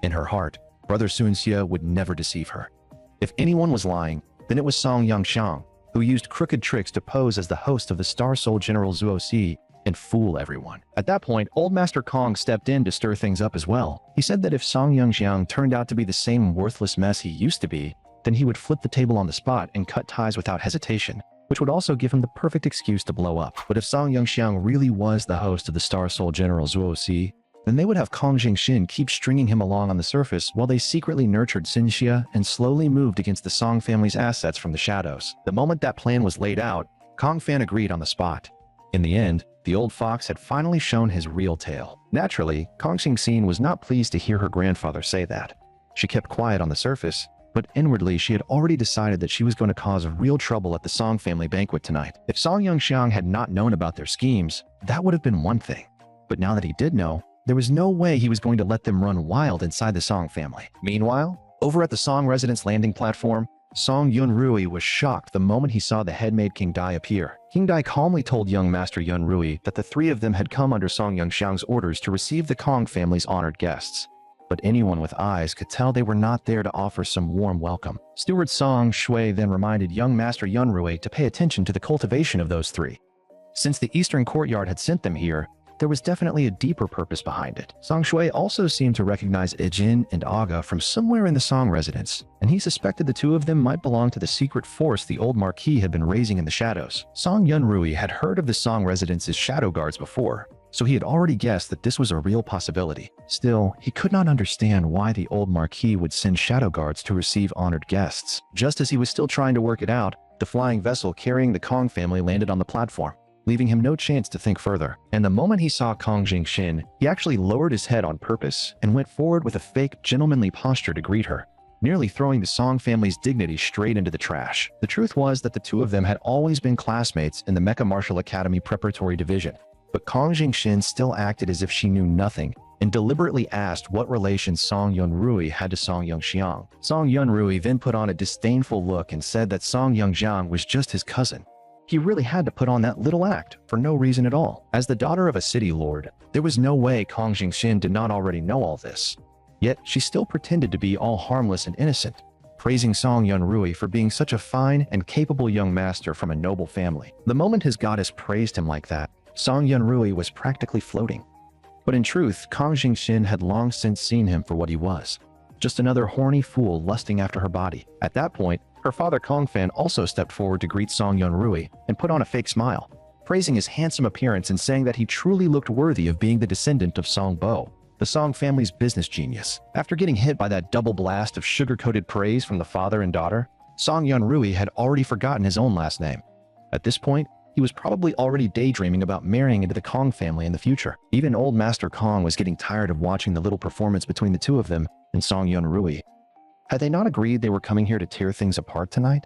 A: In her heart, brother Sun Xia would never deceive her. If anyone was lying, then it was Song Yongxiang, who used crooked tricks to pose as the host of the Star Soul General Zuo Si and fool everyone. At that point, Old Master Kong stepped in to stir things up as well. He said that if Song Yongxiang turned out to be the same worthless mess he used to be, then he would flip the table on the spot and cut ties without hesitation, which would also give him the perfect excuse to blow up. But if Song Yongxiang really was the host of the Star Soul General Zuo Si, then they would have Kong Jingxin keep stringing him along on the surface while they secretly nurtured Sun Xia and slowly moved against the Song family's assets from the shadows. The moment that plan was laid out, Kong fan agreed on the spot. In the end, the old fox had finally shown his real tail. Naturally, Kong Xingxin was not pleased to hear her grandfather say that. She kept quiet on the surface, but inwardly she had already decided that she was going to cause real trouble at the Song family banquet tonight. If Song Yongxiang had not known about their schemes, that would have been one thing. But now that he did know, there was no way he was going to let them run wild inside the Song family. Meanwhile, over at the Song residence landing platform, Song Yunrui was shocked the moment he saw the headmaid King Dai appear. King Dai calmly told young Master Yunrui that the three of them had come under Song Yongxiang's orders to receive the Kong family's honored guests. But anyone with eyes could tell they were not there to offer some warm welcome. Steward Song Shui then reminded young Master Yunrui to pay attention to the cultivation of those three. Since the Eastern Courtyard had sent them here, there was definitely a deeper purpose behind it. Song Shui also seemed to recognize Ijin and Aga from somewhere in the Song residence, and he suspected the two of them might belong to the secret force the old Marquis had been raising in the shadows. Song Yunrui had heard of the Song residence's shadow guards before, so he had already guessed that this was a real possibility. Still, he could not understand why the old Marquis would send shadow guards to receive honored guests. Just as he was still trying to work it out, the flying vessel carrying the Kong family landed on the platform, leaving him no chance to think further. And the moment he saw Kong Jingxin, he actually lowered his head on purpose and went forward with a fake gentlemanly posture to greet her, nearly throwing the Song family's dignity straight into the trash. The truth was that the two of them had always been classmates in the Mecha Martial Academy Preparatory Division, but Kong Jingxin still acted as if she knew nothing and deliberately asked what relation Song Yunrui had to Song Yongxiang. Song Yunrui then put on a disdainful look and said that Song Yongxiang was just his cousin. He really had to put on that little act for no reason at all. As the daughter of a city lord, there was no way Kong Jingxin did not already know all this. Yet she still pretended to be all harmless and innocent, praising Song Yunrui for being such a fine and capable young master from a noble family. The moment his goddess praised him like that, Song Yunrui was practically floating. But in truth, Kong Jingxin had long since seen him for what he was. just another horny fool lusting after her body. At that point, her father Kong Fan also stepped forward to greet Song Yun-rui and put on a fake smile, praising his handsome appearance and saying that he truly looked worthy of being the descendant of Song Bo, the Song family's business genius. After getting hit by that double blast of sugar-coated praise from the father and daughter, Song Yun-rui had already forgotten his own last name. At this point, he was probably already daydreaming about marrying into the Kong family in the future. Even old Master Kong was getting tired of watching the little performance between the two of them and Song Yun-rui. Had they not agreed they were coming here to tear things apart tonight?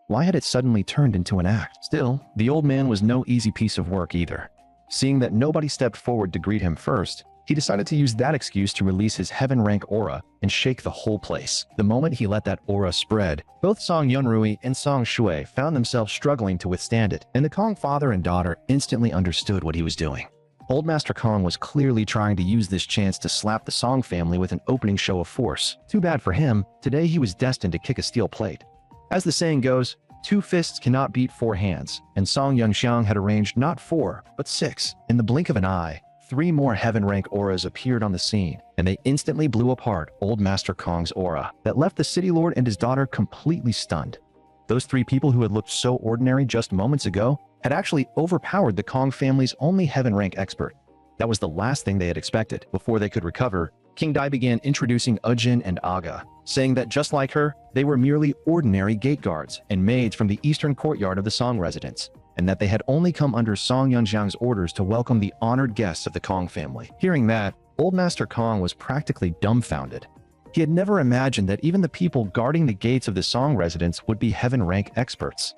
A: Why had it suddenly turned into an act? Still, the old man was no easy piece of work either. Seeing that nobody stepped forward to greet him first, he decided to use that excuse to release his heaven rank aura and shake the whole place. The moment he let that aura spread, both Song Yun-rui and Song Shui found themselves struggling to withstand it, and the Kong father and daughter instantly understood what he was doing. Old Master Kong was clearly trying to use this chance to slap the Song family with an opening show of force. Too bad for him, today he was destined to kick a steel plate. As the saying goes, 2 fists cannot beat 4 hands, and Song Yunxiang had arranged not 4, but 6. In the blink of an eye, 3 more heaven rank auras appeared on the scene, and they instantly blew apart old Master Kong's aura that left the city lord and his daughter completely stunned. Those 3 people who had looked so ordinary just moments ago had actually overpowered the Kong family's only heaven rank expert. That was the last thing they had expected. Before they could recover, King Dai began introducing Ujin and Aga, saying that just like her, they were merely ordinary gate guards and maids from the eastern courtyard of the Song residence, and that they had only come under Song Yunxiang's orders to welcome the honored guests of the Kong family. Hearing that, old Master Kong was practically dumbfounded. He had never imagined that even the people guarding the gates of the Song residence would be heaven rank experts.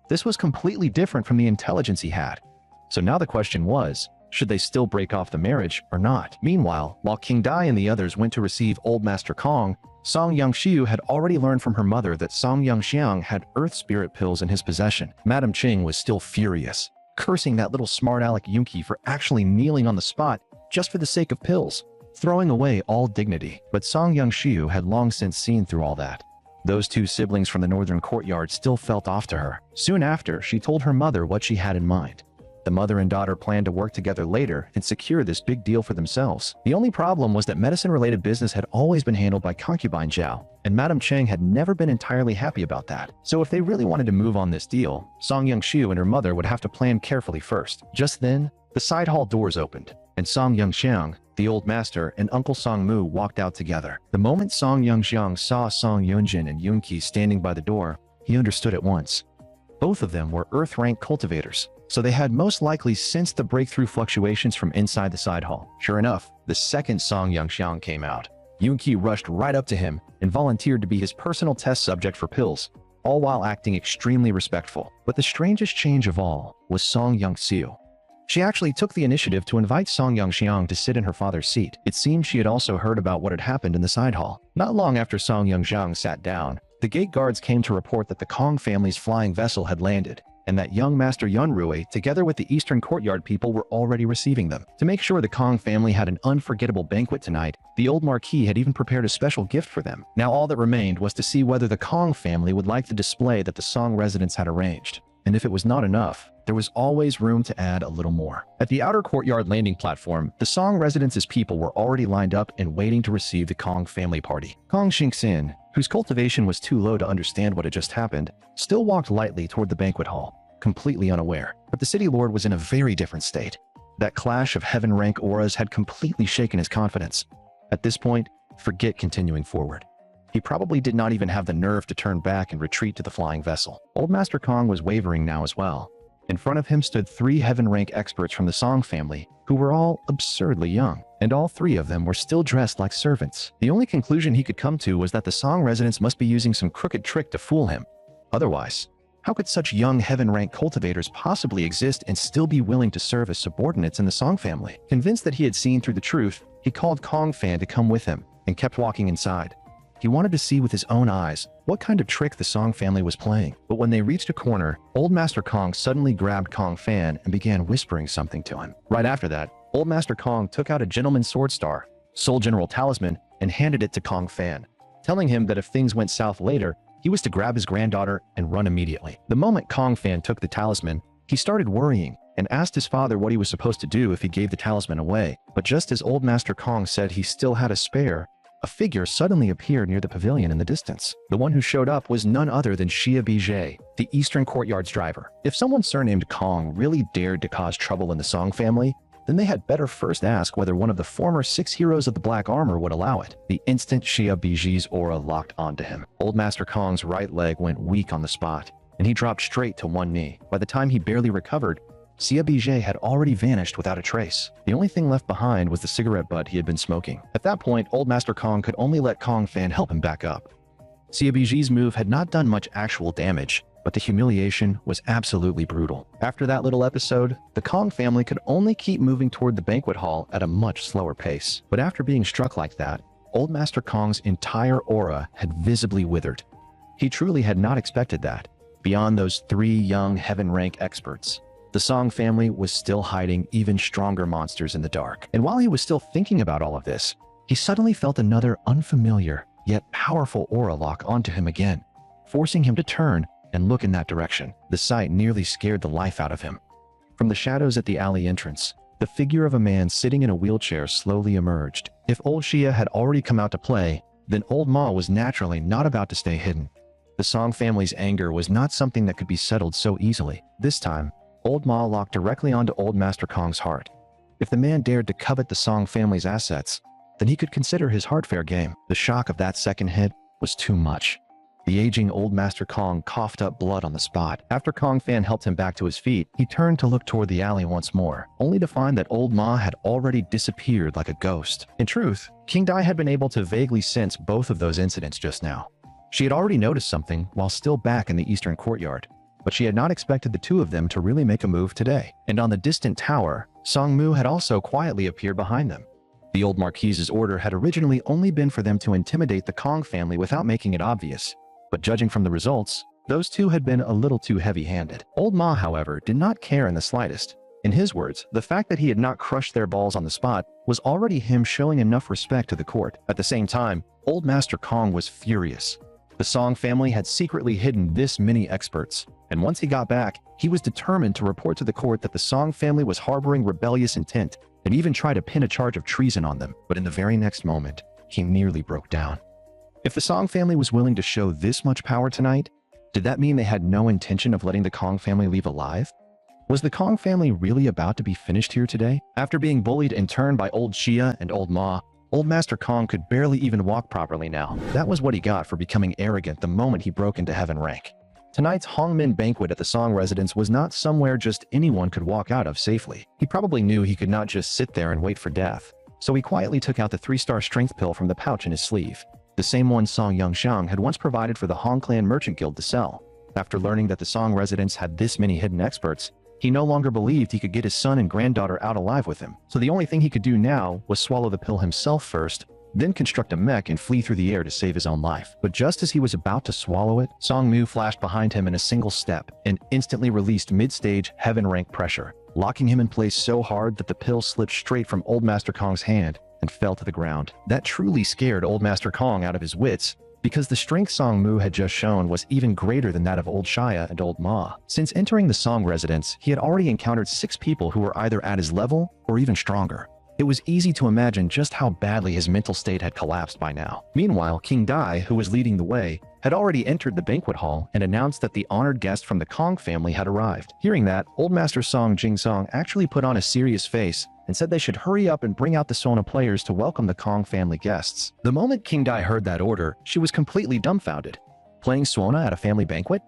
A: This was completely different from the intelligence he had. So now the question was, should they still break off the marriage or not? Meanwhile, while King Dai and the others went to receive old Master Kong, Song Yongxiu had already learned from her mother that Song Yongxiang had earth spirit pills in his possession. Madame Ching was still furious, cursing that little smart-aleck Yunqi for actually kneeling on the spot just for the sake of pills, throwing away all dignity. But Song Yongxiu had long since seen through all that. Those 2 siblings from the northern courtyard still felt off to her. Soon after, she told her mother what she had in mind. The mother and daughter planned to work together later and secure this big deal for themselves. The only problem was that medicine-related business had always been handled by concubine Zhao, and Madame Cheng had never been entirely happy about that. So if they really wanted to move on this deal, Song Yongxiu and her mother would have to plan carefully first. Just then, the side hall doors opened, and Song Yongxiang, the old master, and Uncle Song Mu walked out together. The moment Song Yongxiang saw Song Yunjin and Yunqi standing by the door, he understood at once. Both of them were earth-rank cultivators, so they had most likely sensed the breakthrough fluctuations from inside the side hall. Sure enough, the second Song Yongxiang came out. Yunqi rushed right up to him and volunteered to be his personal test subject for pills, all while acting extremely respectful. But the strangest change of all was Song Yongxiu. She actually took the initiative to invite Song Yongxiang to sit in her father's seat. It seemed she had also heard about what had happened in the side hall. Not long after Song Yongxiang sat down, the gate guards came to report that the Kong family's flying vessel had landed, and that young Master Yunrui, together with the Eastern Courtyard people, were already receiving them. To make sure the Kong family had an unforgettable banquet tonight, the old Marquis had even prepared a special gift for them. Now all that remained was to see whether the Kong family would like the display that the Song residents had arranged. And if it was not enough, there was always room to add a little more. At the outer courtyard landing platform, the Song residence's people were already lined up and waiting to receive the Kong family party. Kong Xingxin, whose cultivation was too low to understand what had just happened, still walked lightly toward the banquet hall, completely unaware. But the city lord was in a very different state. That clash of heaven rank auras had completely shaken his confidence. At this point, forget continuing forward. He probably did not even have the nerve to turn back and retreat to the flying vessel. Old Master Kong was wavering now as well. In front of him stood 3 heaven rank experts from the Song family, who were all absurdly young, and all 3 of them were still dressed like servants. The only conclusion he could come to was that the Song residents must be using some crooked trick to fool him. Otherwise, how could such young heaven rank cultivators possibly exist and still be willing to serve as subordinates in the Song family? Convinced that he had seen through the truth, he called Kong Fan to come with him and kept walking inside. He wanted to see with his own eyes what kind of trick the Song family was playing. But when they reached a corner, old Master Kong suddenly grabbed Kong Fan and began whispering something to him. Right after that, old Master Kong took out a gentleman's sword star, Soul General Talisman, and handed it to Kong Fan, telling him that if things went south later, he was to grab his granddaughter and run immediately. The moment Kong Fan took the talisman, he started worrying and asked his father what he was supposed to do if he gave the talisman away. But just as old Master Kong said he still had a spare, a figure suddenly appeared near the pavilion in the distance. The one who showed up was none other than Xia Bijie, the Eastern Courtyard's driver. If someone surnamed Kong really dared to cause trouble in the Song family, then they had better first ask whether one of the former 6 heroes of the Black Armor would allow it. The instant Xia Bijie's aura locked onto him, Old Master Kong's right leg went weak on the spot, and he dropped straight to one knee. By the time he barely recovered, Xia Bijie had already vanished without a trace. The only thing left behind was the cigarette butt he had been smoking. At that point, Old Master Kong could only let Kong Fan help him back up. Xia Bijie's move had not done much actual damage, but the humiliation was absolutely brutal. After that little episode, the Kong family could only keep moving toward the banquet hall at a much slower pace. But after being struck like that, Old Master Kong's entire aura had visibly withered. He truly had not expected that. Beyond those 3 young heaven rank experts, the Song family was still hiding even stronger monsters in the dark. And while he was still thinking about all of this, he suddenly felt another unfamiliar yet powerful aura lock onto him again, forcing him to turn and look in that direction. The sight nearly scared the life out of him. From the shadows at the alley entrance, the figure of a man sitting in a wheelchair slowly emerged. If old Xia had already come out to play, then old Ma was naturally not about to stay hidden. The Song family's anger was not something that could be settled so easily. This time, Old Ma locked directly onto Old Master Kong's heart. If the man dared to covet the Song family's assets, then he could consider his heart fair game. The shock of that second hit was too much. The aging Old Master Kong coughed up blood on the spot. After Kong Fan helped him back to his feet, he turned to look toward the alley once more, only to find that Old Ma had already disappeared like a ghost. In truth, King Dai had been able to vaguely sense both of those incidents just now. She had already noticed something while still back in the Eastern Courtyard, but she had not expected the 2 of them to really make a move today. And on the distant tower, Song Mu had also quietly appeared behind them. The old Marquise's order had originally only been for them to intimidate the Kong family without making it obvious, but judging from the results, those 2 had been a little too heavy-handed. Old Ma, however, did not care in the slightest. In his words, the fact that he had not crushed their balls on the spot was already him showing enough respect to the court. At the same time, Old Master Kong was furious. The Song family had secretly hidden this many experts, and once he got back, he was determined to report to the court that the Song family was harboring rebellious intent and even try to pin a charge of treason on them. But in the very next moment, he nearly broke down. If the Song family was willing to show this much power tonight, did that mean they had no intention of letting the Kong family leave alive? Was the Kong family really about to be finished here today? After being bullied in turn by old Xia and old Ma, Old Master Kong could barely even walk properly now. That was what he got for becoming arrogant the moment he broke into heaven rank. Tonight's Hongmin banquet at the Song residence was not somewhere just anyone could walk out of safely. He probably knew he could not just sit there and wait for death, so he quietly took out the 3-star strength pill from the pouch in his sleeve, the same one Song Yongxiang had once provided for the Hong Clan Merchant Guild to sell. After learning that the Song residence had this many hidden experts, he no longer believed he could get his son and granddaughter out alive with him. So the only thing he could do now was swallow the pill himself first, then construct a mech and flee through the air to save his own life. But just as he was about to swallow it, Song Mu flashed behind him in a single step and instantly released mid-stage heaven rank pressure, locking him in place so hard that the pill slipped straight from Old Master Kong's hand and fell to the ground. That truly scared Old Master Kong out of his wits, because the strength Song Mu had just shown was even greater than that of old Xia and old Ma. Since entering the Song residence, he had already encountered 6 people who were either at his level or even stronger. It was easy to imagine just how badly his mental state had collapsed by now. Meanwhile, King Dai, who was leading the way, had already entered the banquet hall and announced that the honored guest from the Kong family had arrived. Hearing that, Old Master Song Jingsong actually put on a serious face and said they should hurry up and bring out the Sona players to welcome the Kong family guests. The moment King Dai heard that order, she was completely dumbfounded. Playing Sona at a family banquet?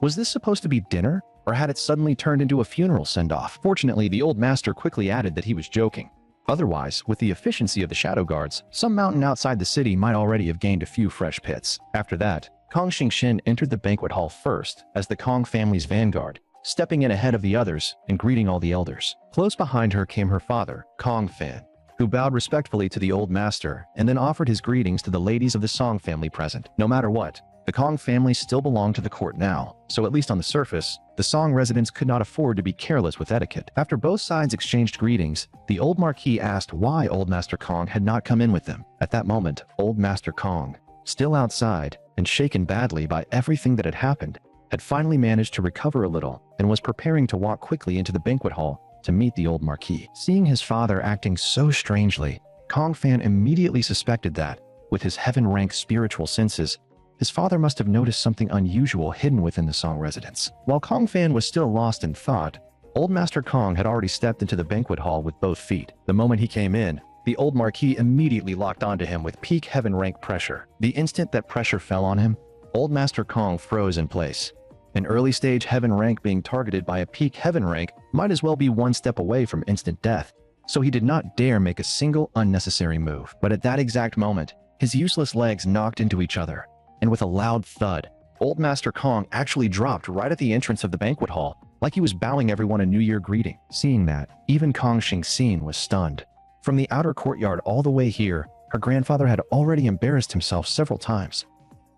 A: Was this supposed to be dinner, or had it suddenly turned into a funeral send-off? Fortunately, the old master quickly added that he was joking. Otherwise, with the efficiency of the shadow guards, some mountain outside the city might already have gained a few fresh pits. After that, Kong Xingxin entered the banquet hall first as the Kong family's vanguard, stepping in ahead of the others and greeting all the elders. Close behind her came her father, Kong Fan, who bowed respectfully to the old master and then offered his greetings to the ladies of the Song family present. No matter what, the Kong family still belonged to the court now, so at least on the surface, the Song residents could not afford to be careless with etiquette. After both sides exchanged greetings, the old Marquis asked why Old Master Kong had not come in with them. At that moment, Old Master Kong, still outside and shaken badly by everything that had happened, had finally managed to recover a little and was preparing to walk quickly into the banquet hall to meet the old Marquis. Seeing his father acting so strangely, Kong Fan immediately suspected that, With his heaven-rank spiritual senses, his father must have noticed something unusual hidden within the Song residence. While Kong Fan was still lost in thought, Old Master Kong had already stepped into the banquet hall with both feet. The moment he came in, the old Marquis immediately locked onto him with peak heaven-rank pressure. The instant that pressure fell on him, Old Master Kong froze in place. An early-stage heaven rank being targeted by a peak heaven rank might as well be one step away from instant death, so he did not dare make a single unnecessary move. But at that exact moment, his useless legs knocked into each other, and with a loud thud, Old Master Kong actually dropped right at the entrance of the banquet hall, like he was bowing everyone a New Year greeting. Seeing that, even Kong Xingxin was stunned. From the outer courtyard all the way here, her grandfather had already embarrassed himself several times.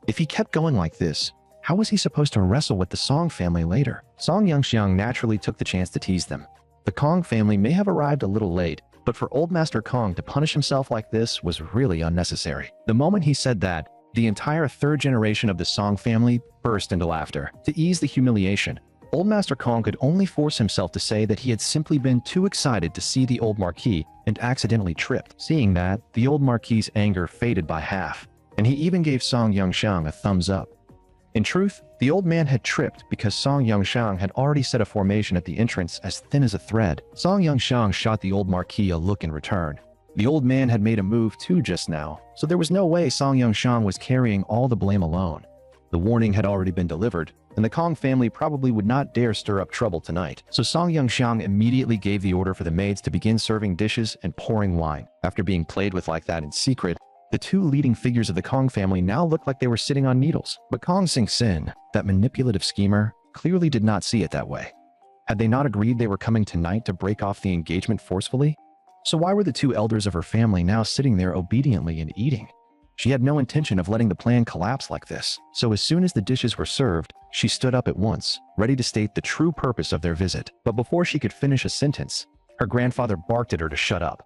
A: If he kept going like this, how was he supposed to wrestle with the Song family later? Song Yongxiang naturally took the chance to tease them. The Kong family may have arrived a little late, but for Old Master Kong to punish himself like this was really unnecessary. The moment he said that, the entire third generation of the Song family burst into laughter. To ease the humiliation, Old Master Kong could only force himself to say that he had simply been too excited to see the old Marquis and accidentally tripped. Seeing that, the old Marquis's anger faded by half, and he even gave Song Yongxiang a thumbs up. In truth, the old man had tripped because Song Yongxiang had already set a formation at the entrance as thin as a thread. Song Yongxiang shot the old Marquis a look in return. The old man had made a move too just now, so there was no way Song Yongxiang was carrying all the blame alone. The warning had already been delivered, and the Kong family probably would not dare stir up trouble tonight. So Song Yongxiang immediately gave the order for the maids to begin serving dishes and pouring wine. After being played with like that in secret, the two leading figures of the Kong family now looked like they were sitting on needles. But Kong Xingxin, that manipulative schemer, clearly did not see it that way. Had they not agreed they were coming tonight to break off the engagement forcefully? So why were the two elders of her family now sitting there obediently and eating? She had no intention of letting the plan collapse like this, so as soon as the dishes were served, she stood up at once, ready to state the true purpose of their visit. But before she could finish a sentence, her grandfather barked at her to shut up.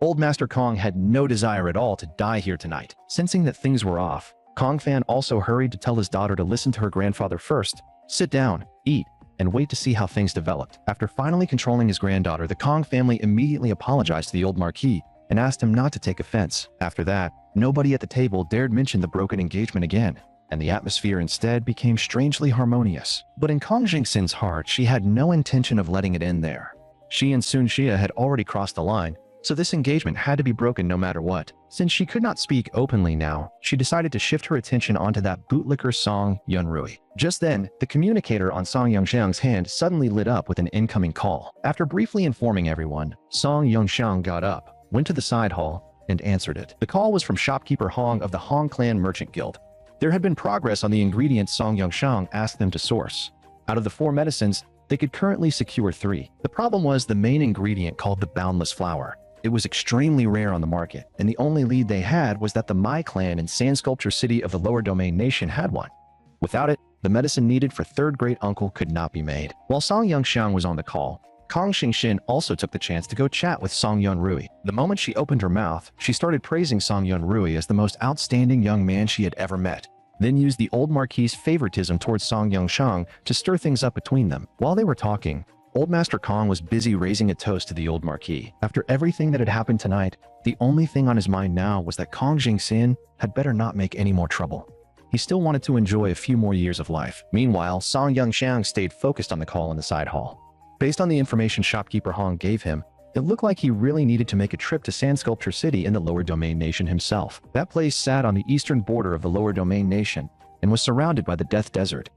A: Old Master Kong had no desire at all to die here tonight. Sensing that things were off, Kong Fan also hurried to tell his daughter to listen to her grandfather first, sit down, eat, and wait to see how things developed. After finally controlling his granddaughter, the Kong family immediately apologized to the old Marquis and asked him not to take offense. After that, nobody at the table dared mention the broken engagement again, and the atmosphere instead became strangely harmonious. But in Kong Xingxin's heart, she had no intention of letting it end there. She and Sun Xia had already crossed the line, so this engagement had to be broken no matter what. Since she could not speak openly now, she decided to shift her attention onto that bootlicker Song Yunrui. Just then, the communicator on Song Yongxiang's hand suddenly lit up with an incoming call. After briefly informing everyone, Song Yongxiang got up, went to the side hall, and answered it. The call was from shopkeeper Hong of the Hong Clan Merchant Guild. There had been progress on the ingredients Song Yongxiang asked them to source. Out of the 4 medicines, they could currently secure 3. The problem was the main ingredient called the boundless flower. It was extremely rare on the market, and the only lead they had was that the Mai clan in Sand Sculpture City of the Lower Domain Nation had one. Without it, the medicine needed for third great uncle could not be made. While Song Yongxiang was on the call, Kong Xingxin also took the chance to go chat with Song Yunrui. The moment she opened her mouth, she started praising Song Yunrui as the most outstanding young man she had ever met, then used the old Marquis's favoritism towards Song Yongxiang to stir things up between them. While they were talking, Old Master Kong was busy raising a toast to the old Marquis. After everything that had happened tonight, the only thing on his mind now was that Kong Xingxin had better not make any more trouble. He still wanted to enjoy a few more years of life. Meanwhile, Song Yongxiang stayed focused on the call in the side hall. Based on the information shopkeeper Hong gave him, it looked like he really needed to make a trip to Sand Sculpture City in the Lower Domain Nation himself. That place sat on the eastern border of the Lower Domain Nation and was surrounded by the Death Desert.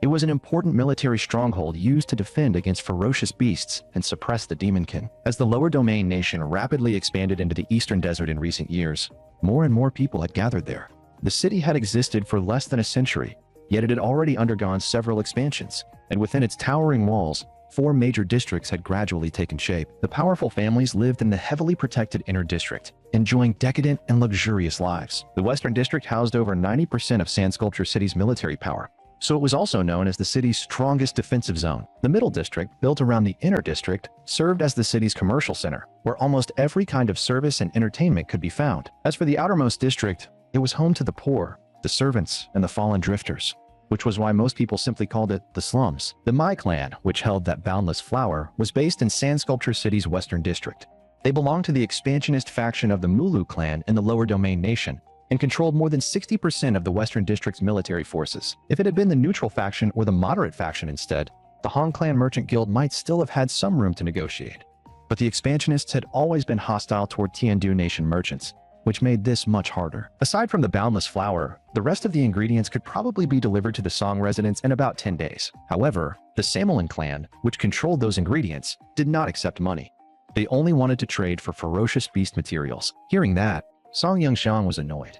A: It was an important military stronghold used to defend against ferocious beasts and suppress the demonkin. As the Lower Domain Nation rapidly expanded into the Eastern Desert in recent years, more and more people had gathered there. The city had existed for less than a century, yet it had already undergone several expansions, and within its towering walls, 4 major districts had gradually taken shape. The powerful families lived in the heavily protected inner district, enjoying decadent and luxurious lives. The Western District housed over 90% of Sand Sculpture City's military power, so it was also known as the city's strongest defensive zone. The Middle District, built around the Inner District, served as the city's commercial center, where almost every kind of service and entertainment could be found. As for the Outermost District, it was home to the poor, the servants, and the fallen drifters, which was why most people simply called it the slums. The Mai clan, which held that boundless flower, was based in Sand Sculpture City's Western District. They belonged to the expansionist faction of the Mulu clan in the Lower Domain Nation, and controlled more than 60% of the Western District's military forces. If it had been the neutral faction or the moderate faction instead, the Hong Clan Merchant Guild might still have had some room to negotiate. But the expansionists had always been hostile toward Tiandu nation merchants, which made this much harder. Aside from the boundless flour, the rest of the ingredients could probably be delivered to the Song residents in about 10 days. However, the Samoan clan, which controlled those ingredients, did not accept money. They only wanted to trade for ferocious beast materials. Hearing that, Song Yongxiang was annoyed.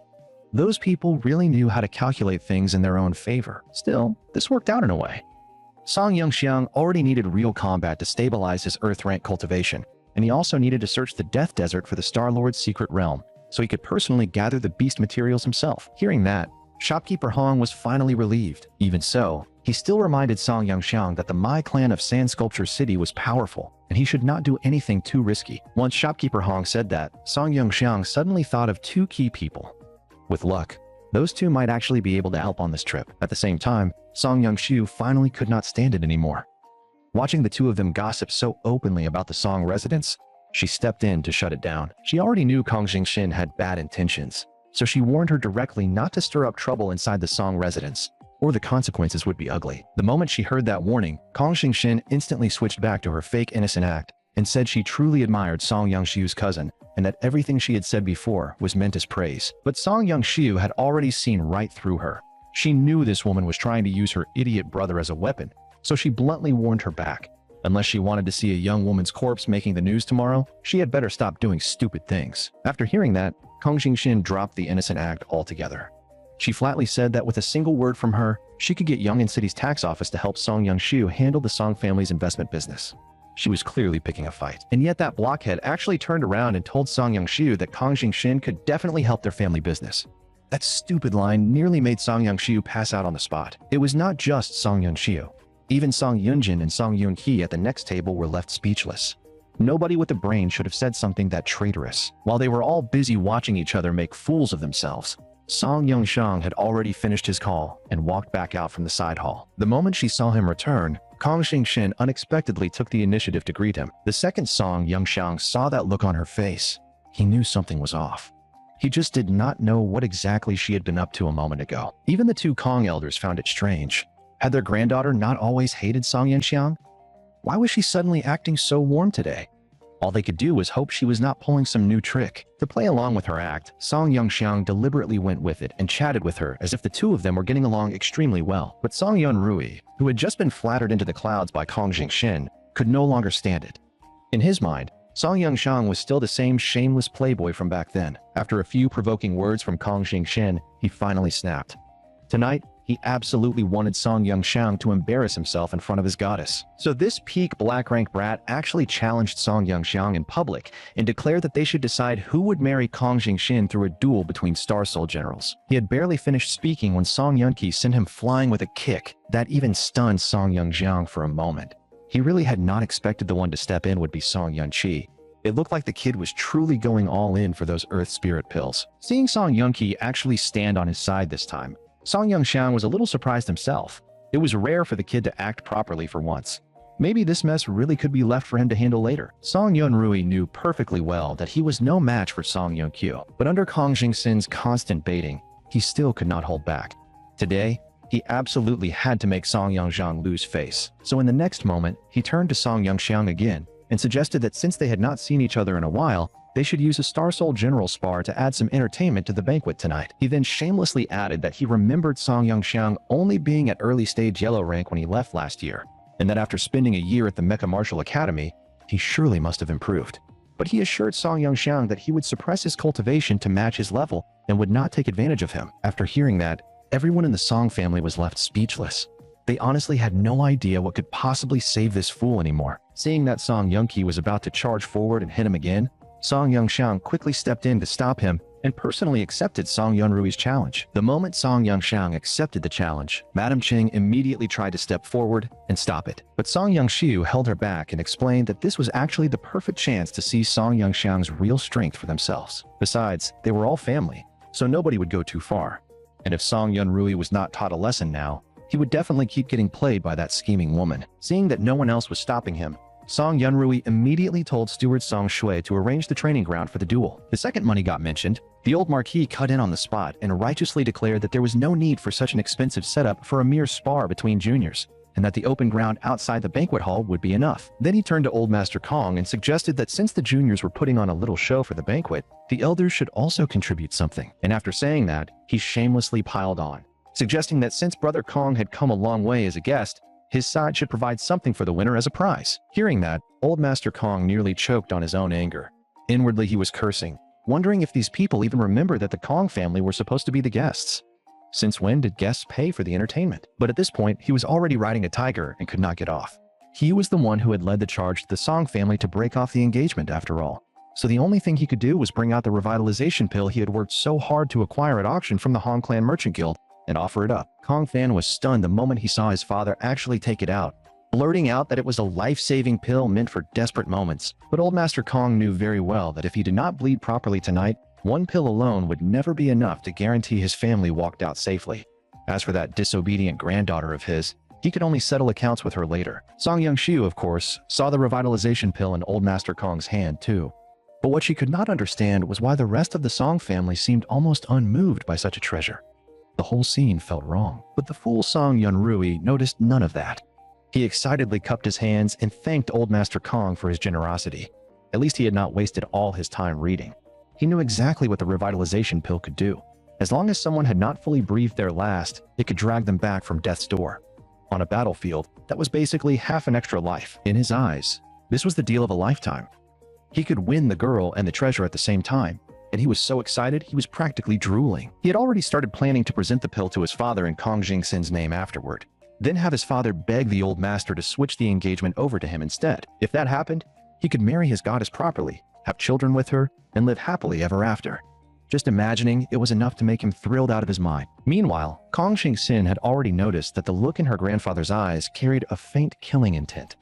A: Those people really knew how to calculate things in their own favor. Still, this worked out in a way. Song Yongxiang already needed real combat to stabilize his Earth rank cultivation, and he also needed to search the Death Desert for the Star Lord's secret realm, so he could personally gather the beast materials himself. Hearing that, shopkeeper Hong was finally relieved. Even so, he still reminded Song Yongxiang that the Mai clan of Sand Sculpture City was powerful, and he should not do anything too risky. Once shopkeeper Hong said that, Song Yongxiang suddenly thought of two key people. With luck, those two might actually be able to help on this trip. At the same time, Song Yongxiu finally could not stand it anymore. Watching the two of them gossip so openly about the Song residents, she stepped in to shut it down. She already knew Kong Jingxin had bad intentions, so she warned her directly not to stir up trouble inside the Song residence, or the consequences would be ugly. The moment she heard that warning, Kong Jingxin instantly switched back to her fake innocent act and said she truly admired Song Yongxiu's cousin and that everything she had said before was meant as praise. But Song Yongxiu had already seen right through her. She knew this woman was trying to use her idiot brother as a weapon, so she bluntly warned her back. Unless she wanted to see a young woman's corpse making the news tomorrow, she had better stop doing stupid things. After hearing that, Kong Jingxin dropped the innocent act altogether. She flatly said that with a single word from her, she could get Yong'an City's tax office to help Song Yongxiu handle the Song family's investment business. She was clearly picking a fight. And yet that blockhead actually turned around and told Song Yongxiu that Kong Jingxin could definitely help their family business. That stupid line nearly made Song Yongxiu pass out on the spot. It was not just Song Yongxiu. Even Song Yunjin and Song Yunqi at the next table were left speechless. Nobody with a brain should have said something that traitorous. While they were all busy watching each other make fools of themselves, Song Yongxiang had already finished his call and walked back out from the side hall. The moment she saw him return, Kong Jingxin unexpectedly took the initiative to greet him. The second Song Yongxiang saw that look on her face, he knew something was off. He just did not know what exactly she had been up to a moment ago. Even the two Kong elders found it strange. Had their granddaughter not always hated Song Yongxiang? Why was she suddenly acting so warm today? All they could do was hope she was not pulling some new trick. To play along with her act, Song Yongxiang deliberately went with it and chatted with her as if the two of them were getting along extremely well. But Song Yunrui, who had just been flattered into the clouds by Kong Jingxin, could no longer stand it. In his mind, Song Yongxiang was still the same shameless playboy from back then. After a few provoking words from Kong Jingxin, he finally snapped. Tonight, he absolutely wanted Song Yongxiang to embarrass himself in front of his goddess. So this peak black rank brat actually challenged Song Yongxiang in public and declared that they should decide who would marry Kong Jingxin through a duel between Star Soul generals. He had barely finished speaking when Song Yunqi sent him flying with a kick that even stunned Song Yongxiang for a moment. He really had not expected the one to step in would be Song Yunqi. It looked like the kid was truly going all in for those Earth Spirit pills. Seeing Song Yunqi actually stand on his side this time, Song Yongxiang was a little surprised himself. It was rare for the kid to act properly for once. Maybe this mess really could be left for him to handle later. Song Yunrui knew perfectly well that he was no match for Song Yunqiu, but under Kong Jingxin's constant baiting, he still could not hold back. Today, he absolutely had to make Song Yongxiang lose face. So in the next moment, he turned to Song Yongxiang again and suggested that since they had not seen each other in a while, they should use a Star Soul General spar to add some entertainment to the banquet tonight. He then shamelessly added that he remembered Song Yongxiang only being at early stage yellow rank when he left last year, and that after spending a year at the Mecha Martial Academy, he surely must have improved. But he assured Song Yongxiang that he would suppress his cultivation to match his level and would not take advantage of him. After hearing that, everyone in the Song family was left speechless. They honestly had no idea what could possibly save this fool anymore. Seeing that Song Yunqi was about to charge forward and hit him again, Song Yongxiang quickly stepped in to stop him and personally accepted Song Yunrui's challenge. The moment Song Yongxiang accepted the challenge, Madame Ching immediately tried to step forward and stop it. But Song Yongxiu held her back and explained that this was actually the perfect chance to see Song Yongxiang's real strength for themselves. Besides, they were all family, so nobody would go too far. And if Song Yunrui was not taught a lesson now, he would definitely keep getting played by that scheming woman. Seeing that no one else was stopping him, Song Yunrui immediately told steward Song Shui to arrange the training ground for the duel. The second money got mentioned, the old marquis cut in on the spot and righteously declared that there was no need for such an expensive setup for a mere spar between juniors, and that the open ground outside the banquet hall would be enough. Then he turned to Old Master Kong and suggested that since the juniors were putting on a little show for the banquet, the elders should also contribute something. And after saying that, he shamelessly piled on, suggesting that since Brother Kong had come a long way as a guest, his side should provide something for the winner as a prize. Hearing that, Old Master Kong nearly choked on his own anger. Inwardly, he was cursing, wondering if these people even remembered that the Kong family were supposed to be the guests. Since when did guests pay for the entertainment? But at this point, he was already riding a tiger and could not get off. He was the one who had led the charge to the Song family to break off the engagement after all. So the only thing he could do was bring out the revitalization pill he had worked so hard to acquire at auction from the Hong Clan Merchant Guild and offer it up. Kong Fan was stunned the moment he saw his father actually take it out, blurting out that it was a life-saving pill meant for desperate moments. But Old Master Kong knew very well that if he did not bleed properly tonight, one pill alone would never be enough to guarantee his family walked out safely. As for that disobedient granddaughter of his, he could only settle accounts with her later. Song Young-shiu, of course, saw the revitalization pill in Old Master Kong's hand too. But what she could not understand was why the rest of the Song family seemed almost unmoved by such a treasure. The whole scene felt wrong, but the fool Song Yunrui noticed none of that. He excitedly cupped his hands and thanked Old Master Kong for his generosity. At least he had not wasted all his time reading. He knew exactly what the revitalization pill could do. As long as someone had not fully breathed their last, it could drag them back from death's door. On a battlefield, that was basically half an extra life. In his eyes, this was the deal of a lifetime. He could win the girl and the treasure at the same time, and he was so excited he was practically drooling. He had already started planning to present the pill to his father in Kong Jingxin's name afterward, then have his father beg the old master to switch the engagement over to him instead. If that happened, he could marry his goddess properly, have children with her, and live happily ever after. Just imagining it was enough to make him thrilled out of his mind. Meanwhile, Kong Jingxin had already noticed that the look in her grandfather's eyes carried a faint killing intent.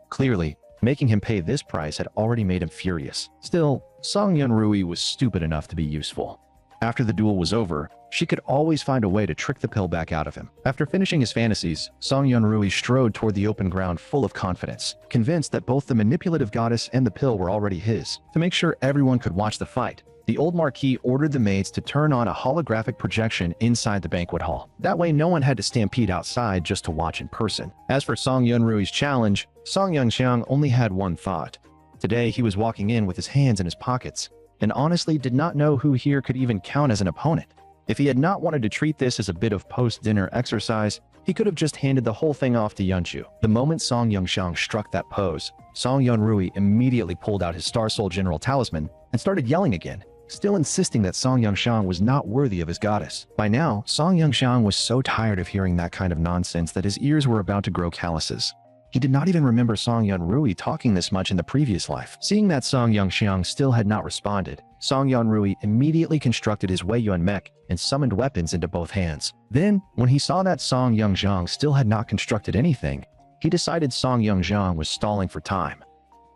A: Clearly, making him pay this price had already made him furious. Still, Song Yunrui was stupid enough to be useful. After the duel was over, she could always find a way to trick the pill back out of him. After finishing his fantasies, Song Yunrui strode toward the open ground full of confidence, convinced that both the manipulative goddess and the pill were already his. To make sure everyone could watch the fight, the old marquis ordered the maids to turn on a holographic projection inside the banquet hall. That way no one had to stampede outside just to watch in person. As for Song Yunrui's challenge, Song Yangxiang only had one thought. Today he was walking in with his hands in his pockets, and honestly did not know who here could even count as an opponent. If he had not wanted to treat this as a bit of post-dinner exercise, he could have just handed the whole thing off to Yunchu. The moment Song Yangxiang struck that pose, Song Yunrui immediately pulled out his Star Soul General talisman and started yelling again, still insisting that Song Yangxiang was not worthy of his goddess. By now, Song Yangxiang was so tired of hearing that kind of nonsense that his ears were about to grow calluses. He did not even remember Song Yunrui talking this much in the previous life. Seeing that Song Yangxiang still had not responded, Song Yunrui immediately constructed his Wei Yuan mech and summoned weapons into both hands. Then, when he saw that Song Yangxiang still had not constructed anything, he decided Song Yangxiang was stalling for time.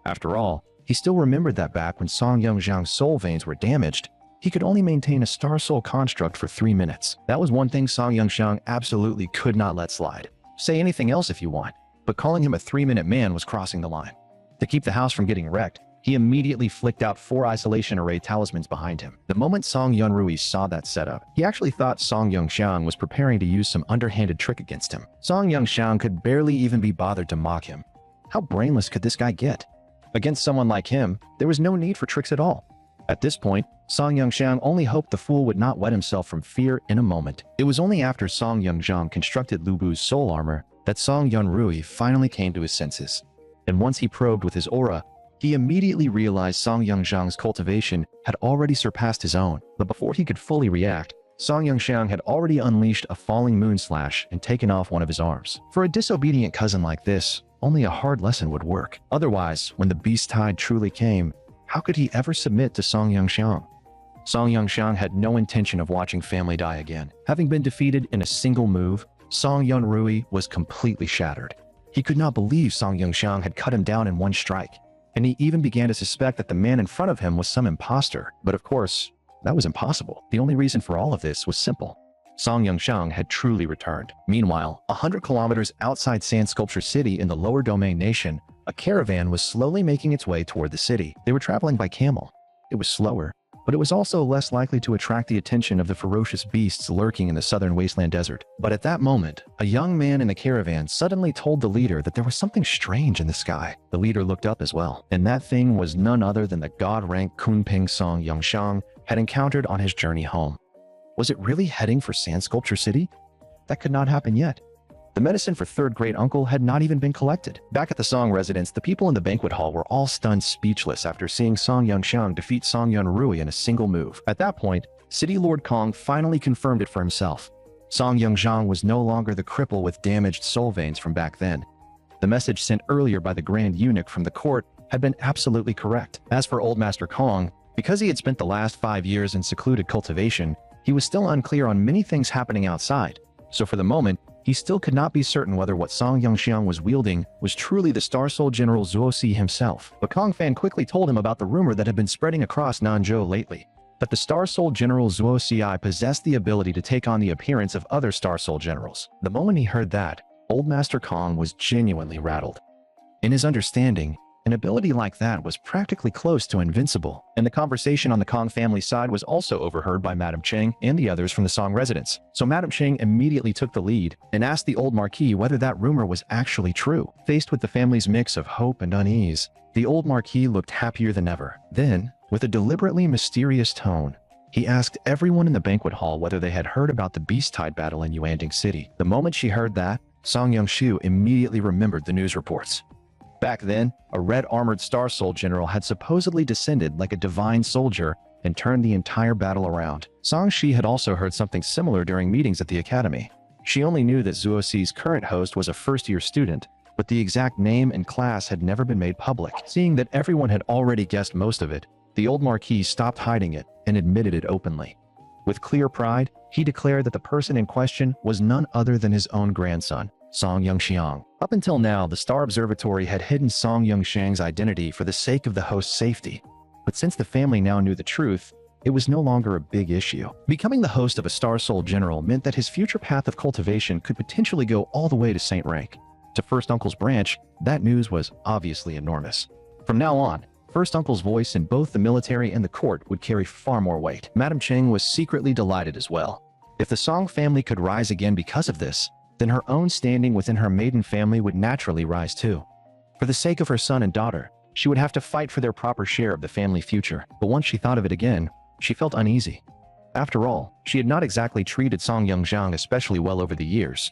A: After all, he still remembered that back when Song Yangxiang's soul veins were damaged, he could only maintain a Star Soul construct for 3 minutes. That was one thing Song Yangxiang absolutely could not let slide. Say anything else if you want, but calling him a 3-minute man was crossing the line. To keep the house from getting wrecked, he immediately flicked out 4 isolation array talismans behind him. The moment Song Yunrui saw that setup, he actually thought Song Yangxiang was preparing to use some underhanded trick against him. Song Yangxiang could barely even be bothered to mock him. How brainless could this guy get? Against someone like him, there was no need for tricks at all. At this point, Song Yangxiang only hoped the fool would not wet himself from fear in a moment. It was only after Song Yangxiang constructed Lu Bu's soul armor that Song Yunrui finally came to his senses. And once he probed with his aura, he immediately realized Song Yangxiang's cultivation had already surpassed his own. But before he could fully react, Song Yangxiang had already unleashed a falling moon slash and taken off one of his arms. For a disobedient cousin like this, only a hard lesson would work. Otherwise, when the beast tide truly came, how could he ever submit to Song Yangxiang? Song Yangxiang had no intention of watching family die again. Having been defeated in a single move, Song Yunrui was completely shattered. He could not believe Song Yangxiang had cut him down in one strike, and he even began to suspect that the man in front of him was some imposter. But of course, that was impossible. The only reason for all of this was simple. Song Yangxiang had truly returned. Meanwhile, 100 kilometers outside Sand Sculpture City in the Lower Domain Nation, A caravan was slowly making its way toward the city. They were traveling by camel. It was slower, but it was also less likely to attract the attention of the ferocious beasts lurking in the southern wasteland desert. But at that moment, a young man in the caravan suddenly told the leader that there was something strange in the sky. The leader looked up as well, and that thing was none other than the god-rank Kunping Song Yongxiang had encountered on his journey home. Was it really heading for Sand Sculpture City? That could not happen yet. The medicine for third great uncle had not even been collected. Back at the Song residence, the people in the banquet hall were all stunned speechless after seeing Song Yongxiang defeat Song Yunrui in a single move. At that point, City Lord Kong finally confirmed it for himself. Song Yongxiang was no longer the cripple with damaged soul veins from back then. The message sent earlier by the Grand Eunuch from the court had been absolutely correct. As for Old Master Kong, because he had spent the last 5 years in secluded cultivation, he was still unclear on many things happening outside. So for the moment, he still could not be certain whether what Song Yongxiang was wielding was truly the Star Soul General Zuo Si himself. But Kong Fan quickly told him about the rumor that had been spreading across Nanzhou lately, that the Star Soul General Zuo Si possessed the ability to take on the appearance of other Star Soul Generals. The moment he heard that, Old Master Kong was genuinely rattled. In his understanding, an ability like that was practically close to invincible, and the conversation on the Kong family side was also overheard by Madame Cheng and the others from the Song residence. So Madame Cheng immediately took the lead and asked the old Marquis whether that rumor was actually true. Faced with the family's mix of hope and unease, the old Marquis looked happier than ever. Then, with a deliberately mysterious tone, he asked everyone in the banquet hall whether they had heard about the Beast Tide battle in Yuanding City. The moment she heard that, Song Yongxiu immediately remembered the news reports. Back then, a red-armored Star Soul General had supposedly descended like a divine soldier and turned the entire battle around. Song Shi had also heard something similar during meetings at the academy. She only knew that Zuo Si's current host was a first-year student, but the exact name and class had never been made public. Seeing that everyone had already guessed most of it, the old Marquis stopped hiding it and admitted it openly. With clear pride, he declared that the person in question was none other than his own grandson, Song Yongxiang. Up until now, the Star Observatory had hidden Song Yongxiang's identity for the sake of the host's safety. But since the family now knew the truth, it was no longer a big issue. Becoming the host of a Star Soul General meant that his future path of cultivation could potentially go all the way to Saint Rank. To First Uncle's branch, that news was obviously enormous. From now on, First Uncle's voice in both the military and the court would carry far more weight. Madame Cheng was secretly delighted as well. If the Song family could rise again because of this, then her own standing within her maiden family would naturally rise too. For the sake of her son and daughter, she would have to fight for their proper share of the family future. But once she thought of it again, she felt uneasy. After all, she had not exactly treated Song Yongxiang especially well over the years.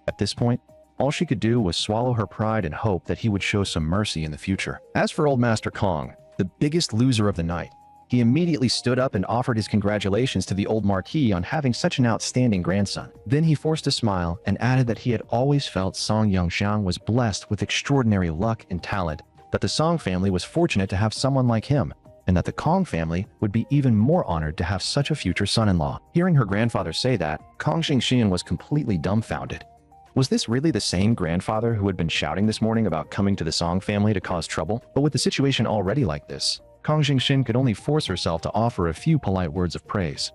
A: At this point, all she could do was swallow her pride and hope that he would show some mercy in the future. As for Old Master Kong, the biggest loser of the night, he immediately stood up and offered his congratulations to the old Marquis on having such an outstanding grandson. Then he forced a smile and added that he had always felt Song Yongxiang was blessed with extraordinary luck and talent, that the Song family was fortunate to have someone like him, and that the Kong family would be even more honored to have such a future son-in-law. Hearing her grandfather say that, Kong Xingxian was completely dumbfounded. Was this really the same grandfather who had been shouting this morning about coming to the Song family to cause trouble? But with the situation already like this, Kong Xingxian could only force herself to offer a few polite words of praise.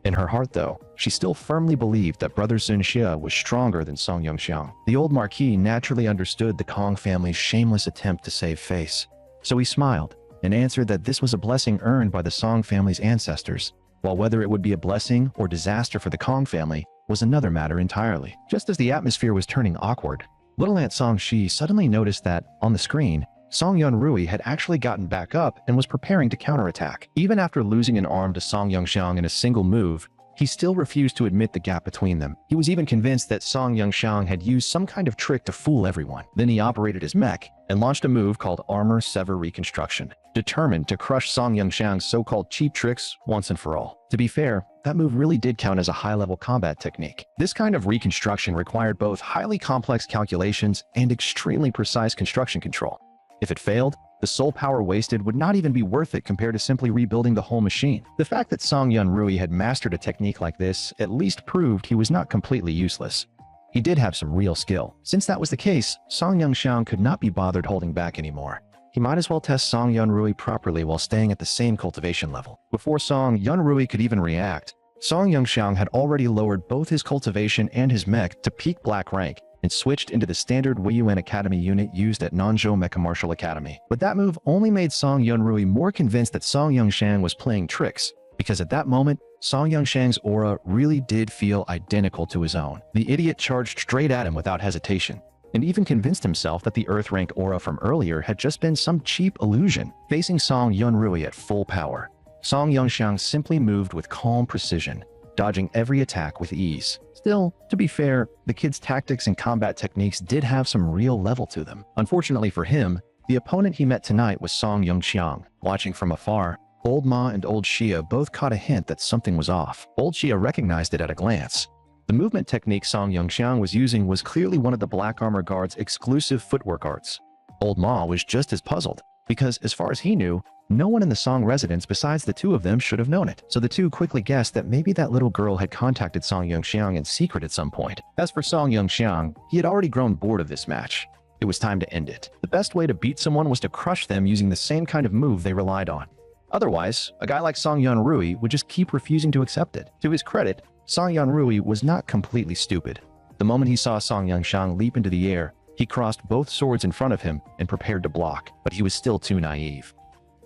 A: In her heart, though, she still firmly believed that Brother Sun Xie was stronger than Song Yongxiang. The old Marquis naturally understood the Kong family's shameless attempt to save face, so he smiled and answered that this was a blessing earned by the Song family's ancestors, while whether it would be a blessing or disaster for the Kong family was another matter entirely. Just as the atmosphere was turning awkward, little Aunt Song Shi suddenly noticed that, on the screen, Song Yunrui had actually gotten back up and was preparing to counterattack. Even after losing an arm to Song Yongxiang in a single move, he still refused to admit the gap between them. He was even convinced that Song Yongxiang had used some kind of trick to fool everyone. Then he operated his mech and launched a move called Armor Sever Reconstruction, determined to crush Song Yongxiang's so-called cheap tricks once and for all. To be fair, that move really did count as a high-level combat technique. This kind of reconstruction required both highly complex calculations and extremely precise construction control. If it failed, the soul power wasted would not even be worth it compared to simply rebuilding the whole machine. The fact that Song Yunrui had mastered a technique like this at least proved he was not completely useless. He did have some real skill. Since that was the case, Song Yongxiang could not be bothered holding back anymore. He might as well test Song Yunrui properly while staying at the same cultivation level. Before Song Yunrui could even react, Song Yongxiang had already lowered both his cultivation and his mech to peak black rank and switched into the standard Weiyuan Academy unit used at Nanzhou Mecha Martial Academy. But that move only made Song Yunrui more convinced that Song Yongxiang was playing tricks, because at that moment, Song Yongxiang's aura really did feel identical to his own. The idiot charged straight at him without hesitation, and even convinced himself that the Earth-rank aura from earlier had just been some cheap illusion. Facing Song Yunrui at full power, Song Yongxiang simply moved with calm precision, dodging every attack with ease. Still, to be fair, the kid's tactics and combat techniques did have some real level to them. Unfortunately for him, the opponent he met tonight was Song Yongxiang. Watching from afar, Old Ma and Old Xia both caught a hint that something was off. Old Xia recognized it at a glance. The movement technique Song Yongxiang was using was clearly one of the Black Armor Guard's exclusive footwork arts. Old Ma was just as puzzled, because as far as he knew, no one in the Song residence besides the two of them should have known it. So the two quickly guessed that maybe that little girl had contacted Song Yongxiang in secret at some point. As for Song Yongxiang, he had already grown bored of this match. It was time to end it. The best way to beat someone was to crush them using the same kind of move they relied on. Otherwise, a guy like Song Yunrui would just keep refusing to accept it. To his credit, Song Yunrui was not completely stupid. The moment he saw Song Yongxiang leap into the air, he crossed both swords in front of him and prepared to block, but he was still too naive.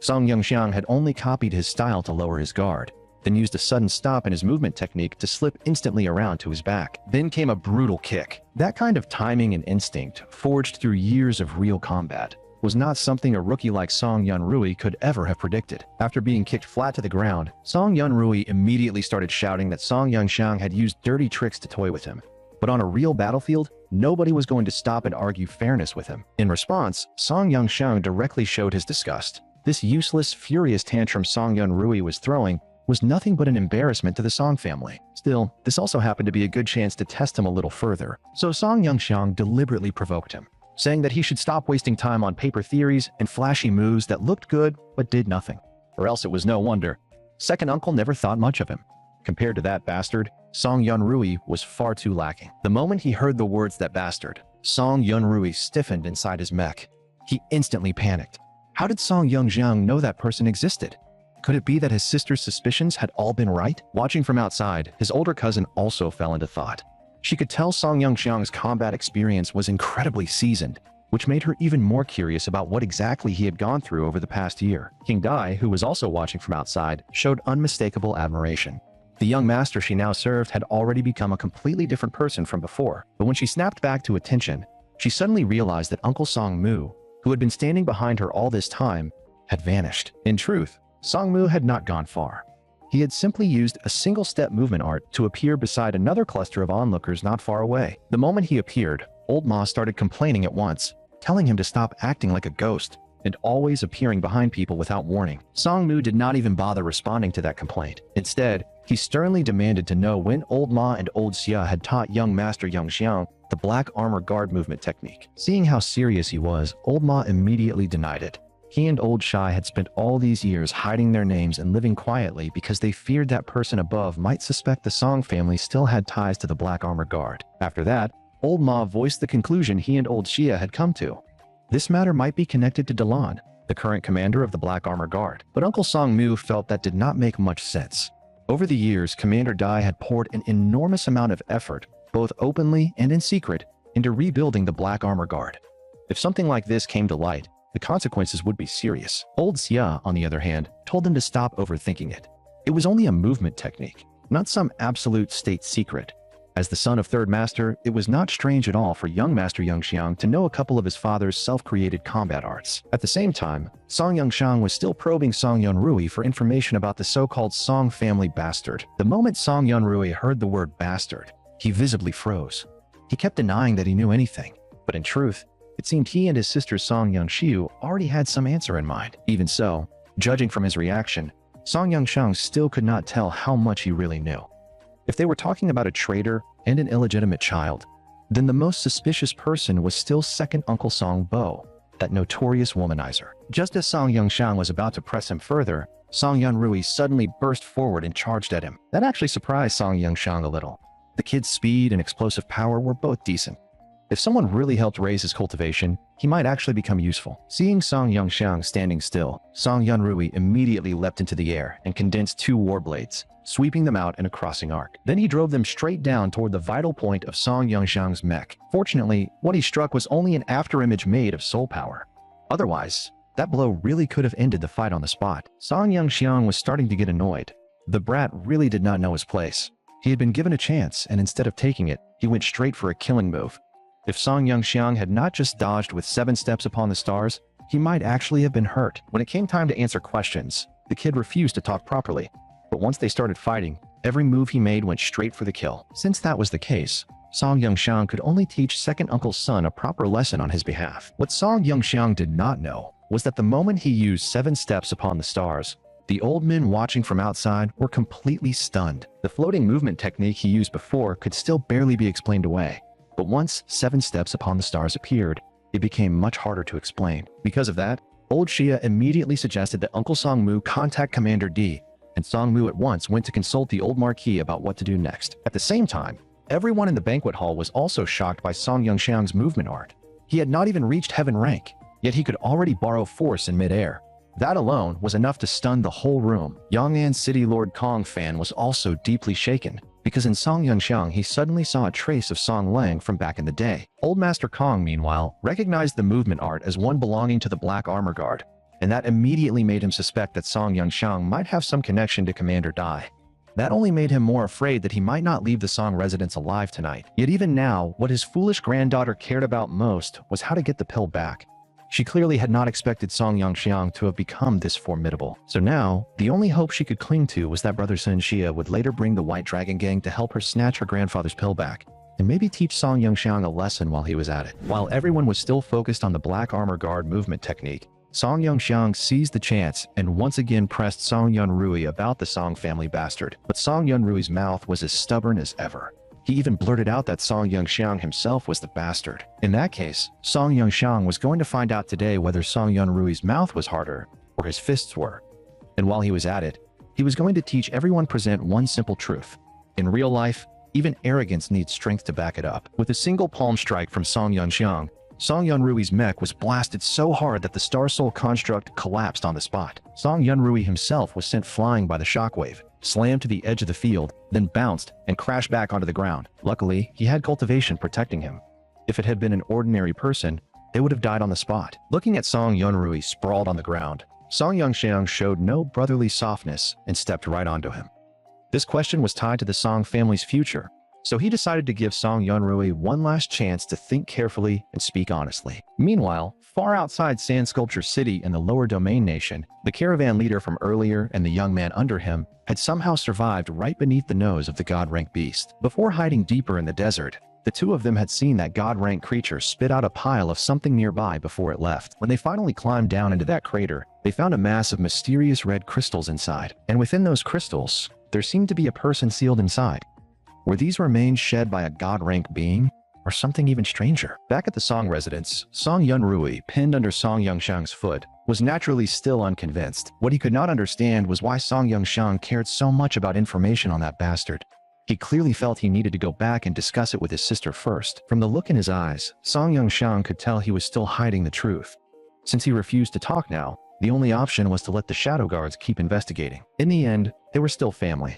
A: Song Yongxiang had only copied his style to lower his guard, then used a sudden stop in his movement technique to slip instantly around to his back. Then came a brutal kick. That kind of timing and instinct, forged through years of real combat, was not something a rookie like Song Yunrui could ever have predicted. After being kicked flat to the ground, Song Yunrui immediately started shouting that Song Yongxiang had used dirty tricks to toy with him. But on a real battlefield, nobody was going to stop and argue fairness with him. In response, Song Yongxiang directly showed his disgust. This useless, furious tantrum Song Yunrui was throwing was nothing but an embarrassment to the Song family. Still, this also happened to be a good chance to test him a little further, so Song Yongxiang deliberately provoked him, saying that he should stop wasting time on paper theories and flashy moves that looked good but did nothing. Or else it was no wonder. Second uncle never thought much of him. Compared to that bastard, Song Yunrui was far too lacking. The moment he heard the words "that bastard," Song Yunrui stiffened inside his mech. He instantly panicked. How did Song Yongxiang know that person existed? Could it be that his sister's suspicions had all been right? Watching from outside, his older cousin also fell into thought. She could tell Song Yongxiang's combat experience was incredibly seasoned, which made her even more curious about what exactly he had gone through over the past year. King Dai, who was also watching from outside, showed unmistakable admiration. The young master she now served had already become a completely different person from before, but when she snapped back to attention, she suddenly realized that Uncle Song Mu, who had been standing behind her all this time, had vanished. In truth, Song Mu had not gone far. He had simply used a single-step movement art to appear beside another cluster of onlookers not far away. The moment he appeared, Old Ma started complaining at once, telling him to stop acting like a ghost and always appearing behind people without warning. Song Mu did not even bother responding to that complaint. Instead, he sternly demanded to know when Old Ma and Old Xia had taught young Master Yongxiang the Black Armor Guard movement technique. Seeing how serious he was, Old Ma immediately denied it. He and Old Shai had spent all these years hiding their names and living quietly because they feared that person above might suspect the Song family still had ties to the Black Armor Guard. After that, Old Ma voiced the conclusion he and Old Xia had come to. This matter might be connected to Dalan, the current commander of the Black Armor Guard. But Uncle Song Mu felt that did not make much sense. Over the years, Commander Dai had poured an enormous amount of effort, both openly and in secret, into rebuilding the Black Armor Guard. If something like this came to light, the consequences would be serious. Old Xia, on the other hand, told him to stop overthinking it. It was only a movement technique, not some absolute state secret. As the son of Third Master, it was not strange at all for young Master Yongxiang to know a couple of his father's self-created combat arts. At the same time, Song Yongxiang was still probing Song Yunrui for information about the so-called Song family bastard. The moment Song Yunrui heard the word bastard, he visibly froze. He kept denying that he knew anything, but in truth, it seemed he and his sister Song Yongxiu already had some answer in mind. Even so, judging from his reaction, Song Yongxiang still could not tell how much he really knew. If they were talking about a traitor and an illegitimate child, then the most suspicious person was still second Uncle Song Bo, that notorious womanizer. Just as Song Yongxiang was about to press him further, Song Yunrui suddenly burst forward and charged at him. That actually surprised Song Yongxiang a little. The kid's speed and explosive power were both decent. If someone really helped raise his cultivation, he might actually become useful. Seeing Song Yongxiang standing still, Song Yunrui immediately leapt into the air and condensed 2 war blades, sweeping them out in a crossing arc. Then he drove them straight down toward the vital point of Song Yongxiang's mech. Fortunately, what he struck was only an afterimage made of soul power. Otherwise, that blow really could have ended the fight on the spot. Song Yongxiang was starting to get annoyed. The brat really did not know his place. He had been given a chance, and instead of taking it, he went straight for a killing move. If Song Yongxiang had not just dodged with 7 steps upon the stars, he might actually have been hurt. When it came time to answer questions, the kid refused to talk properly. But once they started fighting, every move he made went straight for the kill. Since that was the case, Song Yongxiang could only teach second uncle's son a proper lesson on his behalf. What Song Yongxiang did not know was that the moment he used 7 steps upon the stars, the old men watching from outside were completely stunned. The floating movement technique he used before could still barely be explained away. But once 7 steps upon the stars appeared, it became much harder to explain. Because of that, old Xia immediately suggested that Uncle Song Mu contact Commander D, and Song Mu at once went to consult the old Marquis about what to do next. At the same time, everyone in the banquet hall was also shocked by Song Yongxiang's movement art. He had not even reached heaven rank, yet he could already borrow force in midair. That alone was enough to stun the whole room. Yong'an City Lord Kong Fan was also deeply shaken, because in Song Yongxiang he suddenly saw a trace of Song Lang from back in the day. Old Master Kong, meanwhile, recognized the movement art as one belonging to the Black Armor Guard, and that immediately made him suspect that Song Yongxiang might have some connection to Commander Dai. That only made him more afraid that he might not leave the Song residence alive tonight. Yet even now, what his foolish granddaughter cared about most was how to get the pill back. She clearly had not expected Song Yongxiang to have become this formidable. So now, the only hope she could cling to was that Brother Sun Xia would later bring the White Dragon Gang to help her snatch her grandfather's pill back, and maybe teach Song Yongxiang a lesson while he was at it. While everyone was still focused on the Black Armor Guard movement technique, Song Yongxiang seized the chance and once again pressed Song Yunrui about the Song family bastard. But Song Yunrui's mouth was as stubborn as ever. He even blurted out that Song Yongxiang himself was the bastard. In that case, Song Yongxiang was going to find out today whether Song Yunrui's mouth was harder or his fists were. And while he was at it, he was going to teach everyone present one simple truth. In real life, even arrogance needs strength to back it up. With a single palm strike from Song Yongxiang, Song Yunrui's mech was blasted so hard that the Star Soul construct collapsed on the spot. Song Yunrui himself was sent flying by the shockwave, slammed to the edge of the field, then bounced and crashed back onto the ground. Luckily, he had cultivation protecting him. If it had been an ordinary person, they would have died on the spot. Looking at Song Yunrui sprawled on the ground, Song Yongxiang showed no brotherly softness and stepped right onto him. This question was tied to the Song family's future, so he decided to give Song Yunrui one last chance to think carefully and speak honestly. Meanwhile, far outside Sand Sculpture City in the Lower Domain Nation, the caravan leader from earlier and the young man under him had somehow survived right beneath the nose of the god-rank beast. Before hiding deeper in the desert, the two of them had seen that god-rank creature spit out a pile of something nearby before it left. When they finally climbed down into that crater, they found a mass of mysterious red crystals inside. And within those crystals, there seemed to be a person sealed inside. Were these remains shed by a god-rank being, or something even stranger? Back at the Song residence, Song Yunrui, pinned under Song Yongxiang's foot, was naturally still unconvinced. What he could not understand was why Song Yongxiang cared so much about information on that bastard. He clearly felt he needed to go back and discuss it with his sister first. From the look in his eyes, Song Yongxiang could tell he was still hiding the truth. Since he refused to talk now, the only option was to let the shadow guards keep investigating. In the end, they were still family.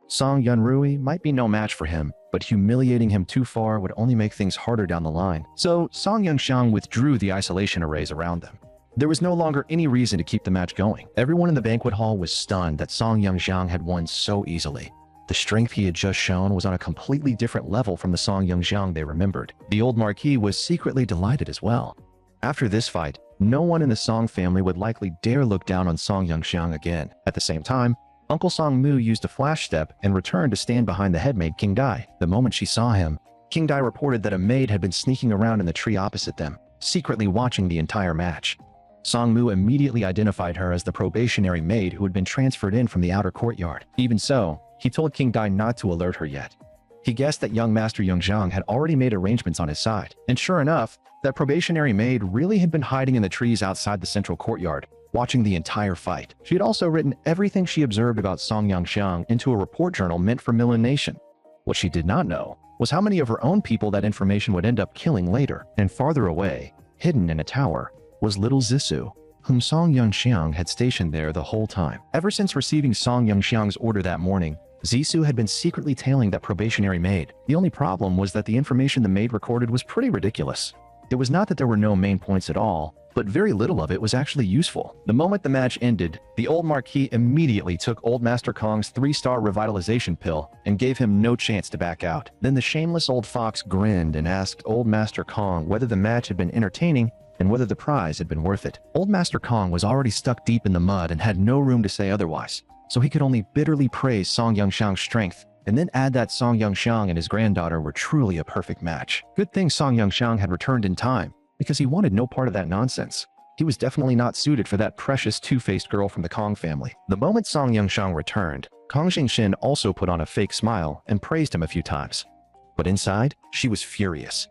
A: Song Yunrui might be no match for him, but humiliating him too far would only make things harder down the line. So Song Yongxiang withdrew the isolation arrays around them. There was no longer any reason to keep the match going. Everyone in the banquet hall was stunned that Song Yongxiang had won so easily. The strength he had just shown was on a completely different level from the Song Yongxiang they remembered. The old Marquis was secretly delighted as well. After this fight, no one in the Song family would likely dare look down on Song Yongxiang again. At the same time, Uncle Song Mu used a flash step and returned to stand behind the headmaid King Dai. The moment she saw him, King Dai reported that a maid had been sneaking around in the tree opposite them, secretly watching the entire match. Song Mu immediately identified her as the probationary maid who had been transferred in from the outer courtyard. Even so, he told King Dai not to alert her yet. He guessed that young Master Yongxiang had already made arrangements on his side. And sure enough, that probationary maid really had been hiding in the trees outside the central courtyard, watching the entire fight. She had also written everything she observed about Song Yongxiang into a report journal meant for Milan Nation. What she did not know was how many of her own people that information would end up killing later. And farther away, hidden in a tower, was little Zissou, whom Song Yongxiang had stationed there the whole time. Ever since receiving Song Yongxiang's order that morning, Zissou had been secretly tailing that probationary maid. The only problem was that the information the maid recorded was pretty ridiculous. It was not that there were no main points at all, but very little of it was actually useful. The moment the match ended, the old Marquis immediately took Old Master Kong's 3-star revitalization pill and gave him no chance to back out. Then the shameless old fox grinned and asked Old Master Kong whether the match had been entertaining and whether the prize had been worth it. Old Master Kong was already stuck deep in the mud and had no room to say otherwise, so he could only bitterly praise Song Yongxiang's strength and then add that Song Yongxiang and his granddaughter were truly a perfect match. Good thing Song Yongxiang had returned in time, because he wanted no part of that nonsense. He was definitely not suited for that precious two-faced girl from the Kong family. The moment Song Yongxiang returned, Kong Xingxin also put on a fake smile and praised him a few times. But inside, she was furious.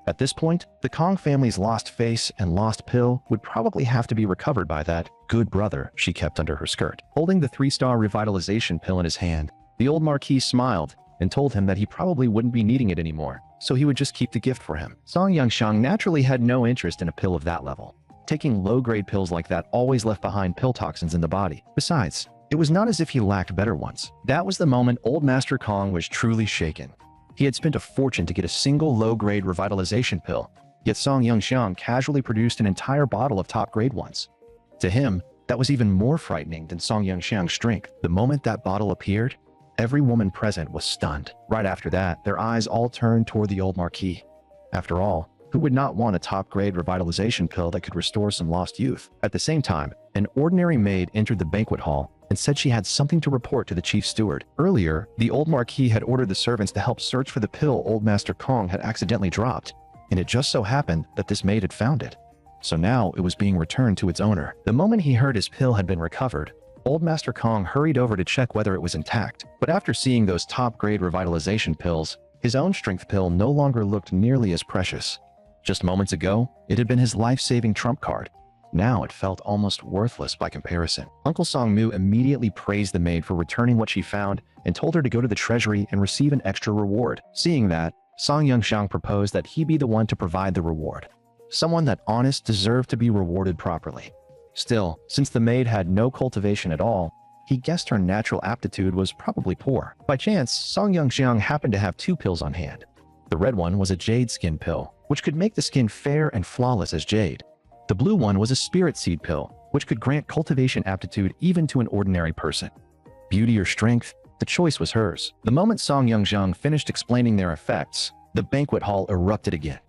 A: At this point, the Kong family's lost face and lost pill would probably have to be recovered by that good brother she kept under her skirt. Holding the 3-star revitalization pill in his hand, the old Marquis smiled and told him that he probably wouldn't be needing it anymore, so he would just keep the gift for him. Song Yongxiang naturally had no interest in a pill of that level. Taking low-grade pills like that always left behind pill toxins in the body. Besides, it was not as if he lacked better ones. That was the moment Old Master Kong was truly shaken. He had spent a fortune to get a single low-grade revitalization pill, yet Song Yongxiang casually produced an entire bottle of top-grade ones. To him, that was even more frightening than Song Yongxiang's strength. The moment that bottle appeared, every woman present was stunned. Right after that, their eyes all turned toward the old Marquis. After all, who would not want a top-grade revitalization pill that could restore some lost youth? At the same time, an ordinary maid entered the banquet hall and said she had something to report to the chief steward. Earlier, the old Marquis had ordered the servants to help search for the pill Old Master Kong had accidentally dropped, and it just so happened that this maid had found it. So now it was being returned to its owner. The moment he heard his pill had been recovered, Old Master Kong hurried over to check whether it was intact. But after seeing those top-grade revitalization pills, his own strength pill no longer looked nearly as precious. Just moments ago, it had been his life-saving trump card. Now it felt almost worthless by comparison. Uncle Song Mu immediately praised the maid for returning what she found and told her to go to the treasury and receive an extra reward. Seeing that, Song Yongxiang proposed that he be the one to provide the reward. Someone that honest deserved to be rewarded properly. Still, since the maid had no cultivation at all, he guessed her natural aptitude was probably poor. By chance, Song Yongxiang happened to have 2 pills on hand. The red one was a jade skin pill, which could make the skin fair and flawless as jade. The blue one was a spirit seed pill, which could grant cultivation aptitude even to an ordinary person. Beauty or strength, the choice was hers. The moment Song Yongxiang finished explaining their effects, the banquet hall erupted again.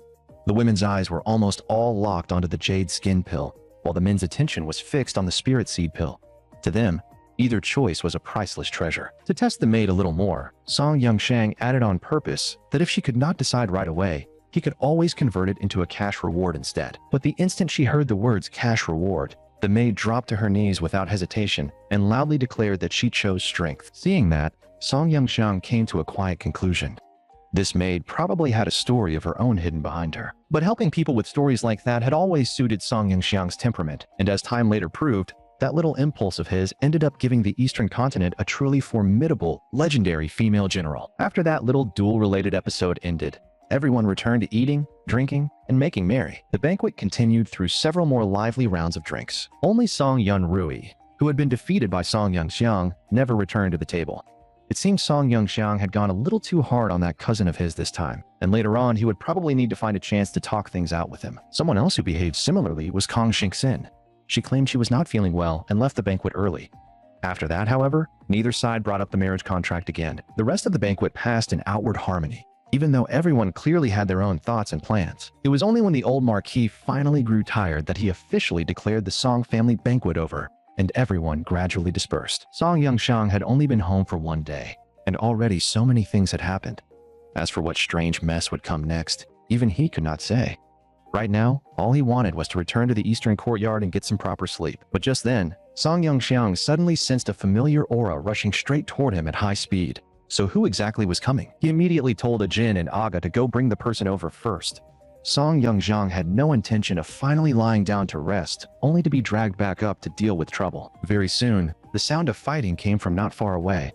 A: The women's eyes were almost all locked onto the jade skin pill, while the men's attention was fixed on the spirit seed pill. To them, either choice was a priceless treasure. To test the maid a little more, Song Yongxiang added on purpose that if she could not decide right away, he could always convert it into a cash reward instead. But the instant she heard the words cash reward, the maid dropped to her knees without hesitation and loudly declared that she chose strength. Seeing that, Song Yongxiang came to a quiet conclusion. This maid probably had a story of her own hidden behind her. But helping people with stories like that had always suited Song Yongxiang's temperament, and as time later proved, that little impulse of his ended up giving the Eastern continent a truly formidable, legendary female general. After that little duel-related episode ended, everyone returned to eating, drinking, and making merry. The banquet continued through several more lively rounds of drinks. Only Song Yunrui, who had been defeated by Song Yongxiang, never returned to the table. It seemed Song Yongxiang had gone a little too hard on that cousin of his this time, and later on he would probably need to find a chance to talk things out with him. Someone else who behaved similarly was Kong Xingxin. She claimed she was not feeling well and left the banquet early. After that, however, neither side brought up the marriage contract again. The rest of the banquet passed in outward harmony, even though everyone clearly had their own thoughts and plans. It was only when the old Marquis finally grew tired that he officially declared the Song family banquet over, and everyone gradually dispersed. Song Yongxiang had only been home for 1 day, and already so many things had happened. As for what strange mess would come next, even he could not say. Right now, all he wanted was to return to the eastern courtyard and get some proper sleep. But just then, Song Yongxiang suddenly sensed a familiar aura rushing straight toward him at high speed. So who exactly was coming? He immediately told Ajin and Aga to go bring the person over first. Song Yongxiang had no intention of finally lying down to rest, only to be dragged back up to deal with trouble. Very soon, the sound of fighting came from not far away.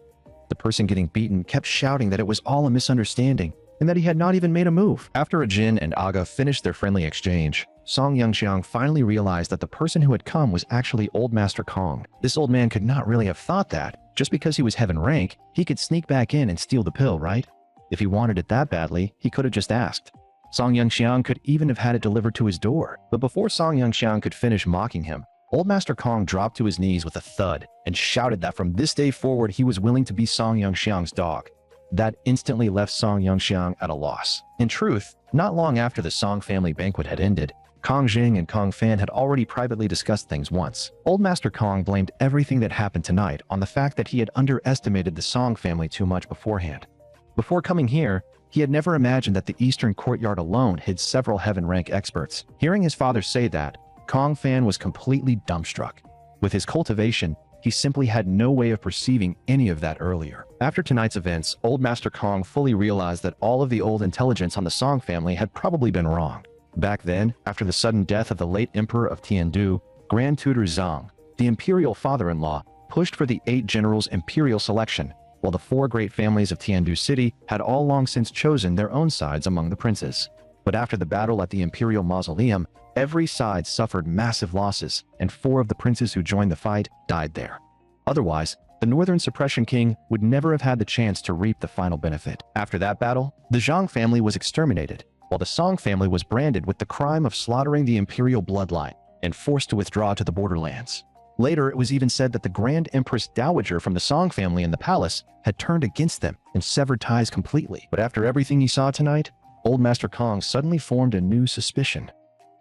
A: The person getting beaten kept shouting that it was all a misunderstanding, and that he had not even made a move. After Jin and Aga finished their friendly exchange, Song Yangxiang finally realized that the person who had come was actually Old Master Kong. This old man could not really have thought that, just because he was heaven rank, he could sneak back in and steal the pill, right? If he wanted it that badly, he could have just asked. Song Yangxiang could even have had it delivered to his door. But before Song Yangxiang could finish mocking him, Old Master Kong dropped to his knees with a thud and shouted that from this day forward he was willing to be Song Yangxiang's dog. That instantly left Song Yangxiang at a loss. In truth, not long after the Song family banquet had ended, Kong Jing and Kong Fan had already privately discussed things once. Old Master Kong blamed everything that happened tonight on the fact that he had underestimated the Song family too much beforehand. Before coming here, he had never imagined that the Eastern Courtyard alone hid several heaven-rank experts. Hearing his father say that, Kong Fan was completely dumbstruck. With his cultivation, he simply had no way of perceiving any of that earlier. After tonight's events, Old Master Kong fully realized that all of the old intelligence on the Song family had probably been wrong. Back then, after the sudden death of the late Emperor of Tiandu, Grand Tutor Zhang, the imperial father-in-law, pushed for the 8 generals' imperial selection, while the 4 great families of Tiandu City had all long since chosen their own sides among the princes. But after the battle at the Imperial Mausoleum, every side suffered massive losses, and 4 of the princes who joined the fight died there. Otherwise, the Northern Suppression King would never have had the chance to reap the final benefit. After that battle, the Zhang family was exterminated, while the Song family was branded with the crime of slaughtering the imperial bloodline and forced to withdraw to the borderlands. Later, it was even said that the Grand Empress Dowager from the Song family in the palace had turned against them and severed ties completely. But after everything he saw tonight, Old Master Kong suddenly formed a new suspicion.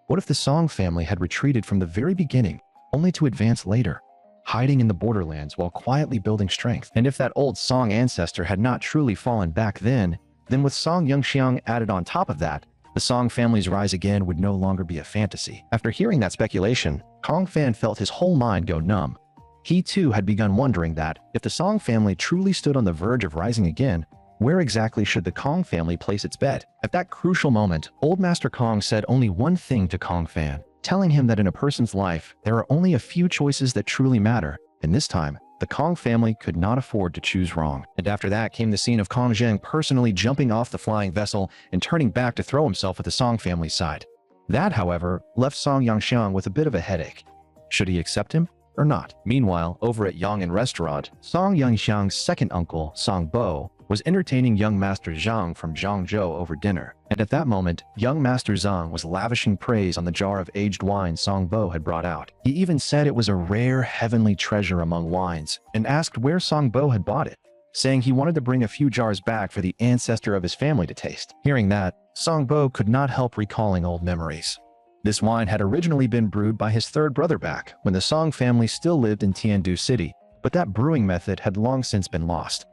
A: What if the Song family had retreated from the very beginning, only to advance later, hiding in the borderlands while quietly building strength? And if that old Song ancestor had not truly fallen back then with Song Yangxiang added on top of that, the Song family's rise again would no longer be a fantasy. After hearing that speculation, Kong Fan felt his whole mind go numb. He too had begun wondering that, if the Song family truly stood on the verge of rising again, where exactly should the Kong family place its bet? At that crucial moment, Old Master Kong said only one thing to Kong Fan, telling him that in a person's life, there are only a few choices that truly matter, and this time, the Kong family could not afford to choose wrong. And after that came the scene of Kong Zheng personally jumping off the flying vessel and turning back to throw himself at the Song family's side. That, however, left Song Yangxiang with a bit of a headache. Should he accept him or not? Meanwhile, over at Yang'an Restaurant, Song Yangxiang's second uncle, Song Bo, was entertaining young Master Zhang from Zhangzhou over dinner. And at that moment, young Master Zhang was lavishing praise on the jar of aged wine Song Bo had brought out. He even said it was a rare heavenly treasure among wines, and asked where Song Bo had bought it, saying he wanted to bring a few jars back for the ancestor of his family to taste. Hearing that, Song Bo could not help recalling old memories. This wine had originally been brewed by his third brother back when the Song family still lived in Tiandu City, but that brewing method had long since been lost.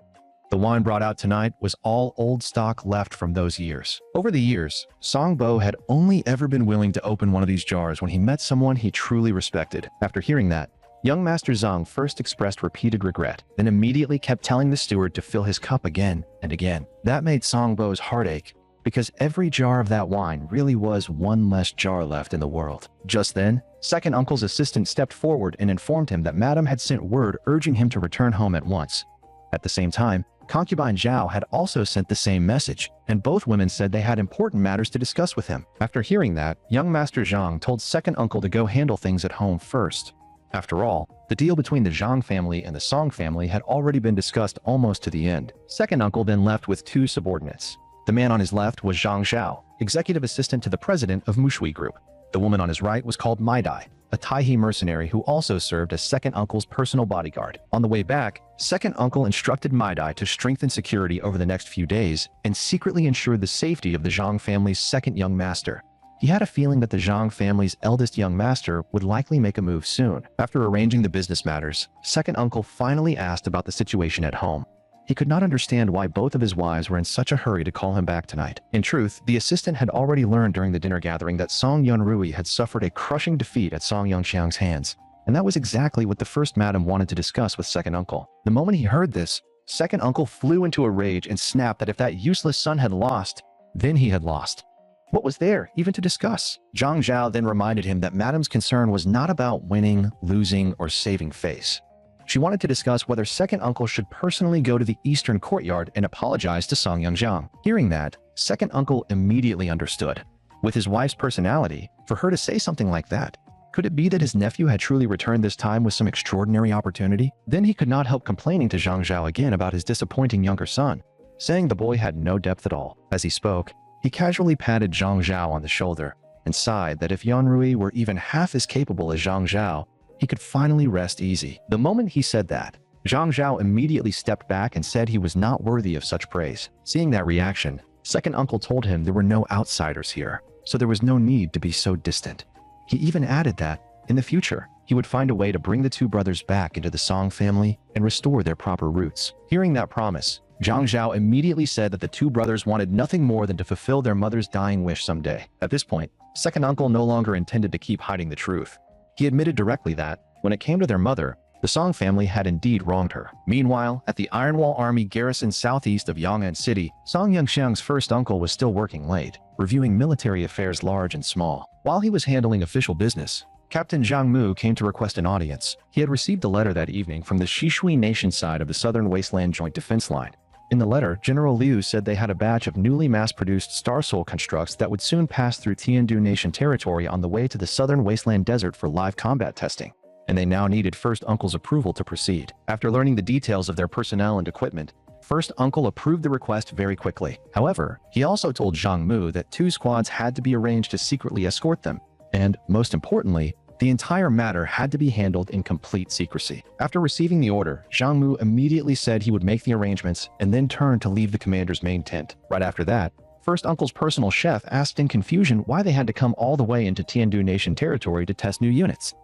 A: The wine brought out tonight was all old stock left from those years. Over the years, Song Bo had only ever been willing to open one of these jars when he met someone he truly respected. After hearing that, young Master Zhang first expressed repeated regret, then immediately kept telling the steward to fill his cup again and again. That made Song Bo's heart ache, because every jar of that wine really was one less jar left in the world. Just then, second uncle's assistant stepped forward and informed him that Madame had sent word urging him to return home at once. At the same time, concubine Zhao had also sent the same message, and both women said they had important matters to discuss with him. After hearing that, young Master Zhang told second uncle to go handle things at home first. After all, the deal between the Zhang family and the Song family had already been discussed almost to the end. Second uncle then left with 2 subordinates. The man on his left was Zhang Xiao, executive assistant to the president of Mushui Group. The woman on his right was called Maidai, a Taihe mercenary who also served as second uncle's personal bodyguard. On the way back, second uncle instructed Maidai to strengthen security over the next few days and secretly ensure the safety of the Zhang family's second young master. He had a feeling that the Zhang family's eldest young master would likely make a move soon. After arranging the business matters, second uncle finally asked about the situation at home. He could not understand why both of his wives were in such a hurry to call him back tonight. In truth, the assistant had already learned during the dinner gathering that Song Yunrui had suffered a crushing defeat at Song Yangxiang's hands, and that was exactly what the first madam wanted to discuss with second uncle. The moment he heard this, second uncle flew into a rage and snapped that if that useless son had lost, then he had lost. What was there even to discuss? Zhang Zhao then reminded him that madam's concern was not about winning, losing, or saving face. She wanted to discuss whether second uncle should personally go to the Eastern Courtyard and apologize to Song Yangxiang. Hearing that, second uncle immediately understood. With his wife's personality, for her to say something like that, could it be that his nephew had truly returned this time with some extraordinary opportunity? Then he could not help complaining to Zhang Zhao again about his disappointing younger son, saying the boy had no depth at all. As he spoke, he casually patted Zhang Zhao on the shoulder and sighed that if Yanrui were even half as capable as Zhang Zhao, he could finally rest easy. The moment he said that, Zhang Zhao immediately stepped back and said he was not worthy of such praise. Seeing that reaction, second uncle told him there were no outsiders here, so there was no need to be so distant. He even added that, in the future, he would find a way to bring the two brothers back into the Song family and restore their proper roots. Hearing that promise, Zhang Zhao immediately said that the two brothers wanted nothing more than to fulfill their mother's dying wish someday. At this point, second uncle no longer intended to keep hiding the truth. He admitted directly that, when it came to their mother, the Song family had indeed wronged her. Meanwhile, at the Iron Wall Army garrison southeast of Yang'an City, Song Yongxiang's first uncle was still working late, reviewing military affairs large and small. While he was handling official business, Captain Zhang Mu came to request an audience. He had received a letter that evening from the Shishui Nation side of the Southern Wasteland Joint Defense Line. In the letter, General Liu said they had a batch of newly mass-produced Star Soul constructs that would soon pass through Tiandu Nation territory on the way to the Southern Wasteland Desert for live combat testing, and they now needed First Uncle's approval to proceed. After learning the details of their personnel and equipment, First Uncle approved the request very quickly. However, he also told Zhang Mu that 2 squads had to be arranged to secretly escort them, and, most importantly, the entire matter had to be handled in complete secrecy. After receiving the order, Zhang Mu immediately said he would make the arrangements and then turned to leave the commander's main tent. Right after that, First Uncle's personal chef asked in confusion why they had to come all the way into Tiandu Nation territory to test new units.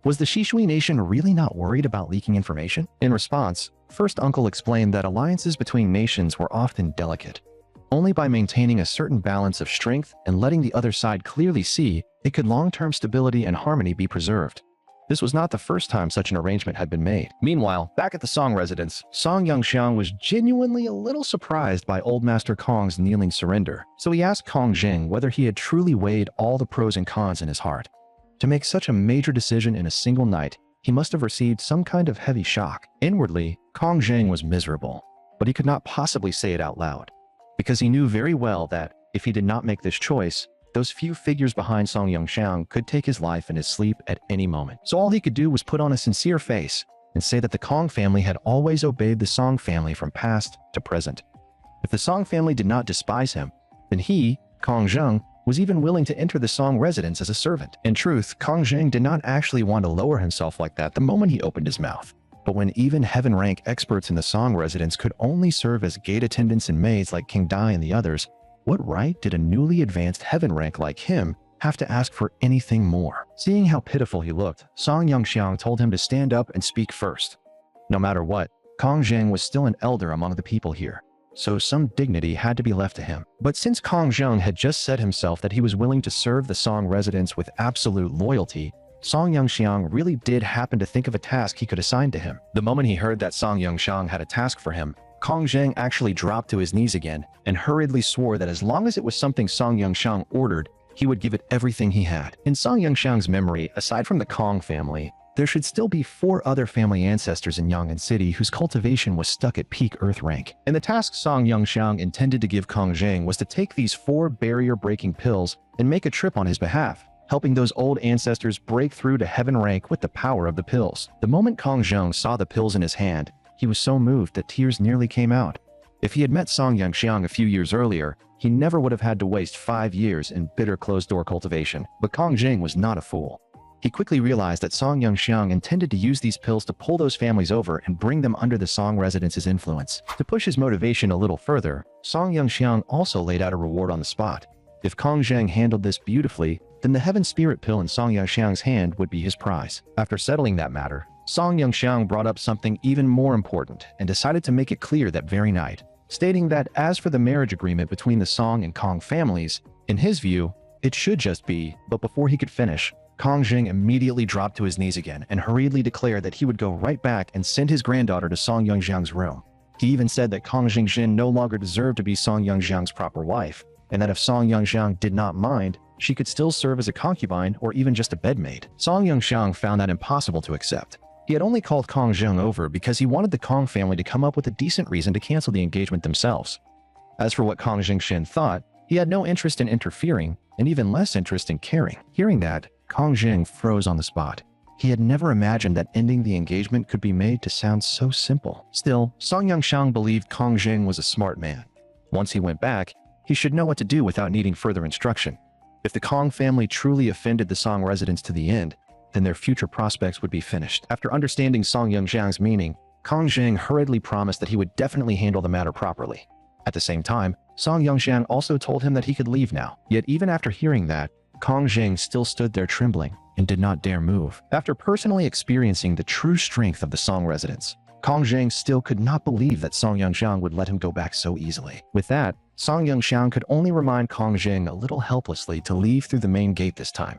A: Was the Shishui Nation really not worried about leaking information? In response, First Uncle explained that alliances between nations were often delicate. Only by maintaining a certain balance of strength and letting the other side clearly see, it could long-term stability and harmony be preserved. This was not the first time such an arrangement had been made. Meanwhile, back at the Song residence, Song Yongxiang was genuinely a little surprised by Old Master Kong's kneeling surrender, so he asked Kong Jing whether he had truly weighed all the pros and cons in his heart. To make such a major decision in a single night, he must have received some kind of heavy shock. Inwardly, Kong Jing was miserable, but he could not possibly say it out loud, because he knew very well that, if he did not make this choice, those few figures behind Song Yongxiang could take his life in his sleep at any moment. So all he could do was put on a sincere face and say that the Kong family had always obeyed the Song family from past to present. If the Song family did not despise him, then he, Kong Zheng, was even willing to enter the Song residence as a servant. In truth, Kong Zheng did not actually want to lower himself like that the moment he opened his mouth. But when even heaven-rank experts in the Song residence could only serve as gate attendants and maids like King Dai and the others, what right did a newly advanced heaven rank like him have to ask for anything more? Seeing how pitiful he looked, Song Yongxiang told him to stand up and speak first. No matter what, Kong Zheng was still an elder among the people here, so some dignity had to be left to him. But since Kong Zheng had just said himself that he was willing to serve the Song residents with absolute loyalty, Song Yongxiang really did happen to think of a task he could assign to him. The moment he heard that Song Yongxiang had a task for him, Kong Zheng actually dropped to his knees again and hurriedly swore that as long as it was something Song Yongxiang ordered, he would give it everything he had. In Song Yongxiang's memory, aside from the Kong family, there should still be 4 other family ancestors in Yang'an City whose cultivation was stuck at peak Earth rank. And the task Song Yongxiang intended to give Kong Zheng was to take these 4 barrier-breaking pills and make a trip on his behalf, helping those old ancestors break through to heaven rank with the power of the pills. The moment Kong Zheng saw the pills in his hand, he was so moved that tears nearly came out. If he had met Song Yongxiang a few years earlier, he never would have had to waste 5 years in bitter closed-door cultivation. But Kong Zheng was not a fool. He quickly realized that Song Yongxiang intended to use these pills to pull those families over and bring them under the Song residence's influence. To push his motivation a little further, Song Yongxiang also laid out a reward on the spot. If Kong Zheng handled this beautifully, then the Heaven Spirit pill in Song Yongxiang's hand would be his prize. After settling that matter, Song Yongxiang brought up something even more important and decided to make it clear that very night, stating that as for the marriage agreement between the Song and Kong families, in his view, it should just be. But before he could finish, Kong Zheng immediately dropped to his knees again and hurriedly declared that he would go right back and send his granddaughter to Song Yongxiang's room. He even said that Kong Jingjin no longer deserved to be Song Yongxiang's proper wife, and that if Song Yongxiang did not mind, she could still serve as a concubine or even just a bedmaid. Song Yongxiang found that impossible to accept. He had only called Kong Zheng over because he wanted the Kong family to come up with a decent reason to cancel the engagement themselves. As for what Kang Jingshin thought, he had no interest in interfering, and even less interest in caring. Hearing that, Kang Jing froze on the spot. He had never imagined that ending the engagement could be made to sound so simple. Still, Song Yangxiang believed Kang Jing was a smart man. Once he went back, he should know what to do without needing further instruction. If the Kang family truly offended the Song residents to the end, then their future prospects would be finished. After understanding Song Yangxiang's meaning, Kang Jing hurriedly promised that he would definitely handle the matter properly. At the same time, Song Yangxiang also told him that he could leave now. Yet even after hearing that, Kang Jing still stood there trembling and did not dare move. After personally experiencing the true strength of the Song residents, Kang Jing still could not believe that Song Yangxiang would let him go back so easily. With that, Song Yangxiang could only remind Kang Jing a little helplessly to leave through the main gate this time.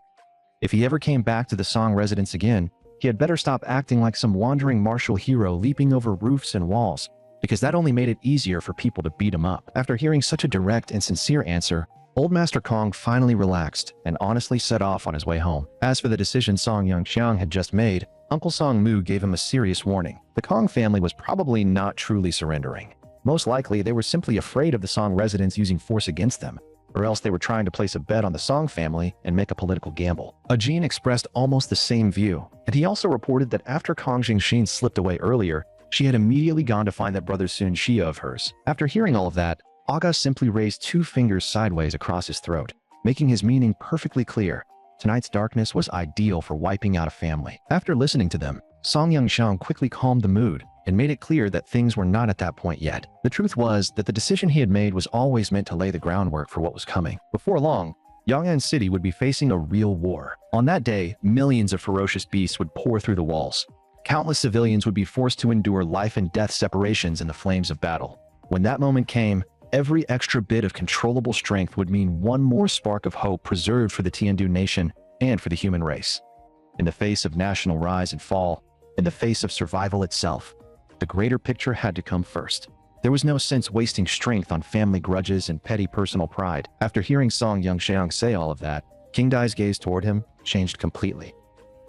A: If he ever came back to the Song residence again, he had better stop acting like some wandering martial hero leaping over roofs and walls, because that only made it easier for people to beat him up. After hearing such a direct and sincere answer, Old Master Kong finally relaxed and honestly set off on his way home. As for the decision Song Yangxiang had just made, Uncle Song Mu gave him a serious warning. The Kong family was probably not truly surrendering. Most likely, they were simply afraid of the Song residents using force against them, or else they were trying to place a bet on the Song family and make a political gamble. Ajin expressed almost the same view, and he also reported that after Kang Jingshin slipped away earlier, she had immediately gone to find that brother Sun Xia of hers. After hearing all of that, Aga simply raised 2 fingers sideways across his throat, making his meaning perfectly clear. Tonight's darkness was ideal for wiping out a family. After listening to them, Song Yangxiang quickly calmed the mood and made it clear that things were not at that point yet. The truth was that the decision he had made was always meant to lay the groundwork for what was coming. Before long, Yang'an City would be facing a real war. On that day, millions of ferocious beasts would pour through the walls. Countless civilians would be forced to endure life and death separations in the flames of battle. When that moment came, every extra bit of controllable strength would mean one more spark of hope preserved for the Tiandu nation and for the human race. In the face of national rise and fall, in the face of survival itself, the greater picture had to come first. There was no sense wasting strength on family grudges and petty personal pride. After hearing Song Yangxiang say all of that, King Dai's gaze toward him changed completely.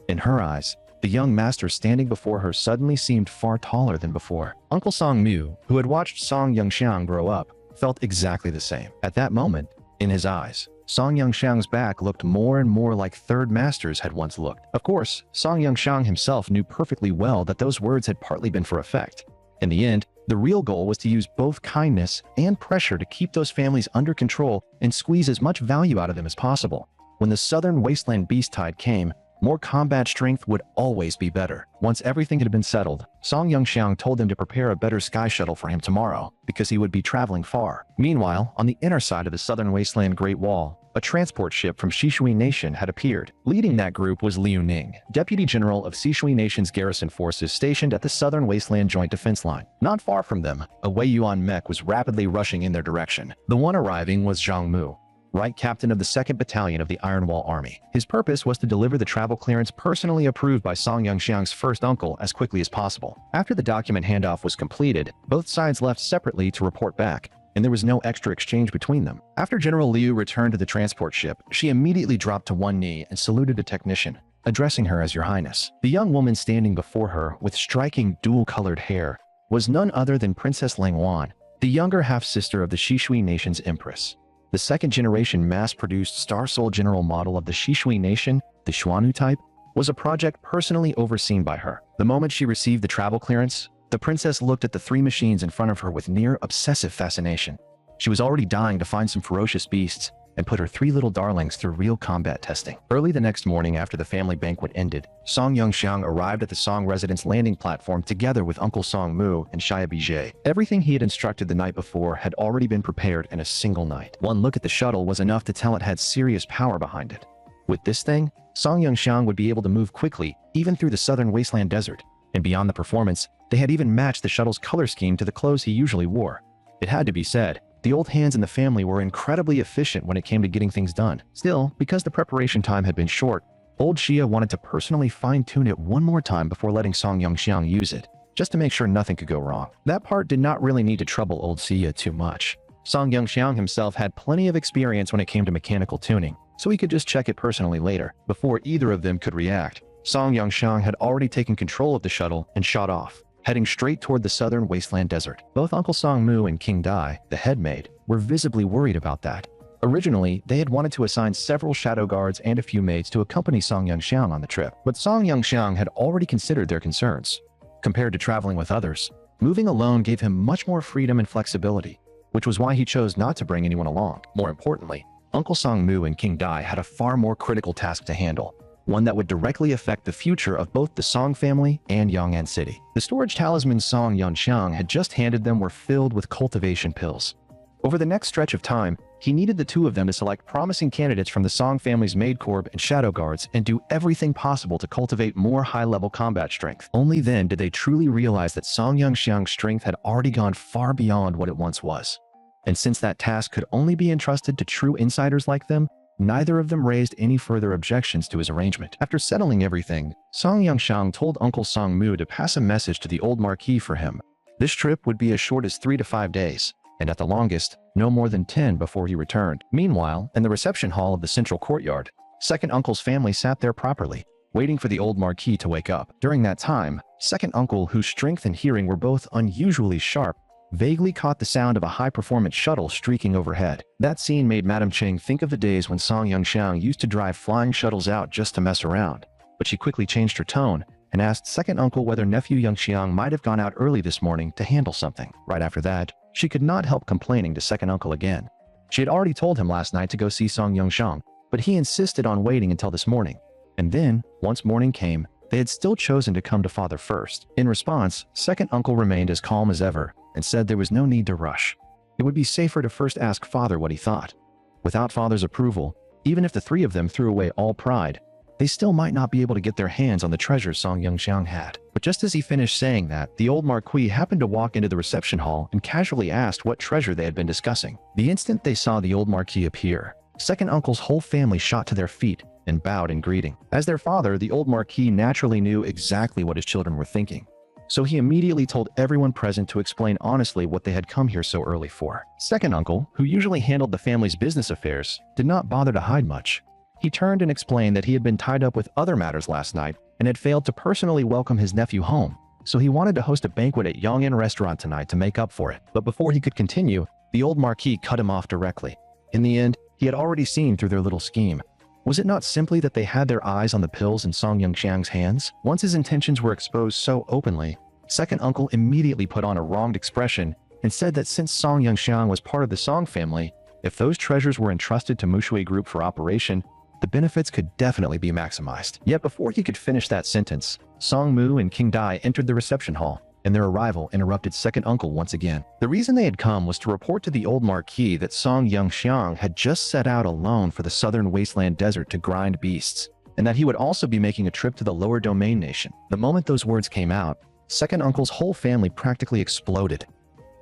A: In her eyes, the young master standing before her suddenly seemed far taller than before. Uncle Song Mu, who had watched Song Yangxiang grow up, felt exactly the same. At that moment, in his eyes, Song Yangxiang's back looked more and more like Third Master's had once looked. Of course, Song Yangxiang himself knew perfectly well that those words had partly been for effect. In the end, the real goal was to use both kindness and pressure to keep those families under control and squeeze as much value out of them as possible. When the Southern Wasteland Beast Tide came, more combat strength would always be better. Once everything had been settled, Song Yangxiang told them to prepare a better sky shuttle for him tomorrow, because he would be traveling far. Meanwhile, on the inner side of the Southern Wasteland Great Wall, a transport ship from Shishui Nation had appeared. Leading that group was Liu Ning, Deputy General of Shishui Nation's garrison forces stationed at the Southern Wasteland Joint Defense Line. Not far from them, a Wei Yuan mech was rapidly rushing in their direction. The one arriving was Zhang Mu, Right Captain of the 2nd Battalion of the Iron Wall Army. His purpose was to deliver the travel clearance personally approved by Song Yangxiang's first uncle as quickly as possible. After the document handoff was completed, both sides left separately to report back, and there was no extra exchange between them. After General Liu returned to the transport ship, she immediately dropped to one knee and saluted the technician, addressing her as Your Highness. The young woman standing before her, with striking dual-colored hair, was none other than Princess Langwan, the younger half-sister of the Shishui Nation's Empress. The 2nd-generation mass-produced Star Soul General model of the Shishui Nation, the Xuanu type, was a project personally overseen by her. The moment she received the travel clearance, the princess looked at the 3 machines in front of her with near-obsessive fascination. She was already dying to find some ferocious beasts and put her 3 little darlings through real combat testing. Early the next morning after the family banquet ended, Song Yangxiang arrived at the Song residence landing platform together with Uncle Song Mu and Xia Bijie. Everything he had instructed the night before had already been prepared in a single night. One look at the shuttle was enough to tell it had serious power behind it. With this thing, Song Yangxiang would be able to move quickly, even through the Southern Wasteland Desert. And beyond the performance, they had even matched the shuttle's color scheme to the clothes he usually wore. It had to be said, the old hands in the family were incredibly efficient when it came to getting things done. Still, because the preparation time had been short, old Xia wanted to personally fine-tune it one more time before letting Song Yangxiang use it, just to make sure nothing could go wrong. That part did not really need to trouble old Xia too much. Song Yangxiang himself had plenty of experience when it came to mechanical tuning, so he could just check it personally later. Before either of them could react, Song Yangxiang had already taken control of the shuttle and shot off. heading straight toward the southern wasteland desert. Both Uncle Song-mu and King Dai, the head maid, were visibly worried about that. Originally, they had wanted to assign several shadow guards and a few maids to accompany Song Yongxiang on the trip, but Song Yongxiang had already considered their concerns. Compared to traveling with others, moving alone gave him much more freedom and flexibility, which was why he chose not to bring anyone along. More importantly, Uncle Song-mu and King Dai had a far more critical task to handle, one that would directly affect the future of both the Song family and Yong'an City. The storage talismans Song Yongxiang had just handed them were filled with cultivation pills. Over the next stretch of time, he needed the two of them to select promising candidates from the Song family's maid corps and shadow guards and do everything possible to cultivate more high-level combat strength. Only then did they truly realize that Song Yongxiang's strength had already gone far beyond what it once was. And since that task could only be entrusted to true insiders like them, neither of them raised any further objections to his arrangement. After settling everything, Song Yongxiang told Uncle Song-mu to pass a message to the old marquis for him. This trip would be as short as 3 to 5 days, and at the longest, no more than 10 before he returned. Meanwhile, in the reception hall of the central courtyard, Second Uncle's family sat there properly, waiting for the old marquis to wake up. During that time, Second Uncle, whose strength and hearing were both unusually sharp, vaguely caught the sound of a high-performance shuttle streaking overhead. That scene made Madame Cheng think of the days when Song Yongxiang used to drive flying shuttles out just to mess around, but she quickly changed her tone and asked Second Uncle whether nephew Yongxiang might have gone out early this morning to handle something. Right after that, she could not help complaining to Second Uncle again. She had already told him last night to go see Song Yongxiang, but he insisted on waiting until this morning. And then, once morning came, they had still chosen to come to Father first. In response, Second Uncle remained as calm as ever and said there was no need to rush. It would be safer to first ask Father what he thought. Without Father's approval, even if the three of them threw away all pride, they still might not be able to get their hands on the treasures Song Yongxiang had. But just as he finished saying that, the old marquis happened to walk into the reception hall and casually asked what treasure they had been discussing. The instant they saw the old marquis appear, Second Uncle's whole family shot to their feet and bowed in greeting. As their father, the old marquis naturally knew exactly what his children were thinking. So he immediately told everyone present to explain honestly what they had come here so early for. Second Uncle, who usually handled the family's business affairs, did not bother to hide much. He turned and explained that he had been tied up with other matters last night and had failed to personally welcome his nephew home, so he wanted to host a banquet at Yong'an restaurant tonight to make up for it. But before he could continue, the old marquis cut him off directly. In the end, he had already seen through their little scheme. Was it not simply that they had their eyes on the pills in Song Yongxiang's hands? Once his intentions were exposed so openly, Second Uncle immediately put on a wronged expression and said that since Song Yongxiang was part of the Song family, if those treasures were entrusted to Mushui Group for operation, the benefits could definitely be maximized. Yet before he could finish that sentence, Song-mu and King Dai entered the reception hall, and their arrival interrupted Second Uncle once again. The reason they had come was to report to the old marquis that Song Yongxiang had just set out alone for the southern wasteland desert to grind beasts, and that he would also be making a trip to the lower domain nation. The moment those words came out, Second Uncle's whole family practically exploded.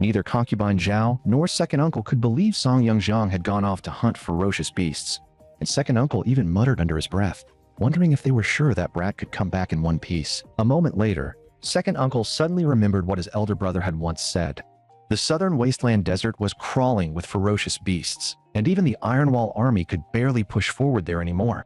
A: Neither concubine Zhao nor Second Uncle could believe Song Yongxiang had gone off to hunt ferocious beasts. And Second Uncle even muttered under his breath, wondering if they were sure that brat could come back in one piece. A moment later, Second Uncle suddenly remembered what his elder brother had once said. The southern wasteland desert was crawling with ferocious beasts, and even the Iron Wall army could barely push forward there anymore.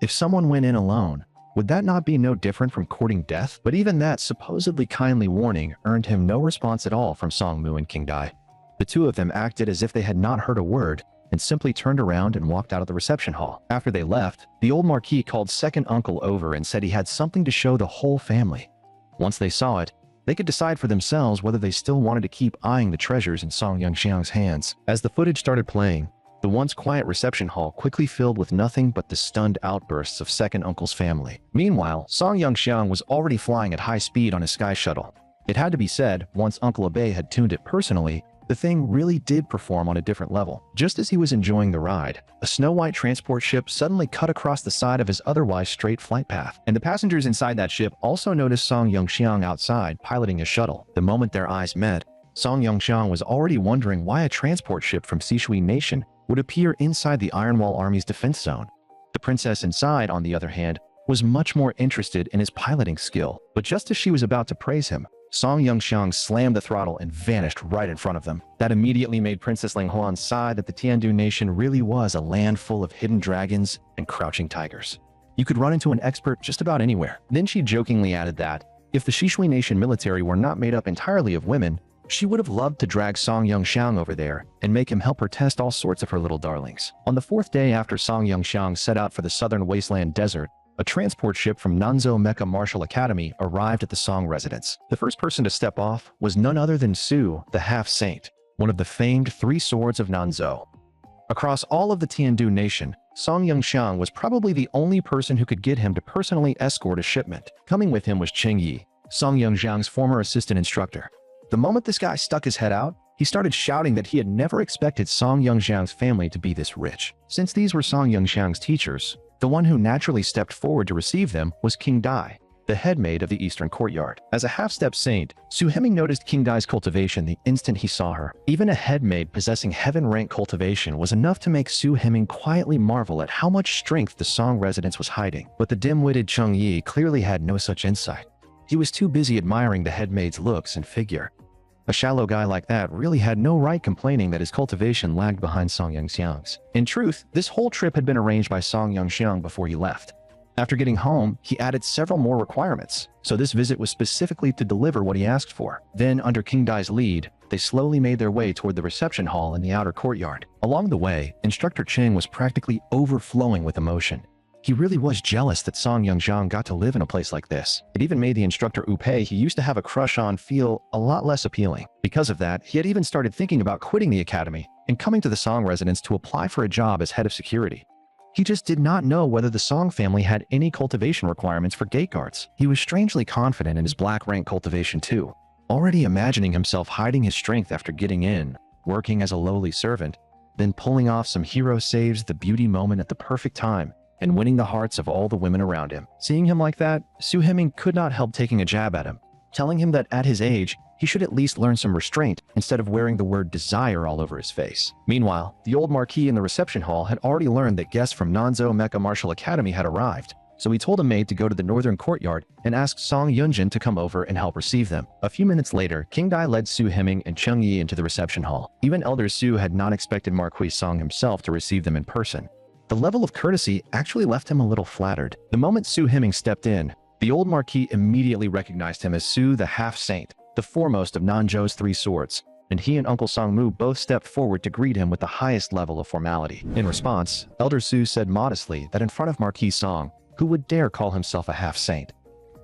A: If someone went in alone, would that not be no different from courting death? But even that supposedly kindly warning earned him no response at all from Song-mu and King Dai. The two of them acted as if they had not heard a word, and simply turned around and walked out of the reception hall. After they left, the old marquis called Second Uncle over and said he had something to show the whole family. Once they saw it, they could decide for themselves whether they still wanted to keep eyeing the treasures in Song Yongxiang's hands. As the footage started playing, the once quiet reception hall quickly filled with nothing but the stunned outbursts of Second Uncle's family. Meanwhile, Song Yongxiang was already flying at high speed on his sky shuttle. It had to be said, once Uncle Abe had tuned it personally, the thing really did perform on a different level. Just as he was enjoying the ride, a snow-white transport ship suddenly cut across the side of his otherwise straight flight path, and the passengers inside that ship also noticed Song Yongxiang outside piloting a shuttle. The moment their eyes met, Song Yongxiang was already wondering why a transport ship from Sishui Nation would appear inside the Iron Wall Army's defense zone. The princess inside, on the other hand, was much more interested in his piloting skill, but just as she was about to praise him, Song Yongxiang slammed the throttle and vanished right in front of them. That immediately made Princess Ling Huan sigh that the Tiandu nation really was a land full of hidden dragons and crouching tigers. You could run into an expert just about anywhere. Then she jokingly added that, If the Shishui Nation military were not made up entirely of women, she would have loved to drag Song Yongxiang over there and make him help her test all sorts of her little darlings. On the fourth day after Song Yongxiang set out for the southern wasteland desert, a transport ship from Nanzhou Mecha Martial Academy arrived at the Song residence. The first person to step off was none other than Su, the half-saint, one of the famed three swords of Nanzhou. Across all of the Tiandu nation, Song Yongxiang was probably the only person who could get him to personally escort a shipment. Coming with him was Cheng Yi, Song Yongxiang's former assistant instructor. The moment this guy stuck his head out, he started shouting that he had never expected Song Yongxiang's family to be this rich. Since these were Song Yongxiang's teachers, the one who naturally stepped forward to receive them was King Dai, the head maid of the Eastern Courtyard. As a half-step saint, Su Heming noticed King Dai's cultivation the instant he saw her. Even a head maid possessing heaven-rank cultivation was enough to make Su Heming quietly marvel at how much strength the Song residence was hiding. But the dim-witted Cheng Yi clearly had no such insight. He was too busy admiring the head maid's looks and figure. A shallow guy like that really had no right complaining that his cultivation lagged behind Song Yongxiang's. In truth, this whole trip had been arranged by Song Yongxiang before he left. After getting home, he added several more requirements, so this visit was specifically to deliver what he asked for. Then, under King Dai's lead, they slowly made their way toward the reception hall in the outer courtyard. Along the way, Instructor Cheng was practically overflowing with emotion. He really was jealous that Song Yongxiang got to live in a place like this. It even made the instructor Wu Pei he used to have a crush on feel a lot less appealing. Because of that, he had even started thinking about quitting the academy and coming to the Song residence to apply for a job as head of security. He just did not know whether the Song family had any cultivation requirements for gate guards. He was strangely confident in his black rank cultivation too, already imagining himself hiding his strength after getting in, working as a lowly servant, then pulling off some hero saves the beauty moment at the perfect time, and winning the hearts of all the women around him. Seeing him like that, Su Heming could not help taking a jab at him, telling him that at his age, he should at least learn some restraint instead of wearing the word desire all over his face. Meanwhile, the old marquis in the reception hall had already learned that guests from Nanzhou Mecha Martial Academy had arrived, so he told a maid to go to the northern courtyard and ask Song Yunjin to come over and help receive them. A few minutes later, King Dai led Su Heming and Cheng Yi into the reception hall. Even Elder Su had not expected Marquis Song himself to receive them in person. The level of courtesy actually left him a little flattered. The moment Su Heming stepped in, the old marquis immediately recognized him as Su the half-saint, the foremost of Nanzhou's three swords, and he and Uncle Song Mu both stepped forward to greet him with the highest level of formality. In response, Elder Su said modestly that in front of Marquis Song, who would dare call himself a half-saint?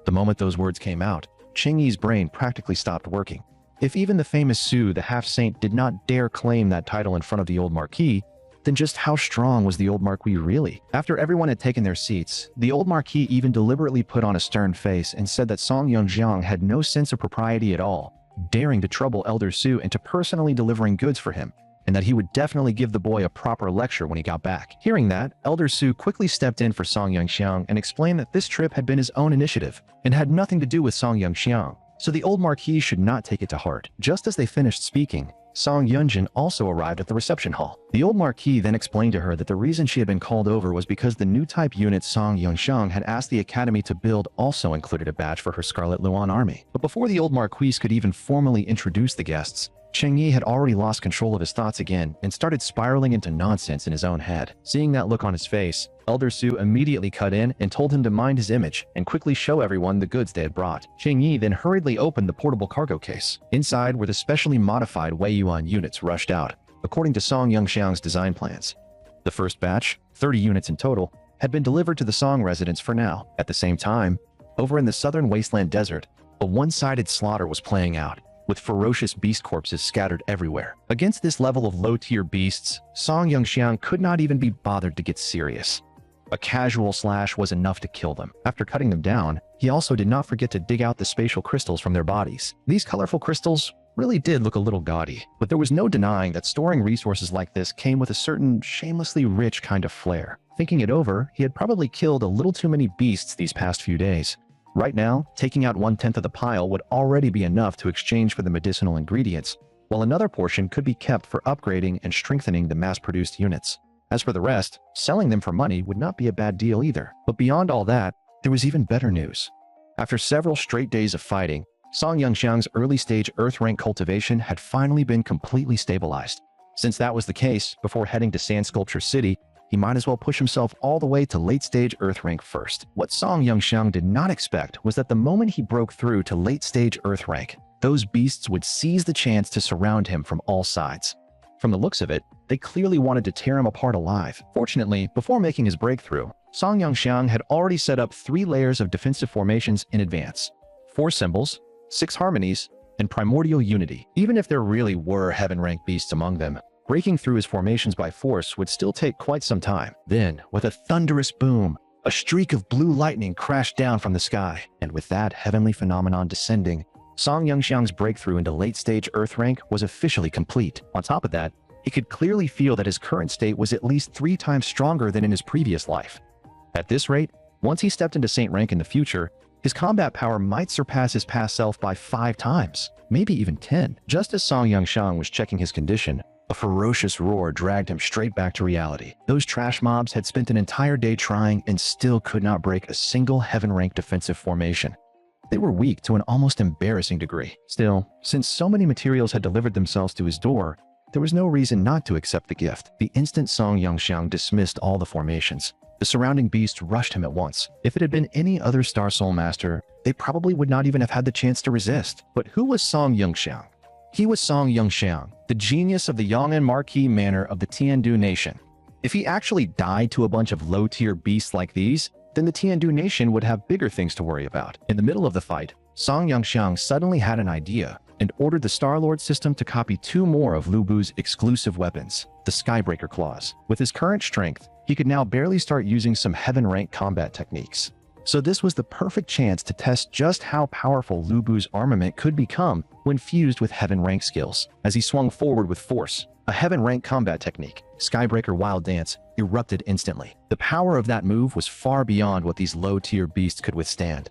A: The moment those words came out, Cheng Yi's brain practically stopped working. If even the famous Su the half-saint did not dare claim that title in front of the old marquis, then just how strong was the old marquis really? After everyone had taken their seats, the old marquis even deliberately put on a stern face and said that Song Yongxiang had no sense of propriety at all, daring to trouble Elder Su into personally delivering goods for him, and that he would definitely give the boy a proper lecture when he got back. Hearing that, Elder Su quickly stepped in for Song Yongxiang and explained that this trip had been his own initiative and had nothing to do with Song Yongxiang, so the old marquis should not take it to heart. Just as they finished speaking, Song Yunjin also arrived at the reception hall. The old marquis then explained to her that the reason she had been called over was because the new type unit Song Yongxiang had asked the academy to build also included a badge for her Scarlet Luan army. But before the old marquise could even formally introduce the guests, Cheng Yi had already lost control of his thoughts again and started spiraling into nonsense in his own head. Seeing that look on his face, Elder Su immediately cut in and told him to mind his image and quickly show everyone the goods they had brought. Cheng Yi then hurriedly opened the portable cargo case. Inside were the specially modified Wei Yuan units rushed out, according to Song Yongxiang's design plans. The first batch, 30 units in total, had been delivered to the Song residence for now. At the same time, over in the southern wasteland desert, a one-sided slaughter was playing out, with ferocious beast corpses scattered everywhere. Against this level of low-tier beasts, Song Yongxiang could not even be bothered to get serious. A casual slash was enough to kill them. After cutting them down, he also did not forget to dig out the spatial crystals from their bodies. These colorful crystals really did look a little gaudy, but there was no denying that storing resources like this came with a certain shamelessly rich kind of flair. Thinking it over, he had probably killed a little too many beasts these past few days. Right now, taking out 1/10 of the pile would already be enough to exchange for the medicinal ingredients, while another portion could be kept for upgrading and strengthening the mass-produced units. As for the rest, selling them for money would not be a bad deal either. But beyond all that, there was even better news. After several straight days of fighting, Song Yongxiang's early-stage Earth-rank cultivation had finally been completely stabilized. Since that was the case, before heading to Sand Sculpture City, he might as well push himself all the way to late-stage Earth rank first. What Song Yongxiang did not expect was that the moment he broke through to late-stage Earth rank, those beasts would seize the chance to surround him from all sides. From the looks of it, they clearly wanted to tear him apart alive. Fortunately, before making his breakthrough, Song Yongxiang had already set up 3 layers of defensive formations in advance. 4 symbols, 6 harmonies, and primordial unity. Even if there really were heaven-rank beasts among them, breaking through his formations by force would still take quite some time. Then, with a thunderous boom, a streak of blue lightning crashed down from the sky, and with that heavenly phenomenon descending, Song Yongxiang's breakthrough into late-stage Earth rank was officially complete. On top of that, he could clearly feel that his current state was at least 3 times stronger than in his previous life. At this rate, once he stepped into Saint rank in the future, his combat power might surpass his past self by 5 times, maybe even 10. Just as Song Yongxiang was checking his condition, a ferocious roar dragged him straight back to reality. Those trash mobs had spent an entire day trying and still could not break a single heaven-rank defensive formation. They were weak to an almost embarrassing degree. Still, since so many materials had delivered themselves to his door, there was no reason not to accept the gift. The instant Song Yongxiang dismissed all the formations, the surrounding beasts rushed him at once. If it had been any other Star Soul Master, they probably would not even have had the chance to resist. But who was Song Yongxiang? He was Song Yongxiang, the genius of the Yong'an Marquis Manor of the Tiandu Nation. If he actually died to a bunch of low-tier beasts like these, then the Tiandu Nation would have bigger things to worry about. In the middle of the fight, Song Yongxiang suddenly had an idea and ordered the Star-Lord system to copy 2 more of Lu Bu's exclusive weapons, the Skybreaker Claws. With his current strength, he could now barely start using some heaven-rank combat techniques. So this was the perfect chance to test just how powerful Lu Bu's armament could become when fused with heaven-rank skills. As he swung forward with force, a heaven-rank combat technique, Skybreaker Wild Dance, erupted instantly. The power of that move was far beyond what these low-tier beasts could withstand.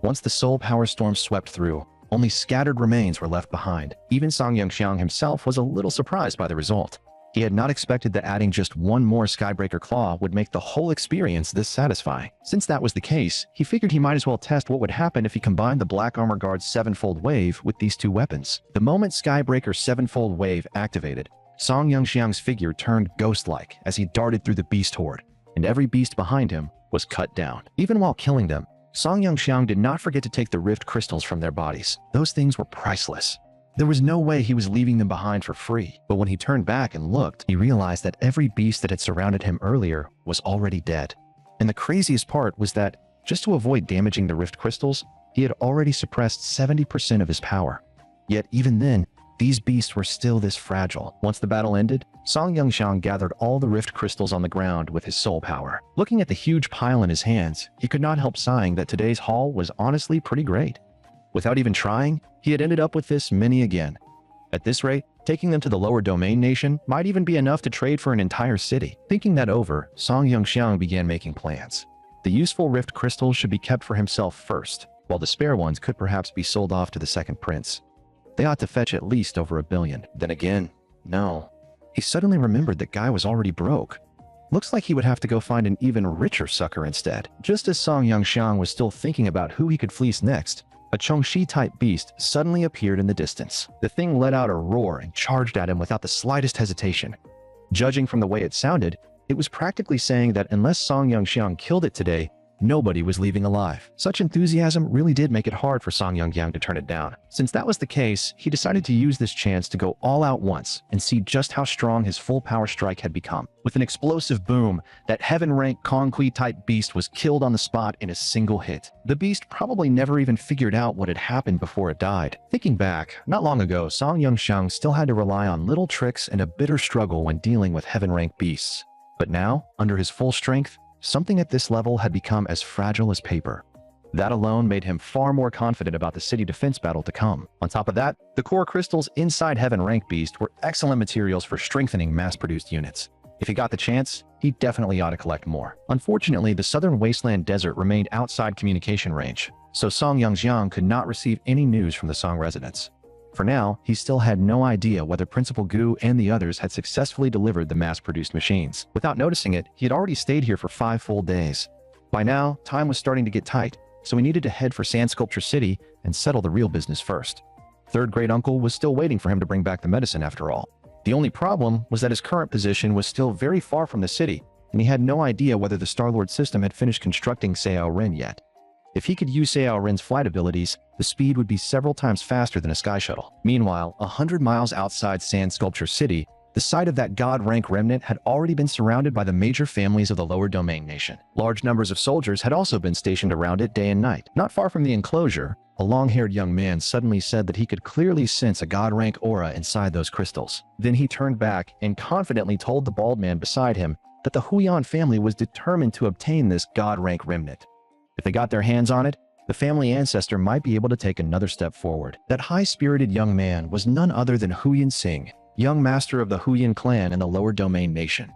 A: Once the soul power storm swept through, only scattered remains were left behind. Even Song Yongxiang himself was a little surprised by the result. He had not expected that adding just 1 more Skybreaker Claw would make the whole experience this satisfying. Since that was the case, he figured he might as well test what would happen if he combined the Black Armor Guard's 7-fold wave with these 2 weapons. The moment Skybreaker's 7-fold wave activated, Song Yongxiang's figure turned ghost-like as he darted through the beast horde, and every beast behind him was cut down. Even while killing them, Song Yongxiang did not forget to take the rift crystals from their bodies. Those things were priceless. There was no way he was leaving them behind for free, but when he turned back and looked, he realized that every beast that had surrounded him earlier was already dead. And the craziest part was that, just to avoid damaging the rift crystals, he had already suppressed 70% of his power. Yet even then, these beasts were still this fragile. Once the battle ended, Song Yongxiang gathered all the rift crystals on the ground with his soul power. Looking at the huge pile in his hands, he could not help sighing that today's haul was honestly pretty great. Without even trying, he had ended up with this many again. At this rate, taking them to the lower domain nation might even be enough to trade for an entire city. Thinking that over, Song Yongxiang began making plans. The useful rift crystals should be kept for himself first, while the spare ones could perhaps be sold off to the second prince. They ought to fetch at least over $1 billion. Then again, no. He suddenly remembered that Guy was already broke. Looks like he would have to go find an even richer sucker instead. Just as Song Yongxiang was still thinking about who he could fleece next, a Chongshi-type beast suddenly appeared in the distance. The thing let out a roar and charged at him without the slightest hesitation. Judging from the way it sounded, it was practically saying that unless Song Yongxiang killed it today, nobody was leaving alive. Such enthusiasm really did make it hard for Song Yongxiang to turn it down. Since that was the case, he decided to use this chance to go all out once and see just how strong his full power strike had become. With an explosive boom, that heaven-rank Kong-Kui-type beast was killed on the spot in a single hit. The beast probably never even figured out what had happened before it died. Thinking back, not long ago, Song Yongxiang still had to rely on little tricks and a bitter struggle when dealing with heaven-rank beasts. But now, under his full strength, something at this level had become as fragile as paper. That alone made him far more confident about the city defense battle to come. On top of that, the core crystals inside Heaven Rank Beast were excellent materials for strengthening mass-produced units. If he got the chance, he definitely ought to collect more. Unfortunately, the southern wasteland desert remained outside communication range, so Song Yongxiang could not receive any news from the Song residents. For now, he still had no idea whether Principal Gu and the others had successfully delivered the mass-produced machines. Without noticing it, he had already stayed here for 5 full days. By now, time was starting to get tight, so he needed to head for Sand Sculpture City and settle the real business first. Third Great Uncle was still waiting for him to bring back the medicine after all. The only problem was that his current position was still very far from the city, and he had no idea whether the Star-Lord system had finished constructing Sao Rin yet. If he could use Sao Rin's flight abilities, the speed would be several times faster than a sky shuttle. Meanwhile, 100 miles outside Sand Sculpture City, the site of that god-rank remnant had already been surrounded by the major families of the Lower Domain Nation. Large numbers of soldiers had also been stationed around it day and night. Not far from the enclosure, a long-haired young man suddenly said that he could clearly sense a god-rank aura inside those crystals. Then he turned back and confidently told the bald man beside him that the Huyan family was determined to obtain this god-rank remnant. If they got their hands on it, the family ancestor might be able to take another step forward. That high-spirited young man was none other than Huyan Singh, young master of the Huyan clan in the Lower Domain Nation.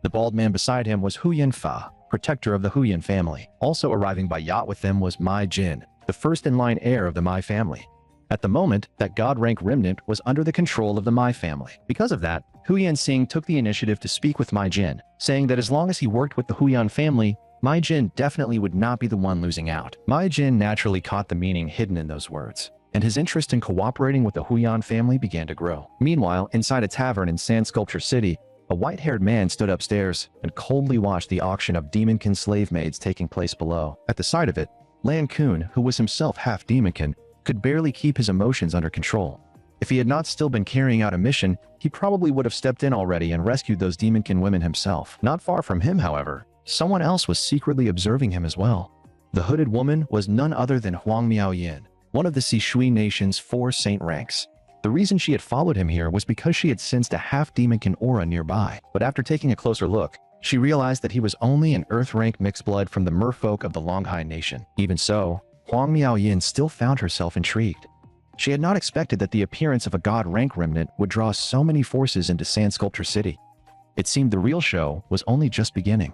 A: The bald man beside him was Huyan Fa, protector of the Huyan family. Also arriving by yacht with them was Mai Jin, the first-in-line heir of the Mai family. At the moment, that god-rank remnant was under the control of the Mai family. Because of that, Huyan Singh took the initiative to speak with Mai Jin, saying that as long as he worked with the Huyan family, Mai Jin definitely would not be the one losing out. Mai Jin naturally caught the meaning hidden in those words, and his interest in cooperating with the Huyan family began to grow. Meanwhile, inside a tavern in Sand Sculpture City, a white-haired man stood upstairs and coldly watched the auction of demonkin slave maids taking place below. At the sight of it, Lan Kun, who was himself half demonkin, could barely keep his emotions under control. If he had not still been carrying out a mission, he probably would have stepped in already and rescued those demonkin women himself. Not far from him, however, someone else was secretly observing him as well. The hooded woman was none other than Huang Miaoyin, one of the Sishui Nation's 4 saint ranks. The reason she had followed him here was because she had sensed a half-demonkin aura nearby. But after taking a closer look, she realized that he was only an earth-rank mixed blood from the merfolk of the Longhai Nation. Even so, Huang Miaoyin still found herself intrigued. She had not expected that the appearance of a god-rank remnant would draw so many forces into Sand Sculpture City. It seemed the real show was only just beginning.